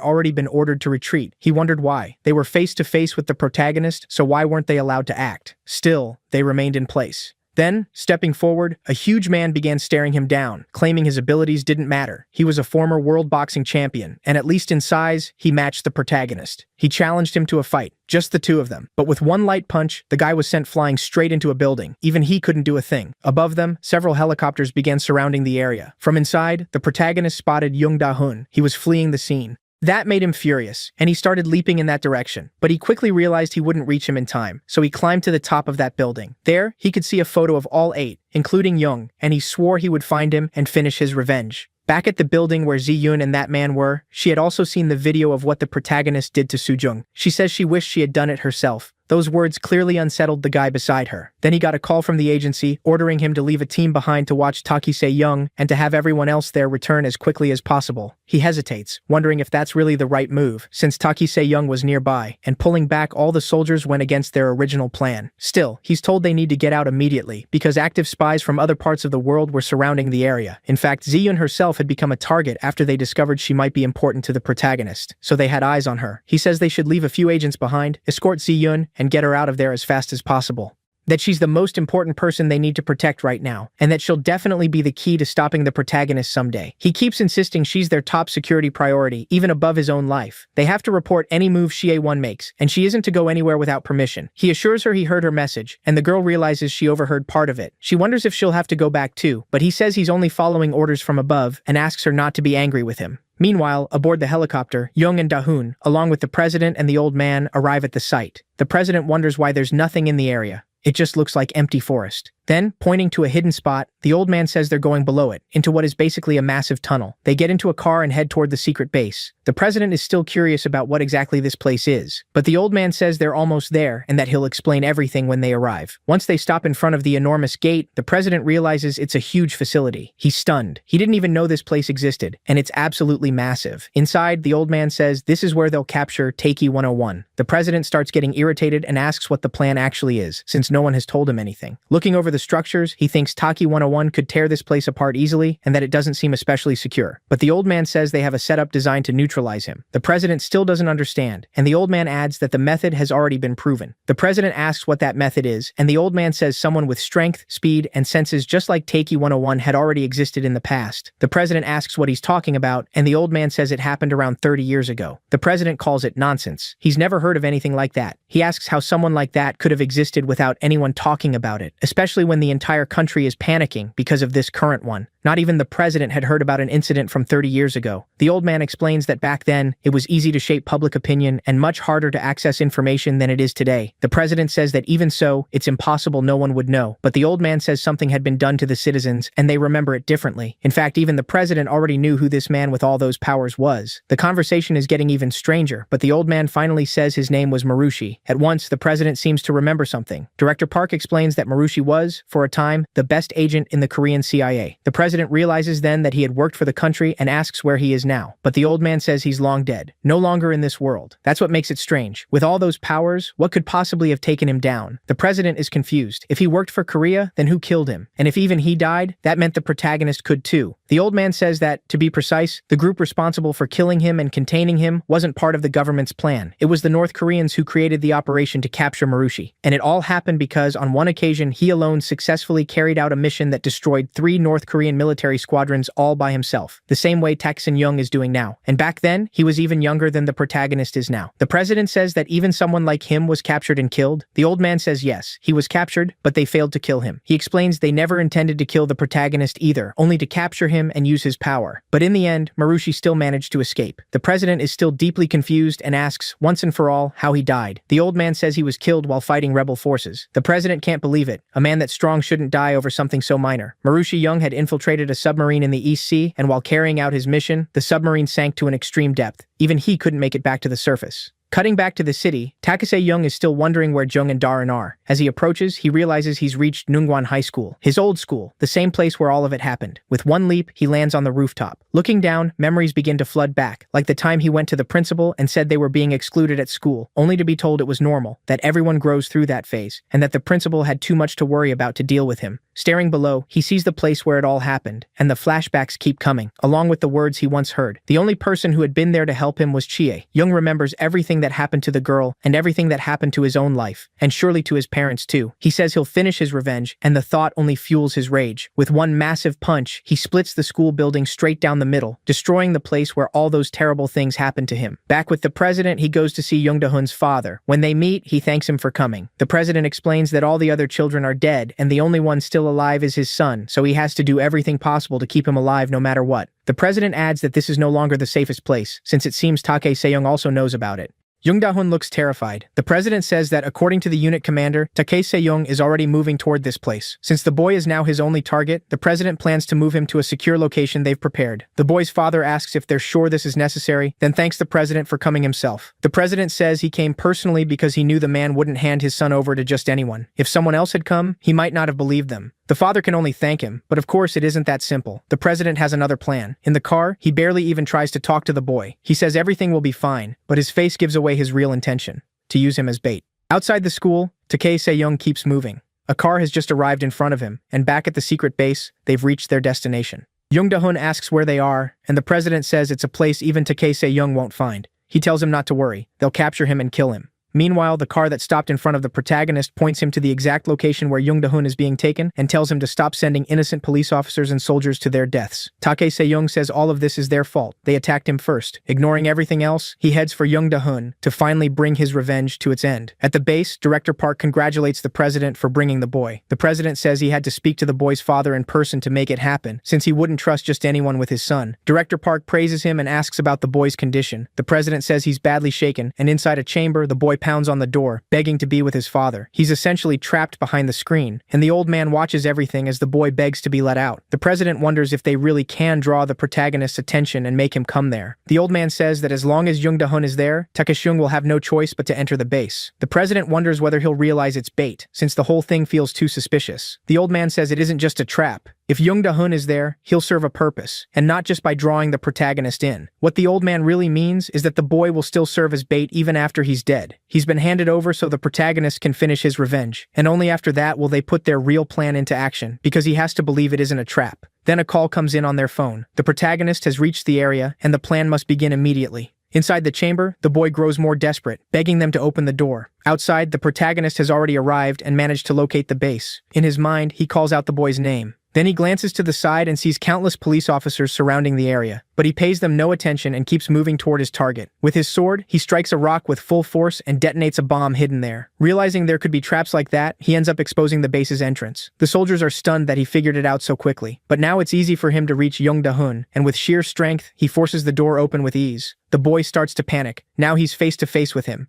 already been ordered to retreat. He wondered why. They were face to face with the protagonist, so why weren't they allowed to act? Still, they remained in place. Then, stepping forward, a huge man began staring him down, claiming his abilities didn't matter. He was a former world boxing champion, and at least in size, he matched the protagonist. He challenged him to a fight, just the two of them. But with one light punch, the guy was sent flying straight into a building. Even he couldn't do a thing. Above them, several helicopters began surrounding the area. From inside, the protagonist spotted Young Da-hun. He was fleeing the scene. That made him furious, and he started leaping in that direction. But he quickly realized he wouldn't reach him in time, so he climbed to the top of that building. There, he could see a photo of all 8, including Young, and he swore he would find him and finish his revenge. Back at the building where Ji-yoon and that man were, she had also seen the video of what the protagonist did to Soo-jung. She says she wished she had done it herself. Those words clearly unsettled the guy beside her. Then he got a call from the agency, ordering him to leave a team behind to watch Taek-se-young and to have everyone else there return as quickly as possible. He hesitates, wondering if that's really the right move, since Taek-se-young was nearby, and pulling back all the soldiers went against their original plan. Still, he's told they need to get out immediately, because active spies from other parts of the world were surrounding the area. In fact, Ji-yoon herself had become a target after they discovered she might be important to the protagonist, so they had eyes on her. He says they should leave a few agents behind, escort Ji-yoon, and get her out of there as fast as possible. That she's the most important person they need to protect right now, and that she'll definitely be the key to stopping the protagonist someday. He keeps insisting she's their top security priority, even above his own life. They have to report any move Shie-won makes, and she isn't to go anywhere without permission. He assures her he heard her message, and the girl realizes she overheard part of it. She wonders if she'll have to go back too, but he says he's only following orders from above and asks her not to be angry with him. Meanwhile, aboard the helicopter, Young and Da-hun, along with the president and the old man, arrive at the site. The president wonders why there's nothing in the area. It just looks like empty forest. Then, pointing to a hidden spot, the old man says they're going below it, into what is basically a massive tunnel. They get into a car and head toward the secret base. The president is still curious about what exactly this place is, but the old man says they're almost there and that he'll explain everything when they arrive. Once they stop in front of the enormous gate, the president realizes it's a huge facility. He's stunned. He didn't even know this place existed, and it's absolutely massive. Inside, the old man says this is where they'll capture Taeki 101. The president starts getting irritated and asks what the plan actually is, since no one has told him anything. Looking over the structures, he thinks Taki 101 could tear this place apart easily and that it doesn't seem especially secure. But the old man says they have a setup designed to neutralize him. The president still doesn't understand, and the old man adds that the method has already been proven. The president asks what that method is, and the old man says someone with strength, speed, and senses just like Taki 101 had already existed in the past. The president asks what he's talking about, and the old man says it happened around 30 years ago. The president calls it nonsense. He's never heard of anything like that. He asks how someone like that could have existed without anyone talking about it, especially when the entire country is panicking because of this current one. Not even the president had heard about an incident from 30 years ago. The old man explains that back then, it was easy to shape public opinion and much harder to access information than it is today. The president says that even so, it's impossible no one would know. But the old man says something had been done to the citizens, and they remember it differently. In fact, even the president already knew who this man with all those powers was. The conversation is getting even stranger, but the old man finally says his name was Marushi. At once, the president seems to remember something. Director Park explains that Marushi was, for a time, the best agent in the Korean CIA. The president realizes then that he had worked for the country and asks where he is now. But the old man says he's long dead, no longer in this world. That's what makes it strange. With all those powers, what could possibly have taken him down? The president is confused. If he worked for Korea, then who killed him? And if even he died, that meant the protagonist could too. The old man says that, to be precise, the group responsible for killing him and containing him wasn't part of the government's plan. It was the North Koreans who created the operation to capture Marushi. And it all happened because, on one occasion, he alone successfully carried out a mission that destroyed 3 North Korean military squadrons all by himself, the same way Taek Young is doing now. And back then, he was even younger than the protagonist is now. The president says that even someone like him was captured and killed. The old man says yes, he was captured, but they failed to kill him. He explains they never intended to kill the protagonist either, only to capture him and use his power. But in the end, Marushi still managed to escape. The president is still deeply confused and asks, once and for all, how he died. The old man says he was killed while fighting rebel forces. The president can't believe it. A man that strong shouldn't die over something so minor. Marushi Young had infiltrated a submarine in the East Sea, and while carrying out his mission, the submarine sank to an extreme depth. Even he couldn't make it back to the surface. Cutting back to the city, Takase-young is still wondering where Jung and Darin are. As he approaches, he realizes he's reached Nungwan High School, his old school, the same place where all of it happened. With one leap, he lands on the rooftop. Looking down, memories begin to flood back, like the time he went to the principal and said they were being excluded at school, only to be told it was normal, that everyone grows through that phase, and that the principal had too much to worry about to deal with him. Staring below, he sees the place where it all happened, and the flashbacks keep coming, along with the words he once heard. The only person who had been there to help him was Chie. Jung remembers everything that happened to the girl, and everything that happened to his own life, and surely to his parents too. He says he'll finish his revenge, and the thought only fuels his rage. With one massive punch, he splits the school building straight down the middle, destroying the place where all those terrible things happened to him. Back with the president, he goes to see Jung Da-hoon's father. When they meet, he thanks him for coming. The president explains that all the other children are dead, and the only one still alive is his son, so he has to do everything possible to keep him alive no matter what. The president adds that this is no longer the safest place, since it seems Takase-young also knows about it. Jung Da-hoon looks terrified. The president says that according to the unit commander, Takase-young is already moving toward this place. Since the boy is now his only target, the president plans to move him to a secure location they've prepared. The boy's father asks if they're sure this is necessary, then thanks the president for coming himself. The president says he came personally because he knew the man wouldn't hand his son over to just anyone. If someone else had come, he might not have believed them. The father can only thank him, but of course it isn't that simple. The president has another plan. In the car, he barely even tries to talk to the boy. He says everything will be fine, but his face gives away his real intention: to use him as bait. Outside the school, Takase-young keeps moving. A car has just arrived in front of him, and back at the secret base, they've reached their destination. Jung Da-hoon asks where they are, and the president says it's a place even Takase-young won't find. He tells him not to worry, they'll capture him and kill him. Meanwhile, the car that stopped in front of the protagonist points him to the exact location where Jung Da-hoon is being taken and tells him to stop sending innocent police officers and soldiers to their deaths. Takase-young says all of this is their fault. They attacked him first. Ignoring everything else, he heads for Jung Da-hoon to finally bring his revenge to its end. At the base, Director Park congratulates the president for bringing the boy. The president says he had to speak to the boy's father in person to make it happen, since he wouldn't trust just anyone with his son. Director Park praises him and asks about the boy's condition. The president says he's badly shaken, and inside a chamber, the boy pounds on the door, begging to be with his father. He's essentially trapped behind the screen, and the old man watches everything as the boy begs to be let out. The president wonders if they really can draw the protagonist's attention and make him come there. The old man says that as long as Jung Da-hoon is there, Takase-young will have no choice but to enter the base. The president wonders whether he'll realize it's bait, since the whole thing feels too suspicious. The old man says it isn't just a trap. If Jung Da-hoon is there, he'll serve a purpose, and not just by drawing the protagonist in. What the old man really means is that the boy will still serve as bait even after he's dead. He's been handed over so the protagonist can finish his revenge, and only after that will they put their real plan into action, because he has to believe it isn't a trap. Then a call comes in on their phone. The protagonist has reached the area, and the plan must begin immediately. Inside the chamber, the boy grows more desperate, begging them to open the door. Outside, the protagonist has already arrived and managed to locate the base. In his mind, he calls out the boy's name. Then he glances to the side and sees countless police officers surrounding the area, but he pays them no attention and keeps moving toward his target. With his sword, he strikes a rock with full force and detonates a bomb hidden there. Realizing there could be traps like that, he ends up exposing the base's entrance. The soldiers are stunned that he figured it out so quickly, but now it's easy for him to reach Jung Da-hoon, and with sheer strength, he forces the door open with ease. The boy starts to panic. Now he's face to face with him.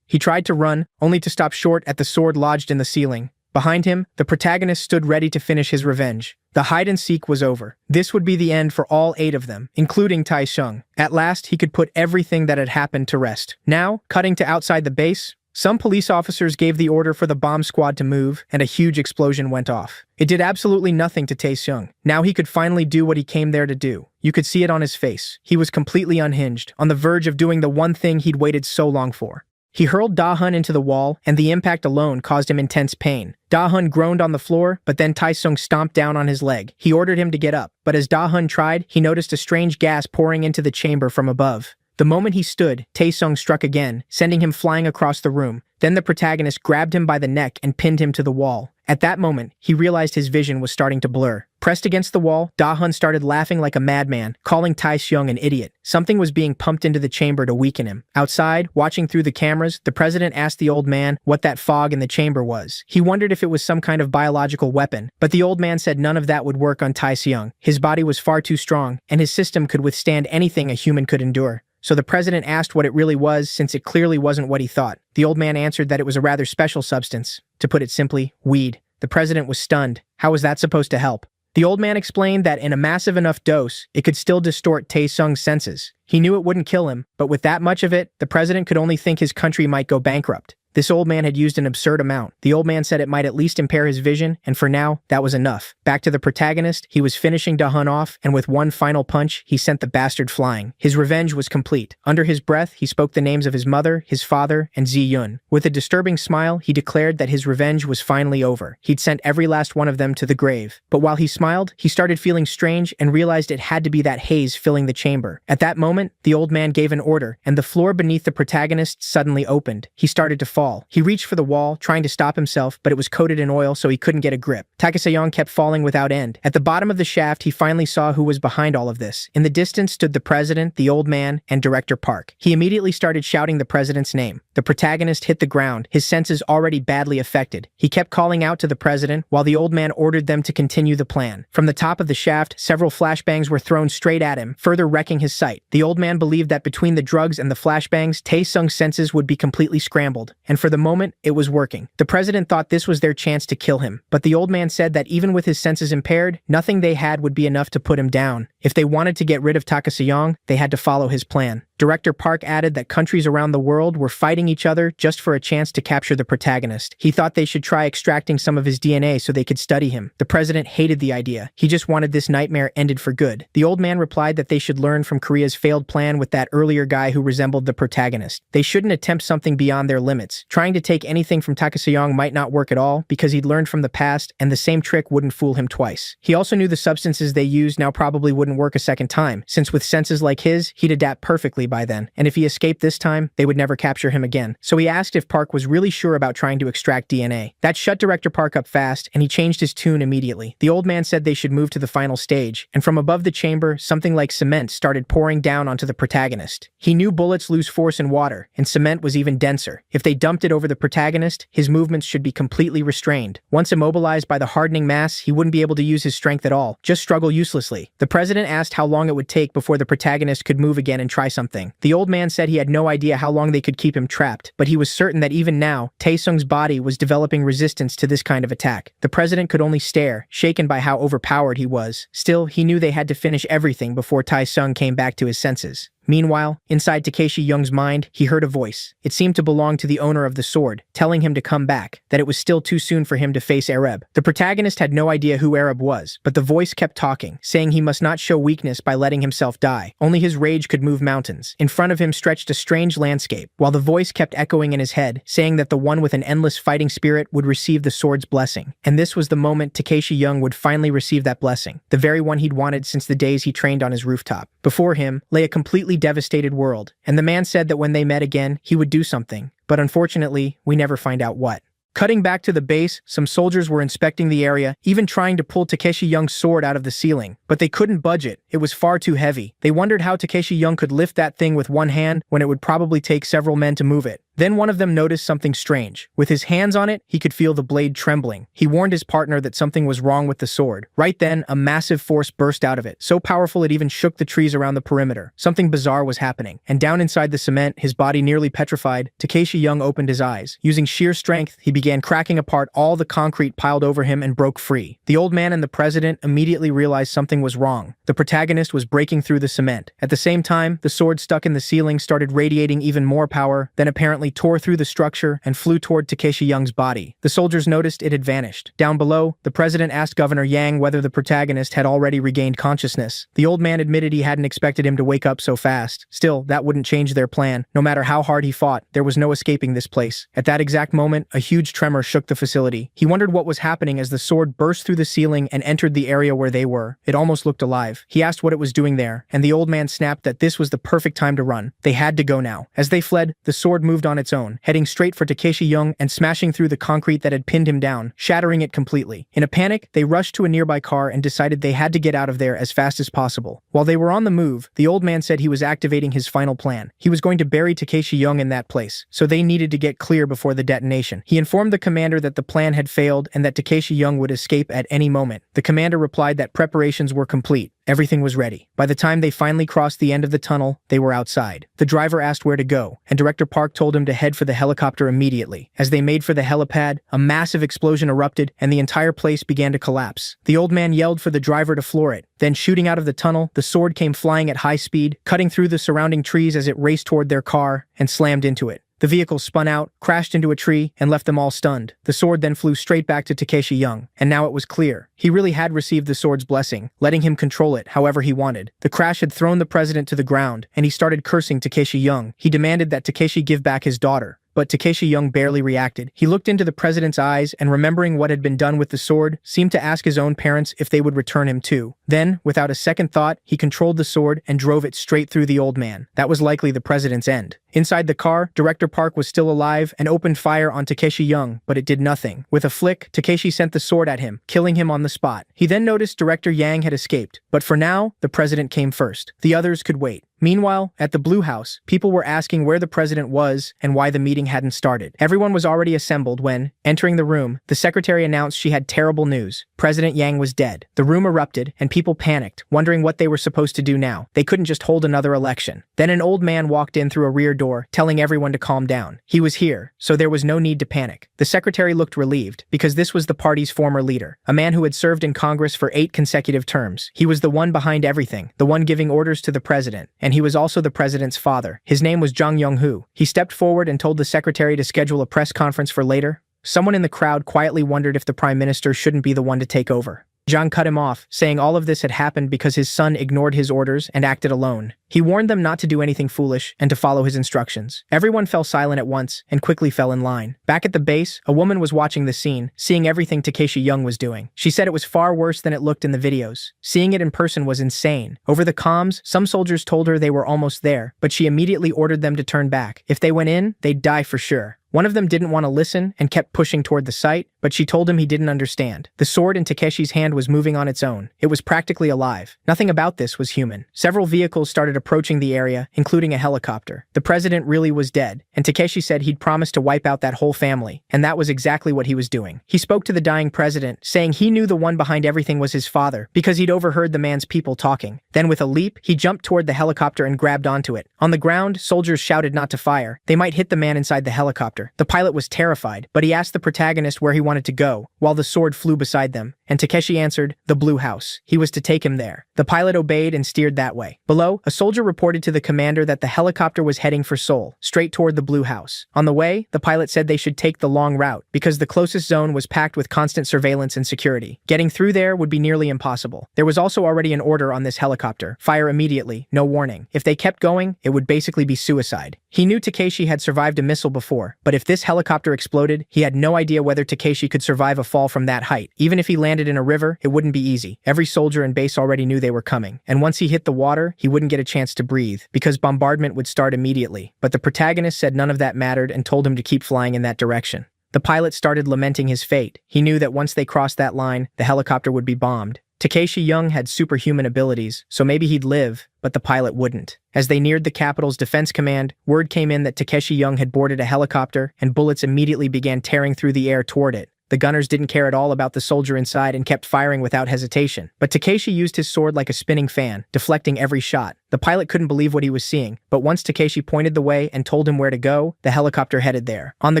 He tried to run, only to stop short at the sword lodged in the ceiling. Behind him, the protagonist stood ready to finish his revenge. The hide-and-seek was over. This would be the end for all 8 of them, including Tae-seung. At last, he could put everything that had happened to rest. Now, cutting to outside the base, some police officers gave the order for the bomb squad to move, and a huge explosion went off. It did absolutely nothing to Tae-seung. Now he could finally do what he came there to do. You could see it on his face. He was completely unhinged, on the verge of doing the one thing he'd waited so long for. He hurled Da-hoon into the wall, and the impact alone caused him intense pain. Da-hoon groaned on the floor, but then Tae-seung stomped down on his leg. He ordered him to get up, but as Da-hoon tried, he noticed a strange gas pouring into the chamber from above. The moment he stood, Tae-seung struck again, sending him flying across the room. Then the protagonist grabbed him by the neck and pinned him to the wall. At that moment, he realized his vision was starting to blur. Pressed against the wall, Da-hoon started laughing like a madman, calling Tae-seung an idiot. Something was being pumped into the chamber to weaken him. Outside, watching through the cameras, the president asked the old man what that fog in the chamber was. He wondered if it was some kind of biological weapon, but the old man said none of that would work on Tae-seung. His body was far too strong, and his system could withstand anything a human could endure. So the president asked what it really was, since it clearly wasn't what he thought. The old man answered that it was a rather special substance. To put it simply, weed. The president was stunned. How was that supposed to help? The old man explained that in a massive enough dose, it could still distort Tae-sung's senses. He knew it wouldn't kill him, but with that much of it, the president could only think his country might go bankrupt. This old man had used an absurd amount. The old man said it might at least impair his vision, and for now, that was enough. Back to the protagonist, he was finishing Da-hun off, and with one final punch, he sent the bastard flying. His revenge was complete. Under his breath, he spoke the names of his mother, his father, and Zi-yun. With a disturbing smile, he declared that his revenge was finally over. He'd sent every last one of them to the grave. But while he smiled, he started feeling strange and realized it had to be that haze filling the chamber. At that moment, the old man gave an order, and the floor beneath the protagonist suddenly opened. He started to fall. He reached for the wall, trying to stop himself, but it was coated in oil so he couldn't get a grip. Takaseyong kept falling without end. At the bottom of the shaft, he finally saw who was behind all of this. In the distance stood the president, the old man, and Director Park. He immediately started shouting the president's name. The protagonist hit the ground, his senses already badly affected. He kept calling out to the president, while the old man ordered them to continue the plan. From the top of the shaft, several flashbangs were thrown straight at him, further wrecking his sight. The old man believed that between the drugs and the flashbangs, Tae-sung's senses would be completely scrambled. And for the moment, it was working. The president thought this was their chance to kill him, but the old man said that even with his senses impaired, nothing they had would be enough to put him down. If they wanted to get rid of Takaseyong, they had to follow his plan. Director Park added that countries around the world were fighting each other just for a chance to capture the protagonist. He thought they should try extracting some of his DNA so they could study him. The president hated the idea. He just wanted this nightmare ended for good. The old man replied that they should learn from Korea's failed plan with that earlier guy who resembled the protagonist. They shouldn't attempt something beyond their limits. Trying to take anything from Takaseyong might not work at all because he'd learned from the past and the same trick wouldn't fool him twice. He also knew the substances they used now probably wouldn't work a second time, since with senses like his, he'd adapt perfectly by then, and if he escaped this time, they would never capture him again. So he asked if Park was really sure about trying to extract DNA. That shut Director Park up fast, and he changed his tune immediately. The old man said they should move to the final stage, and from above the chamber, something like cement started pouring down onto the protagonist. He knew bullets lose force in water, and cement was even denser. If they dumped it over the protagonist, his movements should be completely restrained. Once immobilized by the hardening mass, he wouldn't be able to use his strength at all, just struggle uselessly. The president asked how long it would take before the protagonist could move again and try something. The old man said he had no idea how long they could keep him trapped, but he was certain that even now, Tae-sung's body was developing resistance to this kind of attack. The president could only stare, shaken by how overpowered he was. Still, he knew they had to finish everything before Tae-sung came back to his senses. Meanwhile, inside Takeshi Young's mind, he heard a voice. It seemed to belong to the owner of the sword, telling him to come back, that it was still too soon for him to face Arab. The protagonist had no idea who Arab was, but the voice kept talking, saying he must not show weakness by letting himself die. Only his rage could move mountains. In front of him stretched a strange landscape, while the voice kept echoing in his head, saying that the one with an endless fighting spirit would receive the sword's blessing. And this was the moment Takeshi Young would finally receive that blessing, the very one he'd wanted since the days he trained on his rooftop. Before him lay a completely devastated world, and the man said that when they met again, he would do something, but unfortunately, we never find out what. Cutting back to the base, some soldiers were inspecting the area, even trying to pull Takeshi Young's sword out of the ceiling, but they couldn't budge it. It was far too heavy. They wondered how Takeshi Young could lift that thing with one hand when it would probably take several men to move it. Then one of them noticed something strange. With his hands on it, he could feel the blade trembling. He warned his partner that something was wrong with the sword. Right then, a massive force burst out of it, so powerful it even shook the trees around the perimeter. Something bizarre was happening, and down inside the cement, his body nearly petrified, Takeshi Young opened his eyes. Using sheer strength, he began cracking apart all the concrete piled over him and broke free. The old man and the president immediately realized something was wrong. The protagonist was breaking through the cement. At the same time, the sword stuck in the ceiling started radiating even more power, then apparently tore through the structure and flew toward Takeshi Young's body. The soldiers noticed it had vanished. Down below, the president asked Governor Yang whether the protagonist had already regained consciousness. The old man admitted he hadn't expected him to wake up so fast. Still, that wouldn't change their plan. No matter how hard he fought, there was no escaping this place. At that exact moment, a huge tremor shook the facility. He wondered what was happening as the sword burst through the ceiling and entered the area where they were. It almost looked alive. He asked what it was doing there, and the old man snapped that this was the perfect time to run. They had to go now. As they fled, the sword moved on its own, heading straight for Takeshi Young and smashing through the concrete that had pinned him down, shattering it completely. In a panic, they rushed to a nearby car and decided they had to get out of there as fast as possible. While they were on the move, the old man said he was activating his final plan. He was going to bury Takeshi Young in that place, so they needed to get clear before the detonation. He informed the commander that the plan had failed and that Takeshi Young would escape at any moment. The commander replied that preparations were complete. Everything was ready. By the time they finally crossed the end of the tunnel, they were outside. The driver asked where to go, and Director Park told him to head for the helicopter immediately. As they made for the helipad, a massive explosion erupted, and the entire place began to collapse. The old man yelled for the driver to floor it. Then, shooting out of the tunnel, the sword came flying at high speed, cutting through the surrounding trees as it raced toward their car and slammed into it. The vehicle spun out, crashed into a tree, and left them all stunned. The sword then flew straight back to Takeshi Young, and now it was clear. He really had received the sword's blessing, letting him control it however he wanted. The crash had thrown the president to the ground, and he started cursing Takeshi Young. He demanded that Takeshi give back his daughter. But Takeshi Young barely reacted. He looked into the president's eyes and, remembering what had been done with the sword, seemed to ask his own parents if they would return him too. Then, without a second thought, he controlled the sword and drove it straight through the old man. That was likely the president's end. Inside the car, Director Park was still alive and opened fire on Takeshi Young, but it did nothing. With a flick, Takeshi sent the sword at him, killing him on the spot. He then noticed Director Yang had escaped, but for now, the president came first. The others could wait. Meanwhile, at the Blue House, people were asking where the president was and why the meeting hadn't started. Everyone was already assembled when, entering the room, the secretary announced she had terrible news. President Yang was dead. The room erupted, and people panicked, wondering what they were supposed to do now. They couldn't just hold another election. Then an old man walked in through a rear door, telling everyone to calm down. He was here, so there was no need to panic. The secretary looked relieved, because this was the party's former leader, a man who had served in Congress for 8 consecutive terms. He was the one behind everything, the one giving orders to the president, and he was also the president's father. His name was Jang Yong-hoo. He stepped forward and told the secretary to schedule a press conference for later. Someone in the crowd quietly wondered if the prime minister shouldn't be the one to take over. Jang cut him off, saying all of this had happened because his son ignored his orders and acted alone. He warned them not to do anything foolish and to follow his instructions. Everyone fell silent at once and quickly fell in line. Back at the base, a woman was watching the scene, seeing everything Takeshi Young was doing. She said it was far worse than it looked in the videos. Seeing it in person was insane. Over the comms, some soldiers told her they were almost there, but she immediately ordered them to turn back. If they went in, they'd die for sure. One of them didn't want to listen and kept pushing toward the site, but she told him he didn't understand. The sword in Takeshi's hand was moving on its own. It was practically alive. Nothing about this was human. Several vehicles started approaching the area, including a helicopter. The president really was dead, and Takeshi said he'd promised to wipe out that whole family, and that was exactly what he was doing. He spoke to the dying president, saying he knew the one behind everything was his father, because he'd overheard the man's people talking. Then with a leap, he jumped toward the helicopter and grabbed onto it. On the ground, soldiers shouted not to fire. They might hit the man inside the helicopter. The pilot was terrified, but he asked the protagonist where he wanted to go, while the sword flew beside them, and Takeshi answered, the Blue House. He was to take him there. The pilot obeyed and steered that way. Below, a soldier reported to the commander that the helicopter was heading for Seoul, straight toward the Blue House. On the way, the pilot said they should take the long route, because the closest zone was packed with constant surveillance and security. Getting through there would be nearly impossible. There was also already an order on this helicopter: fire immediately, no warning. If they kept going, it would basically be suicide. He knew Takeshi had survived a missile before, but if this helicopter exploded, he had no idea whether Takeshi could survive a fall from that height. Even if he landed in a river, it wouldn't be easy. Every soldier in base already knew they were coming, and once he hit the water, he wouldn't get a chance to breathe, because bombardment would start immediately. But the protagonist said none of that mattered and told him to keep flying in that direction. The pilot started lamenting his fate. He knew that once they crossed that line, the helicopter would be bombed. Takeshi Young had superhuman abilities, so maybe he'd live, but the pilot wouldn't. As they neared the capital's defense command, word came in that Takeshi Young had boarded a helicopter, and bullets immediately began tearing through the air toward it. The gunners didn't care at all about the soldier inside and kept firing without hesitation. But Takeshi used his sword like a spinning fan, deflecting every shot. The pilot couldn't believe what he was seeing, but once Takeshi pointed the way and told him where to go, the helicopter headed there. On the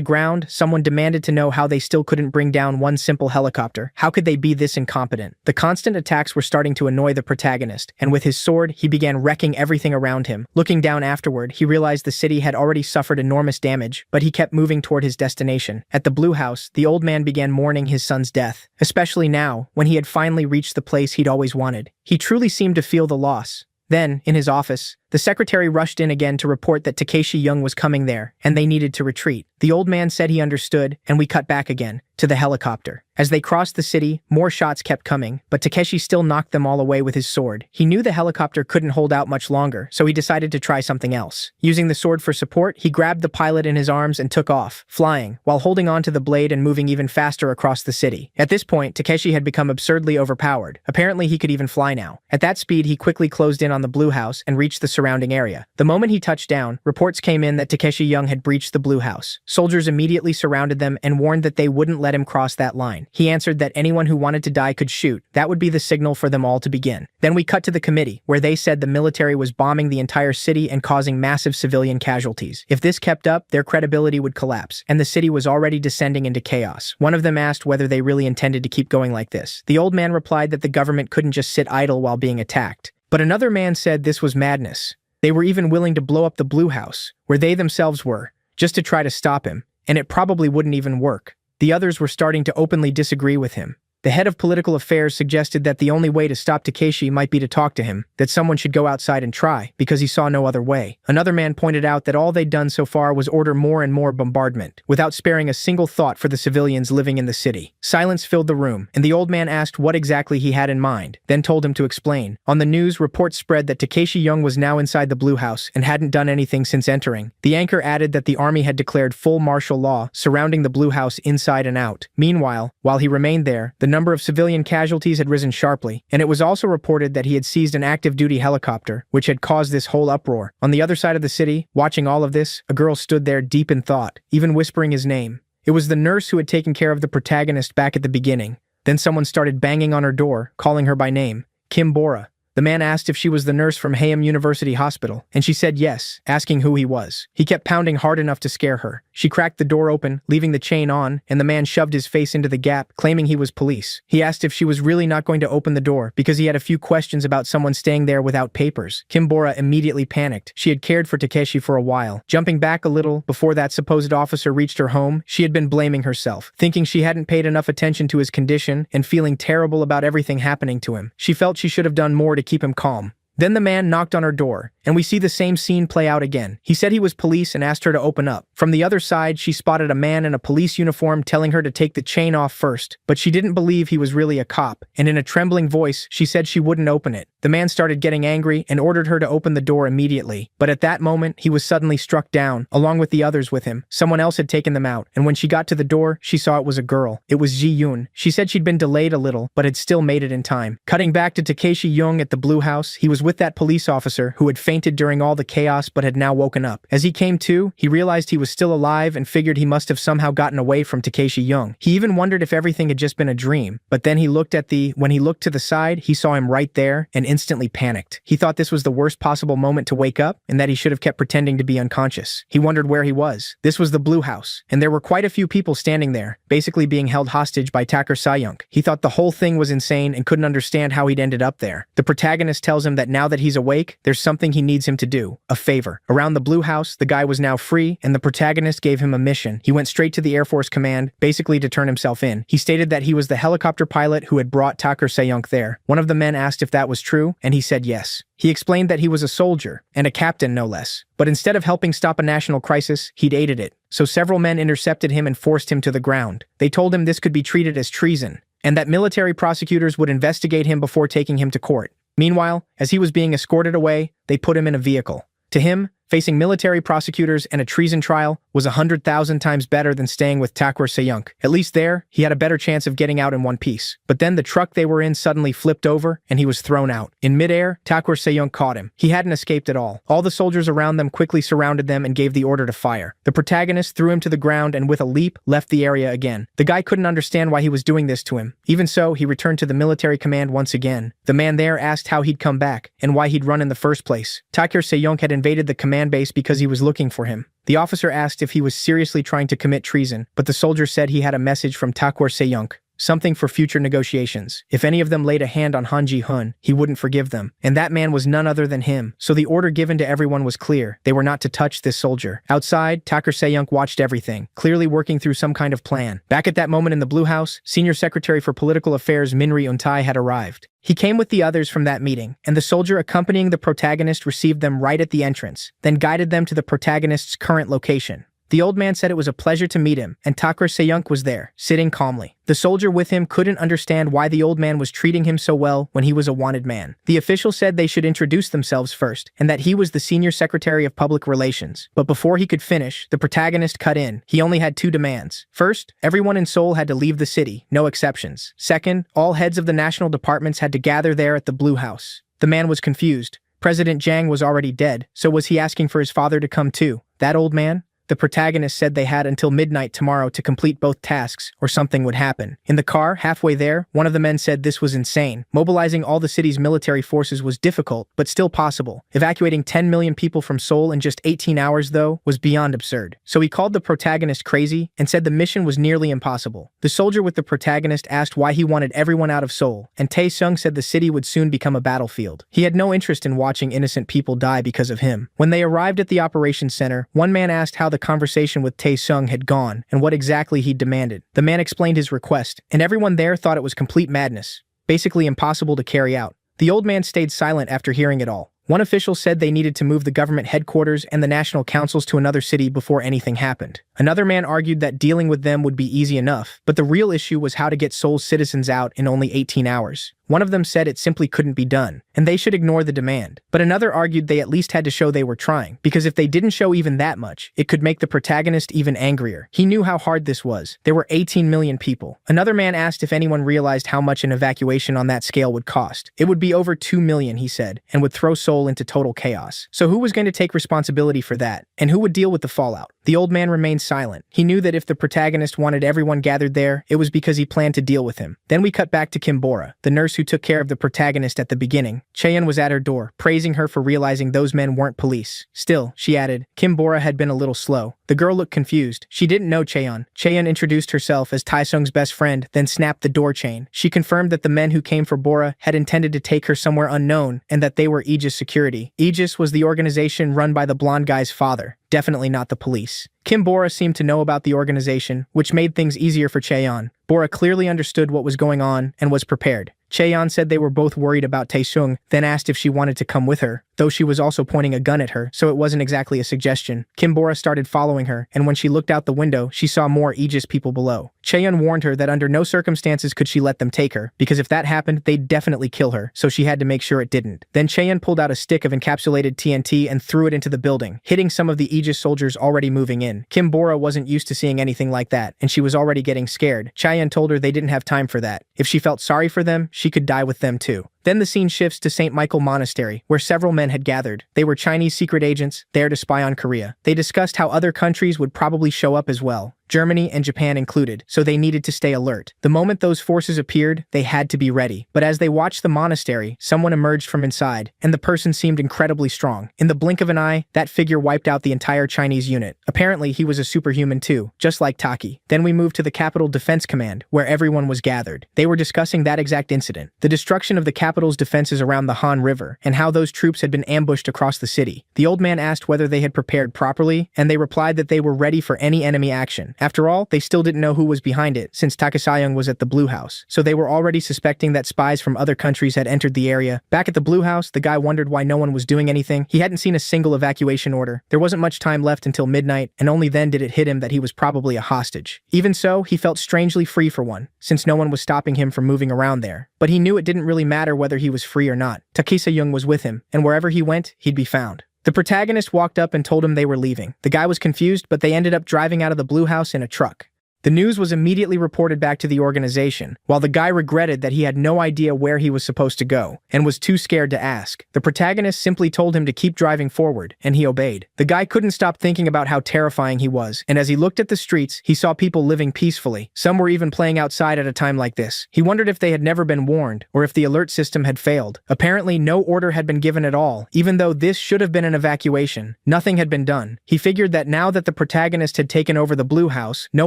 ground, someone demanded to know how they still couldn't bring down one simple helicopter. How could they be this incompetent? The constant attacks were starting to annoy the protagonist, and with his sword, he began wrecking everything around him. Looking down afterward, he realized the city had already suffered enormous damage, but he kept moving toward his destination. At the Blue House, the old man began mourning his son's death, especially now, when he had finally reached the place he'd always wanted. He truly seemed to feel the loss. Then, in his office, the secretary rushed in again to report that Takeshi Young was coming there, and they needed to retreat. The old man said he understood, and we cut back again, to the helicopter. As they crossed the city, more shots kept coming, but Takeshi still knocked them all away with his sword. He knew the helicopter couldn't hold out much longer, so he decided to try something else. Using the sword for support, he grabbed the pilot in his arms and took off, flying, while holding onto the blade and moving even faster across the city. At this point, Takeshi had become absurdly overpowered. Apparently, he could even fly now. At that speed, he quickly closed in on the Blue House and reached the surrounding surrounding area. The moment he touched down, reports came in that Takeshi Young had breached the Blue House. Soldiers immediately surrounded them and warned that they wouldn't let him cross that line. He answered that anyone who wanted to die could shoot. That would be the signal for them all to begin. Then we cut to the committee, where they said the military was bombing the entire city and causing massive civilian casualties. If this kept up, their credibility would collapse, and the city was already descending into chaos. One of them asked whether they really intended to keep going like this. The old man replied that the government couldn't just sit idle while being attacked. But another man said this was madness. They were even willing to blow up the Blue House, where they themselves were, just to try to stop him, and it probably wouldn't even work. The others were starting to openly disagree with him. The head of political affairs suggested that the only way to stop Takeshi might be to talk to him, that someone should go outside and try, because he saw no other way. Another man pointed out that all they'd done so far was order more and more bombardment, without sparing a single thought for the civilians living in the city. Silence filled the room, and the old man asked what exactly he had in mind, then told him to explain. On the news, reports spread that Takeshi Young was now inside the Blue House and hadn't done anything since entering. The anchor added that the army had declared full martial law surrounding the Blue House inside and out. Meanwhile, while he remained there, the number of civilian casualties had risen sharply, and it was also reported that he had seized an active-duty helicopter, which had caused this whole uproar. On the other side of the city, watching all of this, a girl stood there deep in thought, even whispering his name. It was the nurse who had taken care of the protagonist back at the beginning. Then someone started banging on her door, calling her by name, Kim Bora. The man asked if she was the nurse from Hayam University Hospital, and she said yes, asking who he was. He kept pounding hard enough to scare her. She cracked the door open, leaving the chain on, and the man shoved his face into the gap, claiming he was police. He asked if she was really not going to open the door, because he had a few questions about someone staying there without papers. Kim Bora immediately panicked. She had cared for Takeshi for a while. Jumping back a little, before that supposed officer reached her home, she had been blaming herself, thinking she hadn't paid enough attention to his condition, and feeling terrible about everything happening to him. She felt she should have done more to keep him calm. Then the man knocked on her door, and we see the same scene play out again. He said he was police and asked her to open up. From the other side, she spotted a man in a police uniform telling her to take the chain off first, but she didn't believe he was really a cop, and in a trembling voice, she said she wouldn't open it. The man started getting angry and ordered her to open the door immediately, but at that moment, he was suddenly struck down, along with the others with him. Someone else had taken them out, and when she got to the door, she saw it was a girl. It was Ji Yoon. She said she'd been delayed a little, but had still made it in time. Cutting back to Takeshi Young at the Blue House, he was with that police officer who had fainted during all the chaos but had now woken up. As he came to, he realized he was still alive and figured he must have somehow gotten away from Takeshi Young. He even wondered if everything had just been a dream, but then when he looked to the side, he saw him right there and instantly panicked. He thought this was the worst possible moment to wake up and that he should have kept pretending to be unconscious. He wondered where he was. This was the Blue House, and there were quite a few people standing there, basically being held hostage by Taker Sayunk. He thought the whole thing was insane and couldn't understand how he'd ended up there. The protagonist tells him that now that he's awake, there's something he needs him to do, a favor. Around the Blue House, the guy was now free, and the protagonist gave him a mission. He went straight to the Air Force Command, basically to turn himself in. He stated that he was the helicopter pilot who had brought Taker Sayunk there. One of the men asked if that was true, and he said yes. He explained that he was a soldier, and a captain no less. But instead of helping stop a national crisis, he'd aided it. So several men intercepted him and forced him to the ground. They told him this could be treated as treason, and that military prosecutors would investigate him before taking him to court. Meanwhile, as he was being escorted away, they put him in a vehicle. To him, facing military prosecutors and a treason trial was 100,000 times better than staying with Takur Sayunk. At least there, he had a better chance of getting out in one piece. But then the truck they were in suddenly flipped over, and he was thrown out. In midair, Takur Sayunk caught him. He hadn't escaped at all. All the soldiers around them quickly surrounded them and gave the order to fire. The protagonist threw him to the ground and with a leap, left the area again. The guy couldn't understand why he was doing this to him. Even so, he returned to the military command once again. The man there asked how he'd come back, and why he'd run in the first place. Takur Sayunk had invaded the command base because he was looking for him. The officer asked if he was seriously trying to commit treason, but the soldier said he had a message from Takur Sayunk, something for future negotiations. If any of them laid a hand on Han Ji-hun, he wouldn't forgive them. And that man was none other than him. So the order given to everyone was clear. They were not to touch this soldier. Outside, Takur Sayunk watched everything, clearly working through some kind of plan. Back at that moment in the Blue House, Senior Secretary for Political Affairs Minri Untai had arrived. He came with the others from that meeting, and the soldier accompanying the protagonist received them right at the entrance, then guided them to the protagonist's current location. The old man said it was a pleasure to meet him, and Takur Sayunk was there, sitting calmly. The soldier with him couldn't understand why the old man was treating him so well when he was a wanted man. The official said they should introduce themselves first, and that he was the Senior Secretary of Public Relations. But before he could finish, the protagonist cut in. He only had two demands. First, everyone in Seoul had to leave the city, no exceptions. Second, all heads of the national departments had to gather there at the Blue House. The man was confused. President Jiang was already dead, so was he asking for his father to come too? That old man? The protagonist said they had until midnight tomorrow to complete both tasks, or something would happen. In the car, halfway there, one of the men said this was insane. Mobilizing all the city's military forces was difficult, but still possible. Evacuating 10 million people from Seoul in just 18 hours, though, was beyond absurd. So he called the protagonist crazy and said the mission was nearly impossible. The soldier with the protagonist asked why he wanted everyone out of Seoul, and Tae-sung said the city would soon become a battlefield. He had no interest in watching innocent people die because of him. When they arrived at the operations center, one man asked how the conversation with Tae-sung had gone and what exactly he demanded. The man explained his request, and everyone there thought it was complete madness, basically impossible to carry out. The old man stayed silent after hearing it all. One official said they needed to move the government headquarters and the national councils to another city before anything happened. Another man argued that dealing with them would be easy enough, but the real issue was how to get Seoul's citizens out in only 18 hours. One of them said it simply couldn't be done, and they should ignore the demand. But another argued they at least had to show they were trying, because if they didn't show even that much, it could make the protagonist even angrier. He knew how hard this was. There were 18 million people. Another man asked if anyone realized how much an evacuation on that scale would cost. It would be over 2 million, he said, and would throw Seoul into total chaos. So who was going to take responsibility for that? And who would deal with the fallout? The old man remained silent. He knew that if the protagonist wanted everyone gathered there, it was because he planned to deal with him. Then we cut back to Kim Bora, the nurse who took care of the protagonist at the beginning. Chaeyeon was at her door, praising her for realizing those men weren't police. Still, she added, Kim Bora had been a little slow. The girl looked confused. She didn't know Chaeyeon. Chaeyeon introduced herself as Tae-sung's best friend, then snapped the door chain. She confirmed that the men who came for Bora had intended to take her somewhere unknown, and that they were Aegis Security. Aegis was the organization run by the blonde guy's father. Definitely not the police. Kim Bora seemed to know about the organization, which made things easier for Chaeyeon. Bora clearly understood what was going on and was prepared. Chaeyeon said they were both worried about Tae-sung, then asked if she wanted to come with her, though she was also pointing a gun at her, so it wasn't exactly a suggestion. Kim Bora started following her, and when she looked out the window, she saw more Aegis people below. Chaeyeon warned her that under no circumstances could she let them take her, because if that happened, they'd definitely kill her, so she had to make sure it didn't. Then Chaeyeon pulled out a stick of encapsulated TNT and threw it into the building, hitting some of the Aegis soldiers already moving in. Kim Bora wasn't used to seeing anything like that, and she was already getting scared. Chaeyeon told her they didn't have time for that. If she felt sorry for them, she could die with them too. Then the scene shifts to St. Michael Monastery, where several men had gathered. They were Chinese secret agents, there to spy on Korea. They discussed how other countries would probably show up as well, Germany and Japan included, so they needed to stay alert. The moment those forces appeared, they had to be ready. But as they watched the monastery, someone emerged from inside, and the person seemed incredibly strong. In the blink of an eye, that figure wiped out the entire Chinese unit. Apparently, he was a superhuman too, just like Taki. Then we moved to the Capital Defense Command, where everyone was gathered. They were discussing that exact incident, the destruction of the capital's defenses around the Han River, and how those troops had been ambushed across the city. The old man asked whether they had prepared properly, and they replied that they were ready for any enemy action. After all, they still didn't know who was behind it, since Takasayong was at the Blue House, so they were already suspecting that spies from other countries had entered the area. Back at the Blue House, the guy wondered why no one was doing anything. He hadn't seen a single evacuation order. There wasn't much time left until midnight, and only then did it hit him that he was probably a hostage. Even so, he felt strangely free for one, since no one was stopping him from moving around there. But he knew it didn't really matter whether he was free or not. Takasayong was with him, and wherever he went, he'd be found. The protagonist walked up and told him they were leaving. The guy was confused, but they ended up driving out of the Blue House in a truck. The news was immediately reported back to the organization, while the guy regretted that he had no idea where he was supposed to go, and was too scared to ask. The protagonist simply told him to keep driving forward, and he obeyed. The guy couldn't stop thinking about how terrifying he was, and as he looked at the streets, he saw people living peacefully. Some were even playing outside at a time like this. He wondered if they had never been warned, or if the alert system had failed. Apparently, no order had been given at all, even though this should have been an evacuation. Nothing had been done. He figured that now that the protagonist had taken over the Blue House, no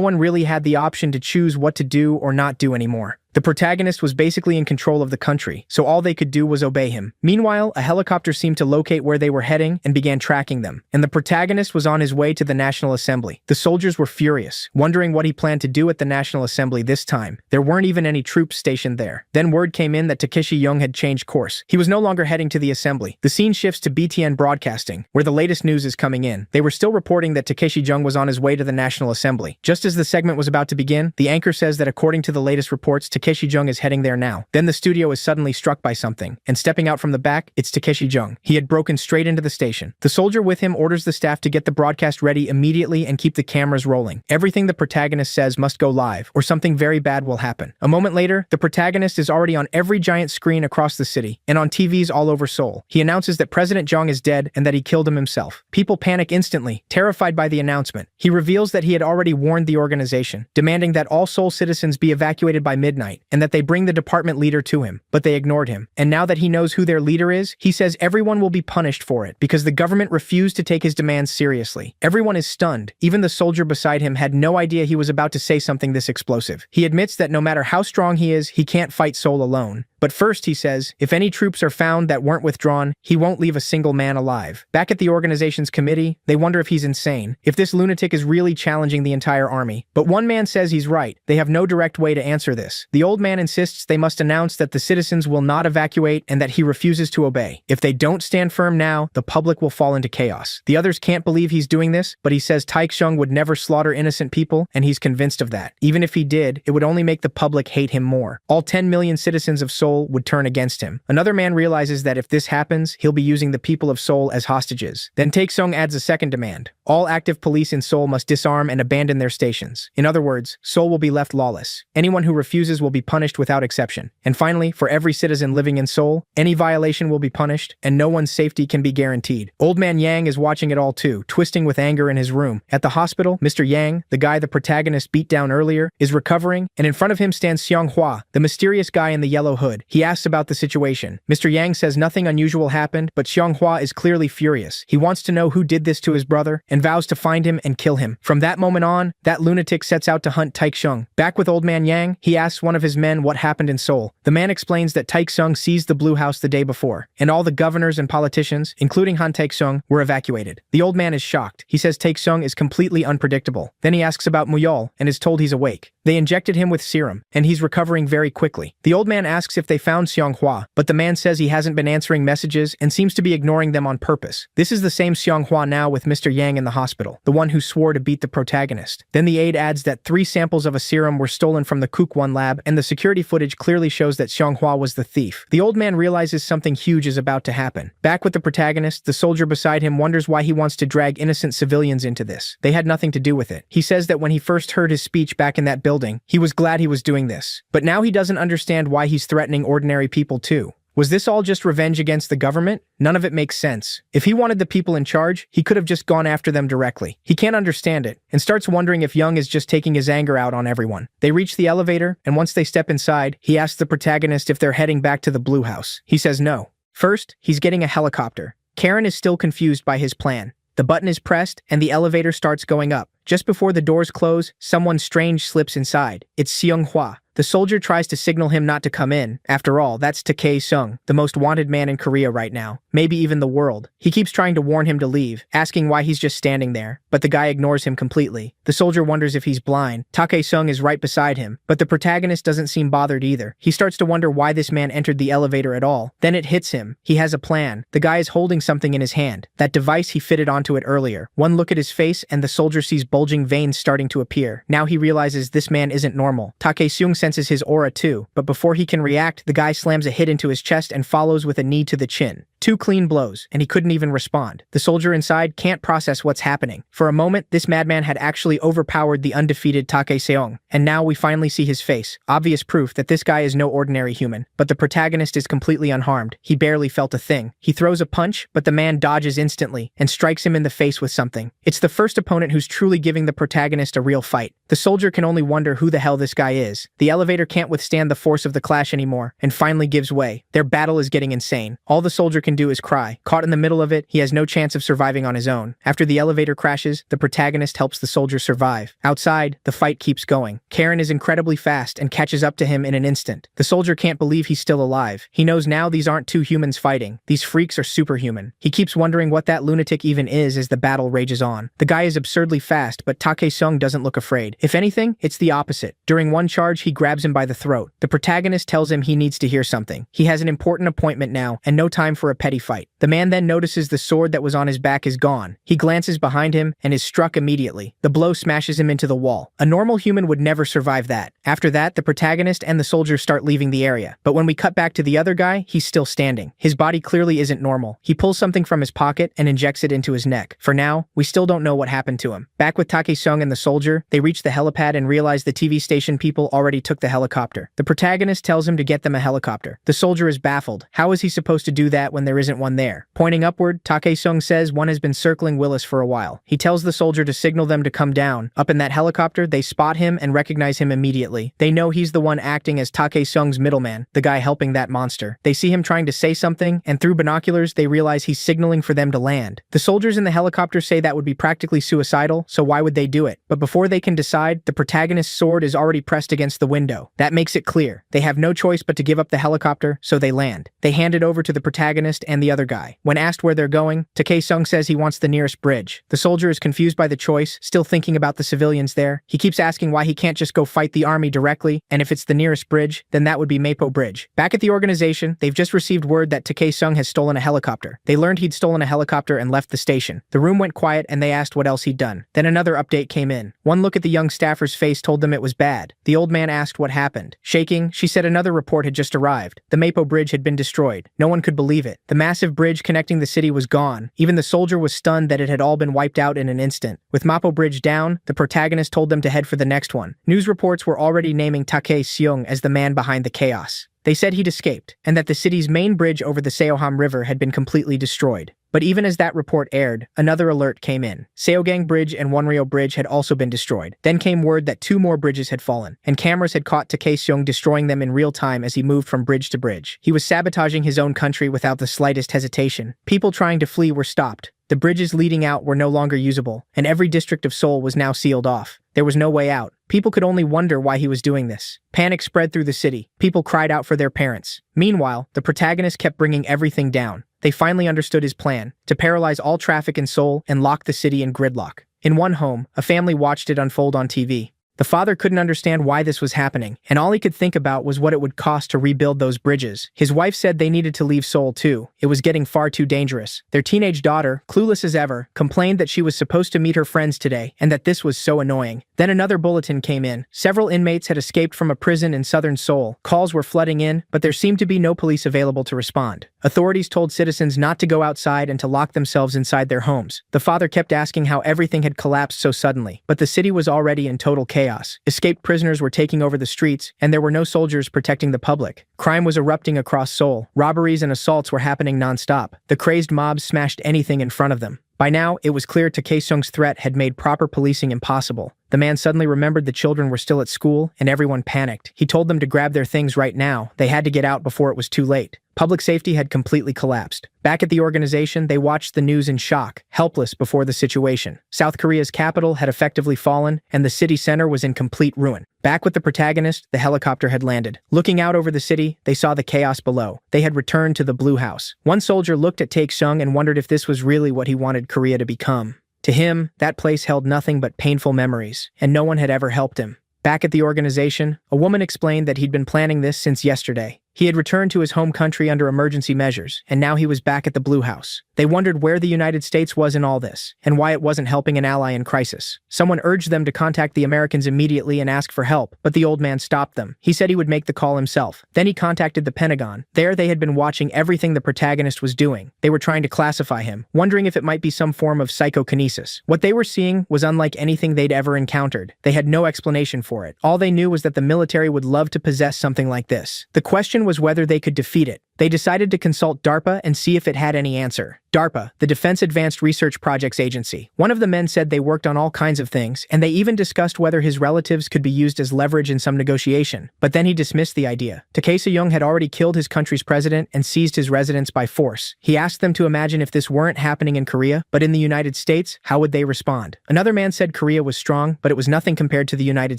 one really had the option to choose what to do or not do anymore. The protagonist was basically in control of the country, so all they could do was obey him. Meanwhile, a helicopter seemed to locate where they were heading and began tracking them, and the protagonist was on his way to the National Assembly. The soldiers were furious, wondering what he planned to do at the National Assembly this time. There weren't even any troops stationed there. Then word came in that Takeshi-young had changed course. He was no longer heading to the assembly. The scene shifts to BTN Broadcasting, where the latest news is coming in. They were still reporting that Takeshi-young was on his way to the National Assembly. Just as the segment was about to begin, the anchor says that according to the latest reports, Takeshi Takeshi Jung is heading there now. Then the studio is suddenly struck by something, and stepping out from the back, it's Takeshi Jung. He had broken straight into the station. The soldier with him orders the staff to get the broadcast ready immediately and keep the cameras rolling. Everything the protagonist says must go live, or something very bad will happen. A moment later, the protagonist is already on every giant screen across the city, and on TVs all over Seoul. He announces that President Jung is dead and that he killed him himself. People panic instantly, terrified by the announcement. He reveals that he had already warned the organization, demanding that all Seoul citizens be evacuated by midnight, and that they bring the department leader to him, but they ignored him. And now that he knows who their leader is, he says everyone will be punished for it, because the government refused to take his demands seriously. Everyone is stunned. Even the soldier beside him had no idea he was about to say something this explosive. He admits that no matter how strong he is, he can't fight Seoul alone. But first, he says, if any troops are found that weren't withdrawn, he won't leave a single man alive. Back at the organization's committee, they wonder if he's insane, if this lunatic is really challenging the entire army. But one man says he's right. They have no direct way to answer this. The old man insists they must announce that the citizens will not evacuate and that he refuses to obey. If they don't stand firm now, the public will fall into chaos. The others can't believe he's doing this, but he says Taekseung would never slaughter innocent people, and he's convinced of that. Even if he did, it would only make the public hate him more. All 10 million citizens of Seoul would turn against him. Another man realizes that if this happens, he'll be using the people of Seoul as hostages. Then Taekseung adds a second demand. All active police in Seoul must disarm and abandon their stations. In other words, Seoul will be left lawless. Anyone who refuses will be punished without exception. And finally, for every citizen living in Seoul, any violation will be punished, and no one's safety can be guaranteed. Old man Yang is watching it all too, twisting with anger in his room. At the hospital, Mr. Yang, the guy the protagonist beat down earlier, is recovering, and in front of him stands Seong Hwa, the mysterious guy in the yellow hood. He asks about the situation. Mr. Yang says nothing unusual happened, but Seong Hwa is clearly furious. He wants to know who did this to his brother, and vows to find him and kill him. From that moment on, that lunatic sets out to hunt Taekseung. Back with old man Yang, he asks one of his men what happened in Seoul. The man explains that Taekseung seized the Blue House the day before, and all the governors and politicians, including Han Taekseung, were evacuated. The old man is shocked. He says Taekseung is completely unpredictable. Then he asks about Muyol, and is told he's awake. They injected him with serum, and he's recovering very quickly. The old man asks if they found Seong Hwa, but the man says he hasn't been answering messages and seems to be ignoring them on purpose. This is the same Seong Hwa now with Mr. Yang in the hospital, the one who swore to beat the protagonist. Then the aide adds that 3 samples of a serum were stolen from the Kook-1 lab, and the security footage clearly shows that Seong Hwa was the thief. The old man realizes something huge is about to happen. Back with the protagonist, the soldier beside him wonders why he wants to drag innocent civilians into this. They had nothing to do with it. He says that when he first heard his speech back in that building, he was glad he was doing this. But now he doesn't understand why he's threatening ordinary people too. Was this all just revenge against the government? None of it makes sense. If he wanted the people in charge, he could have just gone after them directly. He can't understand it, and starts wondering if Young is just taking his anger out on everyone. They reach the elevator, and once they step inside, he asks the protagonist if they're heading back to the Blue House. He says no. First, he's getting a helicopter. Karen is still confused by his plan. The button is pressed, and the elevator starts going up. Just before the doors close, someone strange slips inside. It's Seong Hwa. The soldier tries to signal him not to come in. After all, that's Tae-seung, the most wanted man in Korea right now, maybe even the world. He keeps trying to warn him to leave, asking why he's just standing there, but the guy ignores him completely. The soldier wonders if he's blind. Tae-seung is right beside him, but the protagonist doesn't seem bothered either. He starts to wonder why this man entered the elevator at all. Then it hits him. He has a plan. The guy is holding something in his hand, that device he fitted onto it earlier. One look at his face and the soldier sees bulging veins starting to appear. Now he realizes this man isn't normal. Tae-seung senses his aura too, but before he can react, the guy slams a hit into his chest and follows with a knee to the chin. 2 clean blows, and he couldn't even respond. The soldier inside can't process what's happening. For a moment, this madman had actually overpowered the undefeated Tae-seung, and now we finally see his face. Obvious proof that this guy is no ordinary human. But the protagonist is completely unharmed. He barely felt a thing. He throws a punch, but the man dodges instantly and strikes him in the face with something. It's the first opponent who's truly giving the protagonist a real fight. The soldier can only wonder who the hell this guy is. The elevator can't withstand the force of the clash anymore, and finally gives way. Their battle is getting insane. All the soldier can do is cry. Caught in the middle of it, he has no chance of surviving on his own. After the elevator crashes, the protagonist helps the soldier survive. Outside, the fight keeps going. Karen is incredibly fast and catches up to him in an instant. The soldier can't believe he's still alive. He knows now these aren't 2 humans fighting. These freaks are superhuman. He keeps wondering what that lunatic even is as the battle rages on. The guy is absurdly fast, but Tae-seung doesn't look afraid. If anything, it's the opposite. During one charge, he grabs him by the throat. The protagonist tells him he needs to hear something. He has an important appointment now, and no time for a petty fight. The man then notices the sword that was on his back is gone. He glances behind him and is struck immediately. The blow smashes him into the wall. A normal human would never survive that. After that, the protagonist and the soldiers start leaving the area. But when we cut back to the other guy, he's still standing. His body clearly isn't normal. He pulls something from his pocket and injects it into his neck. For now, we still don't know what happened to him. Back with Tae-sung and the soldier, they reach the helipad and realize the TV station people already took the helicopter. The protagonist tells him to get them a helicopter. The soldier is baffled. How is he supposed to do that when there isn't one there? Pointing upward, Tae-sung says one has been circling Willis for a while. He tells the soldier to signal them to come down. Up in that helicopter, they spot him and recognize him immediately. They know he's the one acting as Tae-sung's middleman, the guy helping that monster. They see him trying to say something, and through binoculars, they realize he's signaling for them to land. The soldiers in the helicopter say that would be practically suicidal, so why would they do it? But before they can decide, the protagonist's sword is already pressed against the window. That makes it clear. They have no choice but to give up the helicopter, so they land. They hand it over to the protagonist and the other guy. When asked where they're going, Tae-sung says he wants the nearest bridge. The soldier is confused by the choice, still thinking about the civilians there. He keeps asking why he can't just go fight the army directly, and if it's the nearest bridge, then that would be Mapo Bridge. Back at the organization, they've just received word that Tae-sung has stolen a helicopter. They learned he'd stolen a helicopter and left the station. The room went quiet and they asked what else he'd done. Then another update came in. One look at the young staffer's face told them it was bad. The old man asked what happened. Shaking, she said another report had just arrived. The Mapo Bridge had been destroyed. No one could believe it. The massive bridge connecting the city was gone. Even the soldier was stunned that it had all been wiped out in an instant. With Mapo Bridge down, the protagonist told them to head for the next one. News reports were already naming Tae-sung as the man behind the chaos. They said he'd escaped, and that the city's main bridge over the Seoham River had been completely destroyed. But even as that report aired, another alert came in. Seogang Bridge and Wonryo Bridge had also been destroyed. Then came word that 2 more bridges had fallen, and cameras had caught Tae-sung destroying them in real time as he moved from bridge to bridge. He was sabotaging his own country without the slightest hesitation. People trying to flee were stopped. The bridges leading out were no longer usable, and every district of Seoul was now sealed off. There was no way out. People could only wonder why he was doing this. Panic spread through the city. People cried out for their parents. Meanwhile, the protagonist kept bringing everything down. They finally understood his plan, to paralyze all traffic in Seoul and lock the city in gridlock. In one home, a family watched it unfold on TV. The father couldn't understand why this was happening, and all he could think about was what it would cost to rebuild those bridges. His wife said they needed to leave Seoul too. It was getting far too dangerous. Their teenage daughter, clueless as ever, complained that she was supposed to meet her friends today, and that this was so annoying. Then another bulletin came in. Several inmates had escaped from a prison in southern Seoul. Calls were flooding in, but there seemed to be no police available to respond. Authorities told citizens not to go outside and to lock themselves inside their homes. The father kept asking how everything had collapsed so suddenly, but the city was already in total chaos. Escaped prisoners were taking over the streets, and there were no soldiers protecting the public. Crime was erupting across Seoul. Robberies and assaults were happening non-stop. The crazed mobs smashed anything in front of them. By now, it was clear Tae-sung's threat had made proper policing impossible. The man suddenly remembered the children were still at school, and everyone panicked. He told them to grab their things right now. They had to get out before it was too late. Public safety had completely collapsed. Back at the organization, they watched the news in shock, helpless before the situation. South Korea's capital had effectively fallen, and the city center was in complete ruin. Back with the protagonist, the helicopter had landed. Looking out over the city, they saw the chaos below. They had returned to the Blue House. One soldier looked at Tae-sung and wondered if this was really what he wanted Korea to become. To him, that place held nothing but painful memories, and no one had ever helped him. Back at the organization, a woman explained that he'd been planning this since yesterday. He had returned to his home country under emergency measures, and now he was back at the Blue House. They wondered where the United States was in all this, and why it wasn't helping an ally in crisis. Someone urged them to contact the Americans immediately and ask for help, but the old man stopped them. He said he would make the call himself. Then he contacted the Pentagon. There they had been watching everything the protagonist was doing. They were trying to classify him, wondering if it might be some form of psychokinesis. What they were seeing was unlike anything they'd ever encountered. They had no explanation for it. All they knew was that the military would love to possess something like this. The question was whether they could defeat it. They decided to consult DARPA and see if it had any answer. DARPA, the Defense Advanced Research Projects Agency. One of the men said they worked on all kinds of things, and they even discussed whether his relatives could be used as leverage in some negotiation. But then he dismissed the idea. Tae-sung had already killed his country's president and seized his residence by force. He asked them to imagine if this weren't happening in Korea, but in the United States, how would they respond? Another man said Korea was strong, but it was nothing compared to the United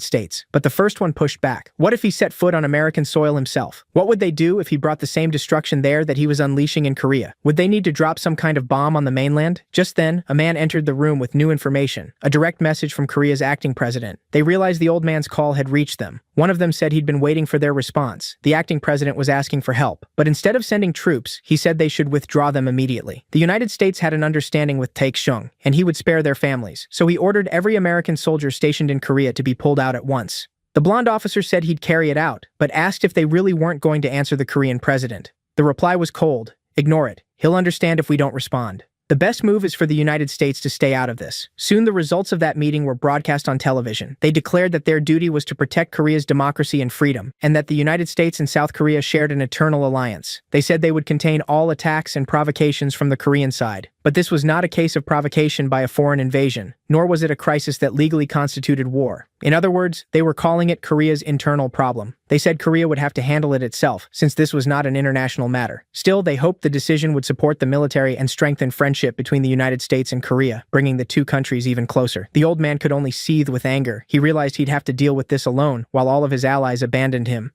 States. But the first one pushed back. What if he set foot on American soil himself? What would they do if he brought the same destruction destruction there that he was unleashing in Korea? Would they need to drop some kind of bomb on the mainland? Just then, a man entered the room with new information, a direct message from Korea's acting president. They realized the old man's call had reached them. One of them said he'd been waiting for their response. The acting president was asking for help, but instead of sending troops, he said they should withdraw them immediately. The United States had an understanding with Taek-shung, and he would spare their families, so he ordered every American soldier stationed in Korea to be pulled out at once. The blonde officer said he'd carry it out, but asked if they really weren't going to answer the Korean president. The reply was cold. Ignore it. He'll understand if we don't respond. The best move is for the United States to stay out of this. Soon the results of that meeting were broadcast on television. They declared that their duty was to protect Korea's democracy and freedom, and that the United States and South Korea shared an eternal alliance. They said they would contain all attacks and provocations from the Korean side. But this was not a case of provocation by a foreign invasion, nor was it a crisis that legally constituted war. In other words, they were calling it Korea's internal problem. They said Korea would have to handle it itself, since this was not an international matter. Still, they hoped the decision would support the military and strengthen friendship between the United States and Korea, bringing the two countries even closer. The old man could only seethe with anger. He realized he'd have to deal with this alone, while all of his allies abandoned him.